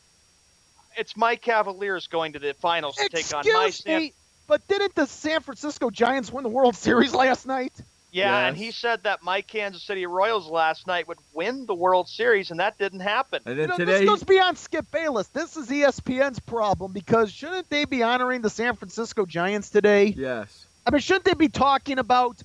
Speaker 8: It's my Cavaliers going to the finals to take on my San.
Speaker 5: But didn't the San Francisco Giants win the World Series last night?
Speaker 8: Yeah,
Speaker 5: Yes.
Speaker 8: and he said that my Kansas City Royals last night would win the World Series, and that didn't happen.
Speaker 7: And then
Speaker 5: This goes beyond Skip Bayless. This is ESPN's problem because shouldn't they be honoring the San Francisco Giants today?
Speaker 7: Yes.
Speaker 5: I mean, shouldn't they be talking about,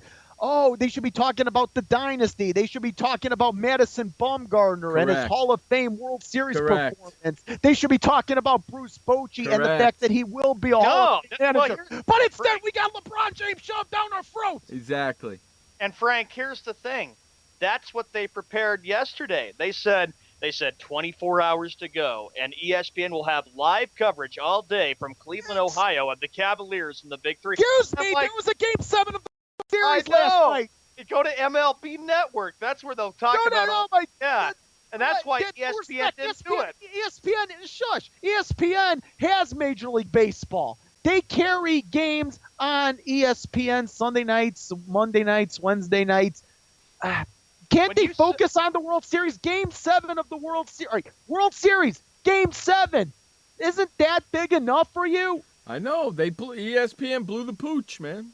Speaker 5: they should be talking about the dynasty. They should be talking about Madison Bumgarner and his
Speaker 7: Correct.
Speaker 5: Hall of Fame World Series
Speaker 7: Correct.
Speaker 5: performance. They should be talking about Bruce Bochy and the
Speaker 7: Correct.
Speaker 5: fact that he will be a Hall of Fame
Speaker 8: well,
Speaker 5: manager. But instead, we got LeBron James shoved down our throat.
Speaker 7: Exactly.
Speaker 8: And Frank, here's the thing. That's what they prepared yesterday. They said, They said 24 hours to go, and ESPN will have live coverage all day from Cleveland, Ohio, of the Cavaliers and the Big Three.
Speaker 5: Excuse me, there was a Game 7 of the series last night.
Speaker 8: You go to MLB Network. That's where they'll talk about all. Yeah, and that's why ESPN didn't do it.
Speaker 5: ESPN, shush. ESPN has Major League Baseball. They carry games on ESPN Sunday nights, Monday nights, Wednesday nights. Can't they focus on the World Series? Game 7 of the World Series. World Series, Game 7. Isn't that big enough for you?
Speaker 7: I know. ESPN blew the pooch, man.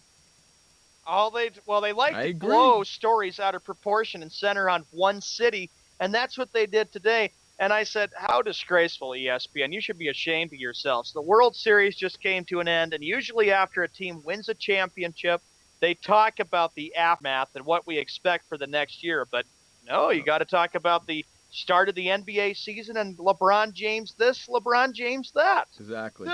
Speaker 8: They like to blow stories out of proportion and center on one city, and that's what they did today. And I said, how disgraceful, ESPN. You should be ashamed of yourselves. The World Series just came to an end, and usually after a team wins a championship, they talk about the aftermath and what we expect for the next year. But no, you got to talk about the start of the NBA season and LeBron James this, LeBron James that.
Speaker 7: Exactly.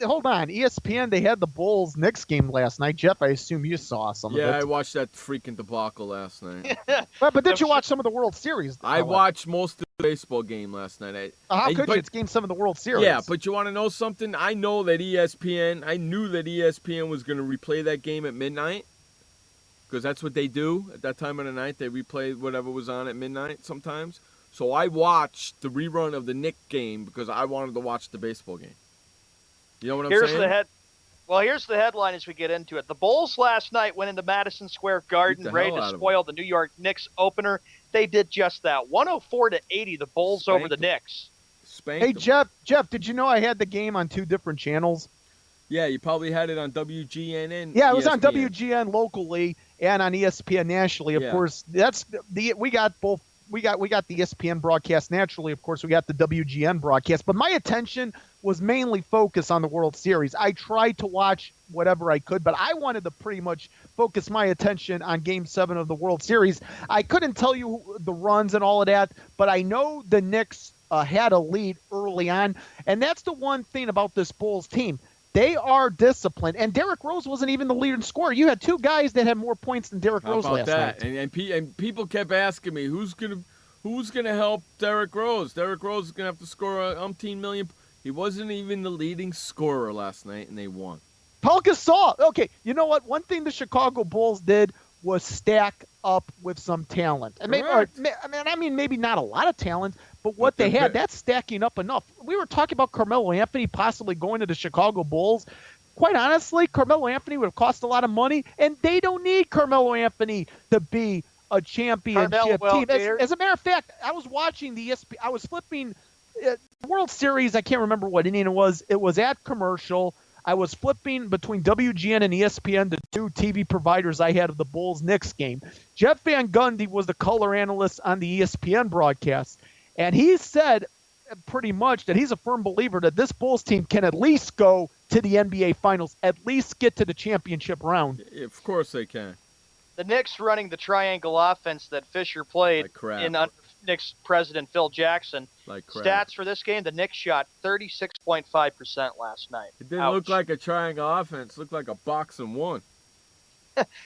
Speaker 5: Hold on. ESPN, they had the Bulls-Knicks game last night. Jeff, I assume you saw some of it.
Speaker 7: Yeah, I watched that freaking debacle last night.
Speaker 5: But did you watch some of the World Series?
Speaker 7: I watched most of the baseball game last night.
Speaker 5: How could you? It's Game 7 of the World Series.
Speaker 7: Yeah, but you want to know something? I knew that ESPN was going to replay that game at midnight because that's what they do at that time of the night. They replay whatever was on at midnight sometimes. So I watched the rerun of the Knicks game because I wanted to watch the baseball game. You know what I'm saying?
Speaker 8: Here's the headline as we get into it. The Bulls last night went into Madison Square Garden ready to spoil the New York Knicks opener. They did just that. 104-80, the Bulls over the Knicks.
Speaker 5: Hey, Jeff, did you know I had the game on 2 different channels?
Speaker 7: Yeah, you probably had it on WGN and
Speaker 5: Yeah, it was
Speaker 7: ESPN.
Speaker 5: on WGN locally and on ESPN nationally. Of course, we got both. We got the ESPN broadcast naturally. Of course, we got the WGN broadcast. But my attention was mainly focused on the World Series. I tried to watch whatever I could, but I wanted to pretty much focus my attention on Game 7 of the World Series. I couldn't tell you the runs and all of that, but I know the Knicks had a lead early on, and that's the one thing about this Bulls team. They are disciplined, and Derrick Rose wasn't even the leading scorer. You had 2 guys that had more points than Derrick Rose last night.
Speaker 7: And people kept asking me, who's gonna help Derrick Rose? Derrick Rose is gonna have to score a umpteen million. He wasn't even the leading scorer last night, and they won.
Speaker 5: Paul Gasol. Okay, you know what? One thing the Chicago Bulls did was stack up with some talent. And maybe not a lot of talent, but what they had, that's stacking up enough. We were talking about Carmelo Anthony possibly going to the Chicago Bulls. Quite honestly, Carmelo Anthony would have cost a lot of money, and they don't need Carmelo Anthony to be a championship team. As a matter of fact, I was watching the ESPN. I was flipping World Series. I can't remember what inning it was. It was at commercial. I was flipping between WGN and ESPN, the 2 TV providers I had of the Bulls-Knicks game. Jeff Van Gundy was the color analyst on the ESPN broadcast, and he said pretty much that he's a firm believer that this Bulls team can at least go to the NBA Finals, at least get to the championship round.
Speaker 7: Of course they can.
Speaker 8: The Knicks running the triangle offense that Fisher played in under Knicks president Phil Jackson. Stats for this game, the Knicks shot 36.5% last night.
Speaker 7: It didn't look like a triangle offense. It looked like a box and one.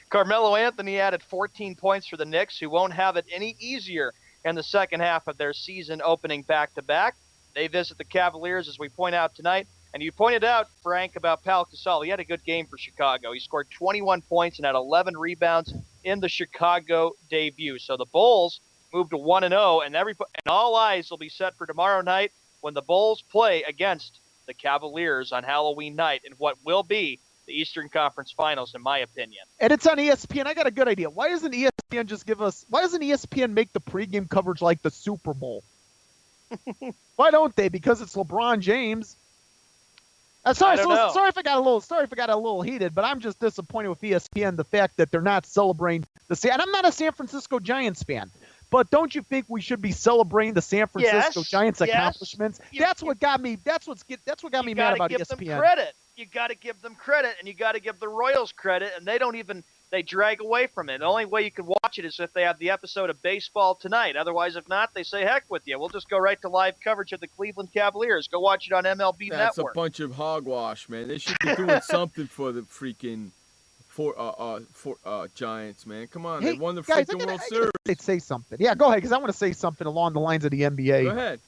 Speaker 8: Carmelo Anthony added 14 points for the Knicks, who won't have it any easier in the second half of their season opening back-to-back. They visit the Cavaliers, as we point out tonight. And you pointed out, Frank, about Pau Gasol. He had a good game for Chicago. He scored 21 points and had 11 rebounds in the Chicago debut. So the Bulls moved to 1-0, and all eyes will be set for tomorrow night when the Bulls play against the Cavaliers on Halloween night in what will be the Eastern Conference Finals, in my opinion.
Speaker 5: And it's on ESPN. I got a good idea. Why doesn't ESPN make the pregame coverage like the Super Bowl? Why don't they? Because it's LeBron James. Sorry if I got a little heated, but I'm just disappointed with ESPN, the fact that they're not celebrating and I'm not a San Francisco Giants fan, but don't you think we should be celebrating the San Francisco Giants accomplishments? That's what got me mad about ESPN.
Speaker 8: You got to give them credit, and you got to give the Royals credit, and they drag away from it. The only way you can watch it is if they have the episode of Baseball Tonight. Otherwise, if not, they say, heck with you. We'll just go right to live coverage of the Cleveland Cavaliers. Go watch it on MLB Network.
Speaker 7: That's a bunch of hogwash, man. They should be doing something for Giants, man. Come on,
Speaker 5: Hey,
Speaker 7: they won the
Speaker 5: guys,
Speaker 7: freaking World Series.
Speaker 5: Say something. Yeah, go ahead, because I want to say something along the lines of the NBA.
Speaker 7: Go ahead.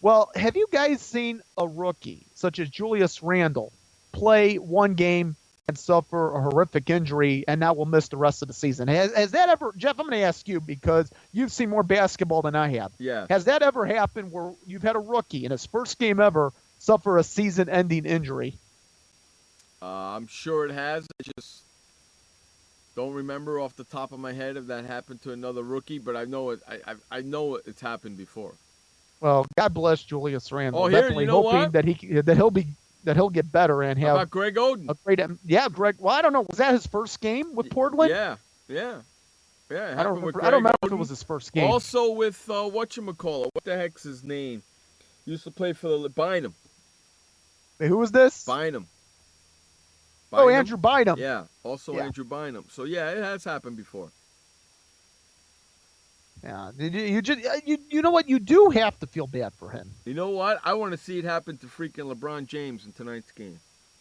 Speaker 5: Well, have you guys seen a rookie such as Julius Randle play one game and suffer a horrific injury and now will miss the rest of the season? Has that ever, Jeff, I'm going to ask you because you've seen more basketball than I have.
Speaker 7: Yeah.
Speaker 5: Has that ever happened where you've had a rookie in his first game ever suffer a season-ending injury?
Speaker 7: I'm sure it has. I just don't remember off the top of my head if that happened to another rookie, but I know it. I know it's happened before.
Speaker 5: Well, God bless Julius Randle.
Speaker 7: Oh, here,
Speaker 5: Definitely
Speaker 7: you know
Speaker 5: hoping
Speaker 7: what?
Speaker 5: that he'll get better and have.
Speaker 7: How about Greg Oden?
Speaker 5: A great, Greg. Well, I don't know. Was that his first game with Portland?
Speaker 7: Yeah.
Speaker 5: I don't remember if it was his first game.
Speaker 7: Also with whatchamacallit. What the heck's his name? Used to play for the Bynum.
Speaker 5: Wait, who was this?
Speaker 7: Bynum.
Speaker 5: Oh, Andrew Bynum.
Speaker 7: Yeah, also Andrew Bynum. So yeah, it has happened before.
Speaker 5: Yeah, you know what? You do have to feel bad for him.
Speaker 7: You know what? I want to see it happen to freaking LeBron James in tonight's game.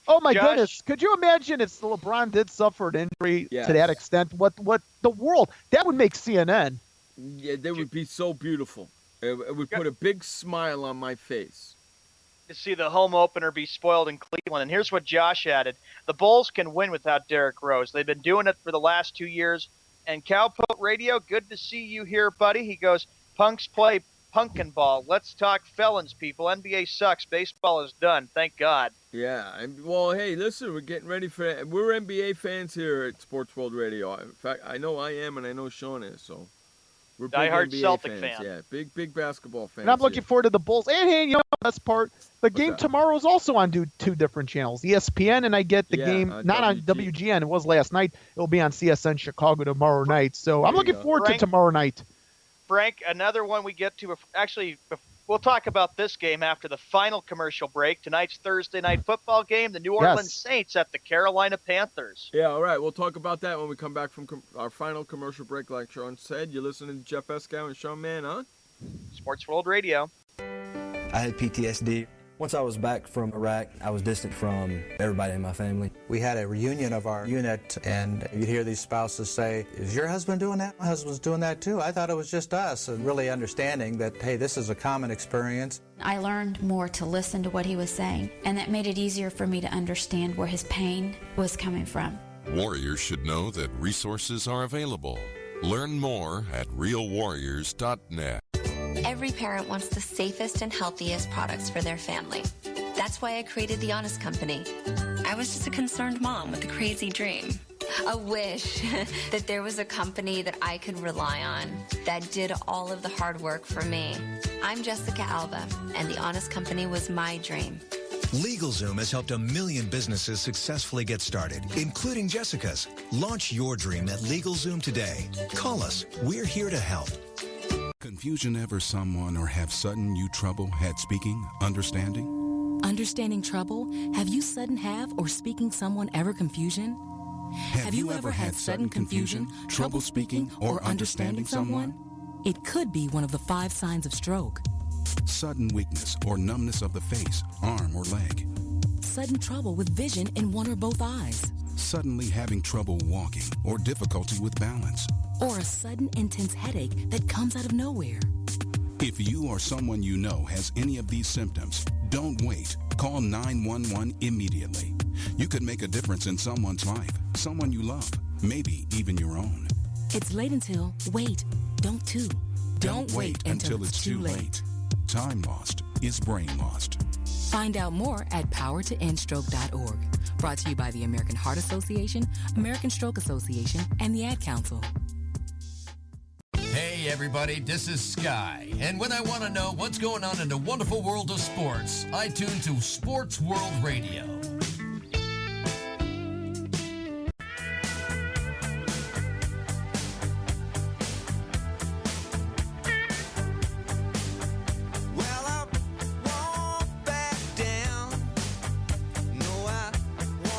Speaker 5: Oh my goodness! Could you imagine if LeBron did suffer an injury to that extent? What the world that would make CNN?
Speaker 7: Yeah, that would be so beautiful. It would put a big smile on my face.
Speaker 8: To see the home opener be spoiled in Cleveland. And here's what Josh added. The Bulls can win without Derrick Rose. They've been doing it for the last 2 years. And Cowpoke Radio, good to see you here, buddy. He goes, punks play pumpkin ball. Let's talk felons, people. NBA sucks. Baseball is done. Thank God.
Speaker 7: Yeah. Well, hey, listen, we're getting ready for – we're NBA fans here at Sports World Radio. In fact, I know I am and I know Sean is, so – we're big
Speaker 8: diehard
Speaker 7: NBA
Speaker 8: Celtic
Speaker 7: fans.
Speaker 8: fan.
Speaker 7: Yeah, big basketball fans.
Speaker 5: And I'm looking forward to the Bulls. And hey, you know the best part, the game
Speaker 7: that?
Speaker 5: tomorrow is also on two different channels, ESPN, and I get the game not on WGN. It was last night. It'll be on CSN Chicago tomorrow night. So I'm looking forward to tomorrow night.
Speaker 8: Frank, another one we get to. Actually, we'll talk about this game after the final commercial break. Tonight's Thursday night football game, the New Orleans Saints at the Carolina Panthers.
Speaker 7: Yeah, all right. We'll talk about that when we come back from our final commercial break, like Sean said. You're listening to Jeff Eskow and Sean Mann on
Speaker 8: Sports World Radio.
Speaker 12: I had PTSD. Once I was back from Iraq, I was distant from everybody in my family.
Speaker 19: We had a reunion of our unit, and you'd hear these spouses say, is your husband doing that? My husband's doing that too. I thought it was just us. And really understanding that, hey, this is a common experience.
Speaker 20: I learned more to listen to what he was saying, and that made it easier for me to understand where his pain was coming from.
Speaker 21: Warriors should know that resources are available. Learn more at realwarriors.net.
Speaker 22: Every parent wants the safest and healthiest products for their family. That's why I created The Honest Company. I was just a concerned mom with a crazy dream. A wish that there was a company that I could rely on that did all of the hard work for me. I'm Jessica Alba, and The Honest Company was my dream.
Speaker 23: LegalZoom has helped 1 million businesses successfully get started, including Jessica's. Launch your dream at LegalZoom today. Call us. We're here to help.
Speaker 11: Confusion ever someone or have sudden you trouble had speaking, understanding?
Speaker 24: Understanding trouble? Have you sudden have or speaking someone ever confusion?
Speaker 11: Have you ever had sudden confusion, trouble speaking, or understanding someone?
Speaker 24: It could be one of the 5 signs of stroke.
Speaker 11: Sudden weakness or numbness of the face, arm, or leg.
Speaker 24: Sudden trouble with vision in one or both eyes.
Speaker 11: Suddenly having trouble walking or difficulty with balance.
Speaker 24: Or a sudden intense headache that comes out of nowhere.
Speaker 11: If you or someone you know has any of these symptoms, don't wait. Call 911 immediately. You could make a difference in someone's life, someone you love, maybe even your own.
Speaker 24: It's late until, wait, don't too. Don't wait until it's too late.
Speaker 11: Time lost is brain lost.
Speaker 24: Find out more at powertoendstroke.org. Brought to you by the American Heart Association, American Stroke Association, and the Ad Council.
Speaker 1: Hey everybody, this is Sky, and when I want to know what's going on in the wonderful world of sports, I tune to Sports World Radio.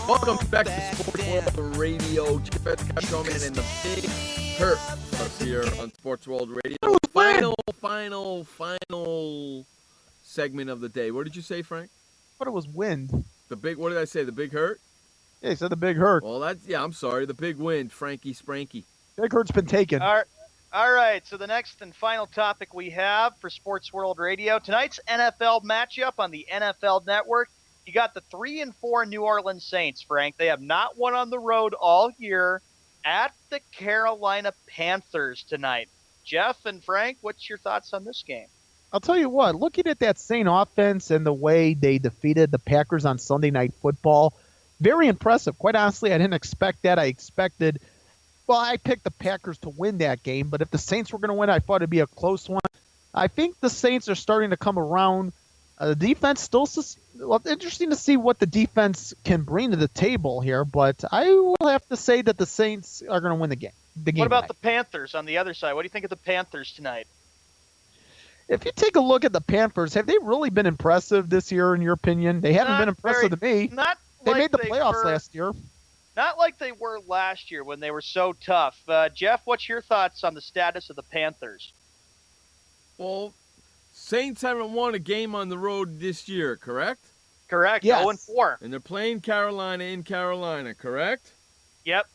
Speaker 7: Welcome back to Sports World Radio. Jeff Eskow, Sean Mann, and the Big Hurt us here on Sports World Radio. Final segment of the day. What did you say, Frank?
Speaker 5: I thought it was wind.
Speaker 7: What did I say? The Big Hurt?
Speaker 5: Yeah, he said the Big Hurt.
Speaker 7: Well, I'm sorry. The big win, Frankie Spranky.
Speaker 5: Big Hurt's been taken.
Speaker 8: All right, so the next and final topic we have for Sports World Radio, tonight's NFL matchup on the NFL Network. You got the 3-4 New Orleans Saints, Frank. They have not won on the road all year at the Carolina Panthers tonight. Jeff and Frank, what's your thoughts on this game?
Speaker 5: I'll tell you what, looking at that Saint offense and the way they defeated the Packers on Sunday Night Football, very impressive. Quite honestly, I didn't expect that. I picked the Packers to win that game, but if the Saints were going to win, I thought it'd be a close one. I think the Saints are starting to come around. The defense still, interesting to see what the defense can bring to the table here, but I will have to say that the Saints are going to win the game.
Speaker 8: What about the Panthers on the other side? What do you think of the Panthers tonight?
Speaker 5: If you take a look at the Panthers, have they really been impressive this year, in your opinion? They haven't been impressive to me. They made the playoffs last year.
Speaker 8: Not like they were last year when they were so tough. Jeff, what's your thoughts on the status of the Panthers?
Speaker 7: Well, Saints haven't won a game on the road this year, correct?
Speaker 8: Correct.
Speaker 5: Yes.
Speaker 8: 0-4.
Speaker 7: And they're playing Carolina in Carolina, correct?
Speaker 8: Yep.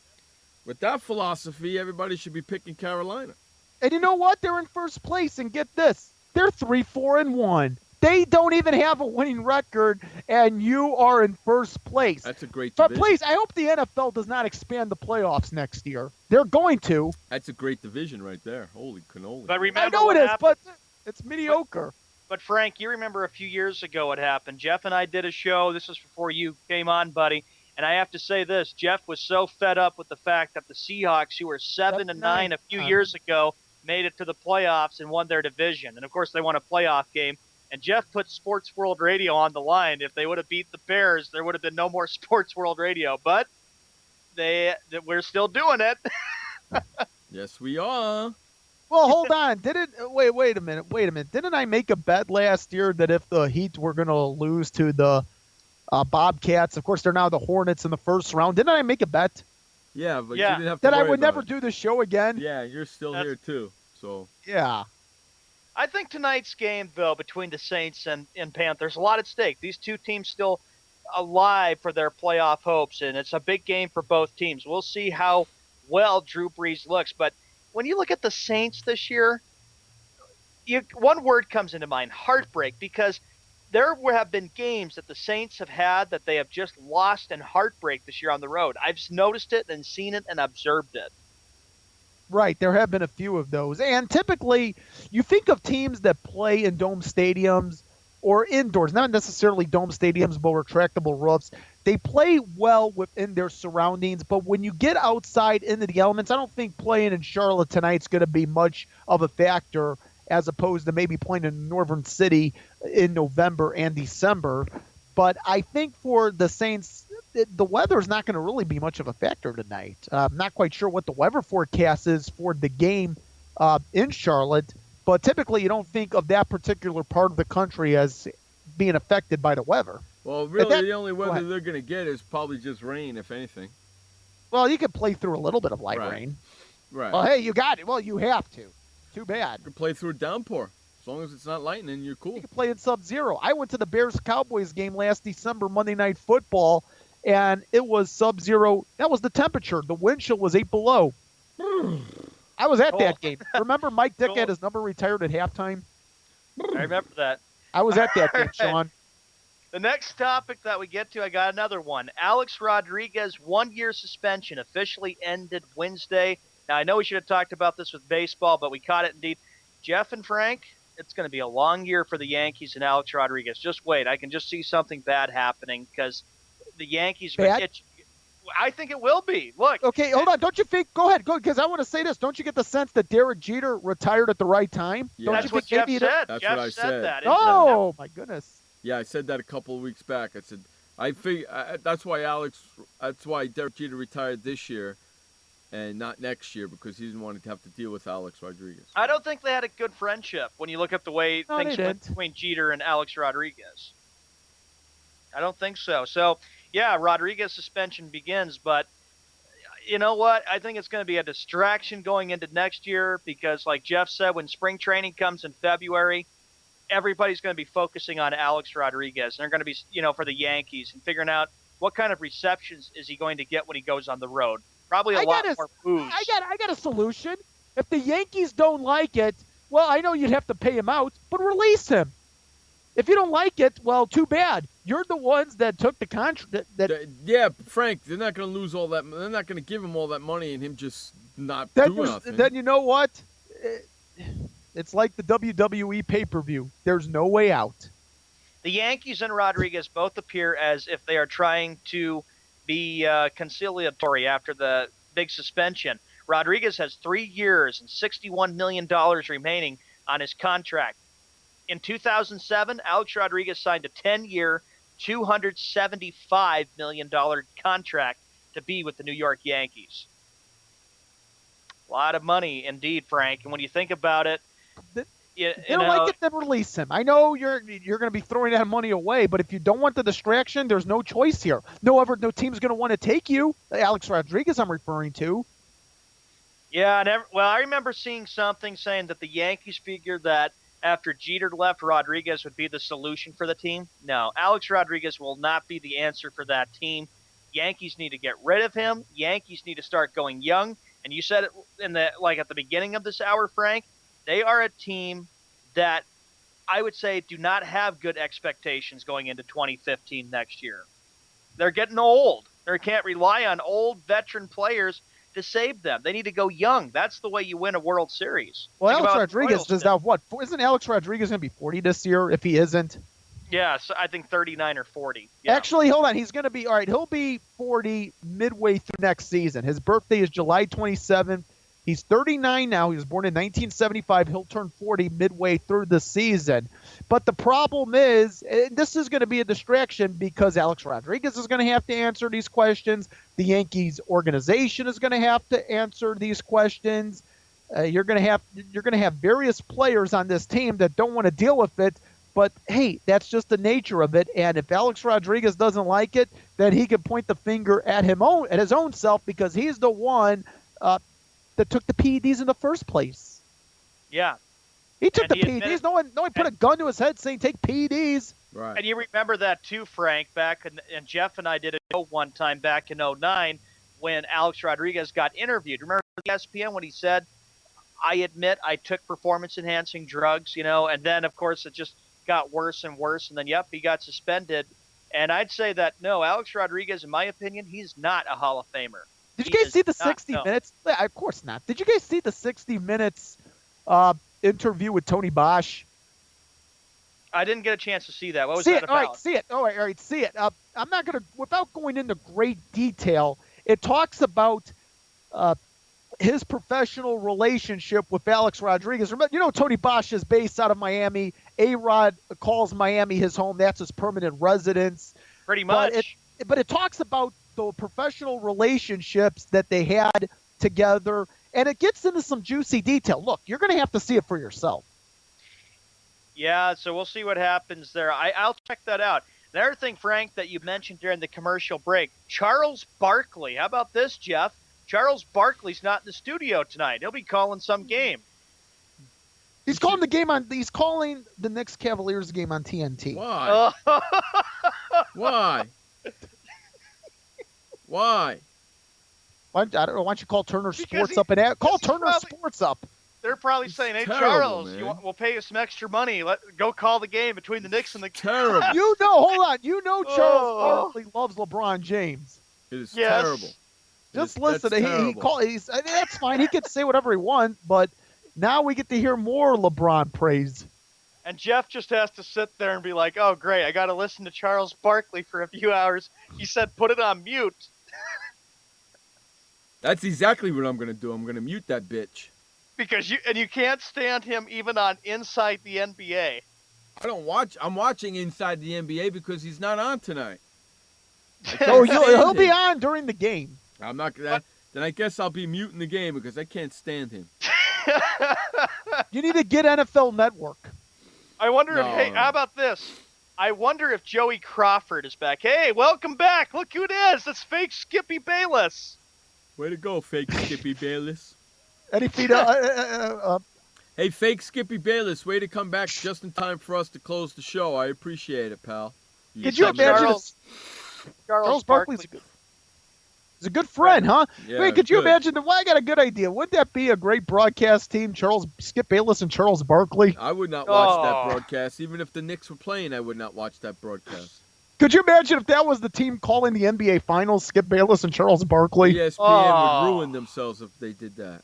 Speaker 7: With that philosophy, everybody should be picking Carolina.
Speaker 5: And you know what? They're in first place, and get this. They're 3-4-1. They don't even have a winning record, and you are in first place.
Speaker 7: That's a great
Speaker 5: But
Speaker 7: division.
Speaker 5: please, I hope the NFL does not expand the playoffs next year. They're going to.
Speaker 7: That's a great division right there. Holy cannoli.
Speaker 8: But remember
Speaker 5: I know
Speaker 8: what
Speaker 5: it is,
Speaker 8: happened.
Speaker 5: but it's mediocre.
Speaker 8: But Frank, you remember a few years ago what happened. Jeff and I did a show. This was before you came on, buddy. And I have to say this. Jeff was so fed up with the fact that the Seahawks, who were 7-9 a few years ago, made it to the playoffs and won their division. And, of course, they won a playoff game. And Jeff put Sports World Radio on the line. If they would have beat the Bears, there would have been no more Sports World Radio. But we're still doing it.
Speaker 7: Yes, we are.
Speaker 5: Well, hold on. Wait a minute. Didn't I make a bet last year that if the Heat were going to lose to the Bobcats, of course, they're now the Hornets in the first round. Didn't I make a bet?
Speaker 7: Yeah, but
Speaker 8: Yeah.
Speaker 7: you didn't have to
Speaker 5: That I
Speaker 7: worry
Speaker 5: would
Speaker 7: about
Speaker 5: never
Speaker 7: it.
Speaker 5: do the show again?
Speaker 7: Yeah, you're still here too. So
Speaker 5: Yeah.
Speaker 8: I think tonight's game, though, between the Saints and Panthers, a lot at stake. These two teams still alive for their playoff hopes, and it's a big game for both teams. We'll see how well Drew Brees looks. But when you look at the Saints this year, one word comes into mind, heartbreak, because there have been games that the Saints have had that they have just lost in heartbreak this year on the road. I've noticed it and seen it and observed it.
Speaker 5: Right, there have been a few of those. And typically, you think of teams that play in dome stadiums or indoors, not necessarily dome stadiums, but retractable roofs. They play well within their surroundings, but when you get outside into the elements, I don't think playing in Charlotte tonight is going to be much of a factor as opposed to maybe playing in Northern City in November and December. But I think for the Saints, the weather is not going to really be much of a factor tonight. I'm not quite sure what the weather forecast is for the game in Charlotte, but typically you don't think of that particular part of the country as being affected by the weather.
Speaker 7: Well, really, the only weather they're going to get is probably just rain, if anything.
Speaker 5: Well, you could play through a little bit of light rain.
Speaker 7: Right.
Speaker 5: Well, hey, you got it. Well, you have to. Too bad.
Speaker 7: You can play through a downpour. As long as it's not lightning, you're cool.
Speaker 5: You can play in Sub-Zero. I went to the Bears-Cowboys game last December, Monday Night Football, and it was Sub-Zero. That was the temperature. The wind chill was 8 below. I was at that game. Remember Mike Dick had his number retired at halftime?
Speaker 8: I remember that.
Speaker 5: I was at that game, Sean.
Speaker 8: The next topic that we get to, I got another one. Alex Rodriguez, 1-year suspension, officially ended Wednesday. Now, I know we should have talked about this with baseball, but we caught it indeed. Jeff and Frank, it's going to be a long year for the Yankees and Alex Rodriguez. Just wait. I can just see something bad happening because the Yankees I think it will be. Look.
Speaker 5: Okay, hold on. Don't you think? Go ahead, because I want to say this. Don't you get the sense that Derek Jeter retired at the right time?
Speaker 7: Yeah.
Speaker 8: That's what Jeff said.
Speaker 7: That's
Speaker 8: Jeff
Speaker 7: what I
Speaker 8: said
Speaker 7: said.
Speaker 8: that.
Speaker 5: Oh, my goodness.
Speaker 7: Yeah, I said that a couple of weeks back. I said that's why Derek Jeter retired this year and not next year, because he didn't want to have to deal with Alex Rodriguez.
Speaker 8: I don't think they had a good friendship when you look at the way things went between Jeter and Alex Rodriguez. I don't think so. So, yeah, Rodriguez suspension begins, but you know what? I think it's going to be a distraction going into next year because, like Jeff said, when spring training comes in February, everybody's going to be focusing on Alex Rodriguez. And they're going to be, for the Yankees and figuring out what kind of receptions is he going to get when he goes on the road? Probably a lot more boos.
Speaker 5: I got a solution. If the Yankees don't like it, well, I know you'd have to pay him out, but release him. If you don't like it, well, too bad. You're the ones that took the contract.
Speaker 7: Yeah, Frank, they're not going to lose all that. They're not going to give him all that money and him just not do nothing.
Speaker 5: Then you know what? It's like the WWE pay-per-view. There's no way out.
Speaker 8: The Yankees and Rodriguez both appear as if they are trying to be conciliatory after the big suspension. Rodriguez has 3 years and $61 million remaining on his contract. In 2007, Alex Rodriguez signed a 10-year, $275 million contract to be with the New York Yankees. A lot of money indeed, Frank. And when you think about it,
Speaker 5: you don't like it, then release him. I know you're going to be throwing that money away, but if you don't want the distraction, there's no choice here. No team's going to want to take you. Alex Rodriguez, I'm referring to.
Speaker 8: Yeah, I remember seeing something saying that the Yankees figured that after Jeter left, Rodriguez would be the solution for the team. No, Alex Rodriguez will not be the answer for that team. Yankees need to get rid of him. Yankees need to start going young. And you said it at the beginning of this hour, Frank. They are a team that I would say do not have good expectations going into 2015 next year. They're getting old. They can't rely on old veteran players to save them. They need to go young. That's the way you win a World Series.
Speaker 5: Well, Alex Rodriguez does now what? Isn't Alex Rodriguez going to be 40 this year if he isn't?
Speaker 8: Yeah, so I think 39 or 40. Yeah.
Speaker 5: Actually, hold on. He's going to be, all right, he'll be 40 midway through next season. His birthday is July 27th. He's 39 now. He was born in 1975. He'll turn 40 midway through the season. But the problem is, this is going to be a distraction because Alex Rodriguez is going to have to answer these questions. The Yankees organization is going to have to answer these questions. You're going to have various players on this team that don't want to deal with it. But hey, that's just the nature of it. And if Alex Rodriguez doesn't like it, then he can point the finger at his own self because he's the one that took the PEDs in the first place.
Speaker 8: Yeah.
Speaker 5: He took the PEDs. No one put a gun to his head saying take PEDs.
Speaker 7: Right.
Speaker 8: And you remember that too, Frank, back and Jeff and I did a show one time back in 2009 when Alex Rodriguez got interviewed. Remember ESPN when he said, I admit I took performance-enhancing drugs, and then, of course, it just got worse and worse, and then, he got suspended. And I'd say that, no, Alex Rodriguez, in my opinion, he's not a Hall of Famer.
Speaker 5: Did you guys see the 60 Minutes? Of course not. Did you guys see the 60 Minutes interview with Tony Bosch?
Speaker 8: I didn't get a chance to see that. What was that about?
Speaker 5: All right, see it. All right, see it. I'm not going to, without going into great detail, it talks about his professional relationship with Alex Rodriguez. Remember, Tony Bosch is based out of Miami. A-Rod calls Miami his home. That's his permanent residence.
Speaker 8: Pretty much.
Speaker 5: But it talks about the professional relationships that they had together, and it gets into some juicy detail. Look, you're going to have to see it for yourself.
Speaker 8: Yeah, so we'll see what happens there. I'll check that out. Another thing, Frank, that you mentioned during the commercial break, Charles Barkley. How about this, Jeff? Charles Barkley's not in the studio tonight. He'll be calling some game.
Speaker 5: He's calling the Knicks Cavaliers game on TNT.
Speaker 7: Why? Why? Why?
Speaker 5: I don't know. Why don't you call Turner Sports up and call Turner Sports up?
Speaker 8: They're probably saying, "Hey,
Speaker 7: terrible,
Speaker 8: Charles, we'll pay you some extra money. Go call the game between the Knicks and the
Speaker 7: terrible."
Speaker 5: Hold on. Charles Barkley loves LeBron James.
Speaker 7: It is terrible.
Speaker 5: Just listen. That's fine. He can say whatever he wants, but now we get to hear more LeBron praise.
Speaker 8: And Jeff just has to sit there and be like, "Oh, great! I got to listen to Charles Barkley for a few hours." He said, "Put it on mute."
Speaker 7: That's exactly what I'm going to do. I'm going to mute that bitch.
Speaker 8: Because you can't stand him even on Inside the NBA.
Speaker 7: I don't watch. I'm watching Inside the NBA because he's not on tonight.
Speaker 5: He'll be on during the game.
Speaker 7: I'm not gonna. Then I guess I'll be muting the game because I can't stand him.
Speaker 5: You need to get NFL Network.
Speaker 8: I wonder how about this? I wonder if Joey Crawford is back. Hey, welcome back. Look who it is. It's fake Skippy Bayless.
Speaker 7: Way to go, fake Skippy Bayless.
Speaker 5: Any feet
Speaker 7: Hey, fake Skippy Bayless, way to come back just in time for us to close the show. I appreciate it, pal.
Speaker 5: Could you imagine Charles Barkley's He's a good friend, huh?
Speaker 7: Yeah,
Speaker 5: Wait, could you
Speaker 7: good.
Speaker 5: imagine that? Well, I got a good idea. Wouldn't that be a great broadcast team? Skip Bayless and Charles Barkley.
Speaker 7: I would not watch that broadcast. Even if the Knicks were playing, I would not watch that broadcast.
Speaker 5: Could you imagine if that was the team calling the NBA Finals, Skip Bayless and Charles Barkley?
Speaker 7: ESPN would ruin themselves if they did that.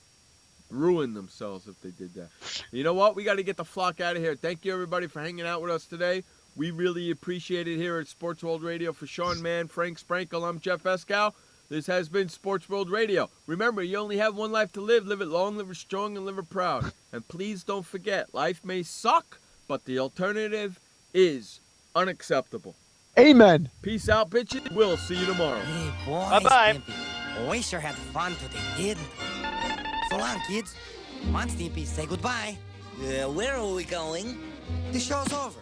Speaker 7: Ruin themselves if they did that. You know what? We got to get the flock out of here. Thank you, everybody, for hanging out with us today. We really appreciate it here at Sports World Radio. For Sean Mann, Frank Sprankle, I'm Jeff Escow. This has been Sports World Radio. Remember, you only have one life to live. Live it long, live it strong, and live it proud. And please don't forget, life may suck, but the alternative is unacceptable.
Speaker 5: Amen.
Speaker 7: Peace out, bitches. We'll see you tomorrow.
Speaker 3: Hey, boys,
Speaker 8: Bye-bye.
Speaker 3: Stimpy. We sure had fun today, kid. So long, kids. Come on, Stimpy, say goodbye.
Speaker 13: Where are we going?
Speaker 3: The show's over.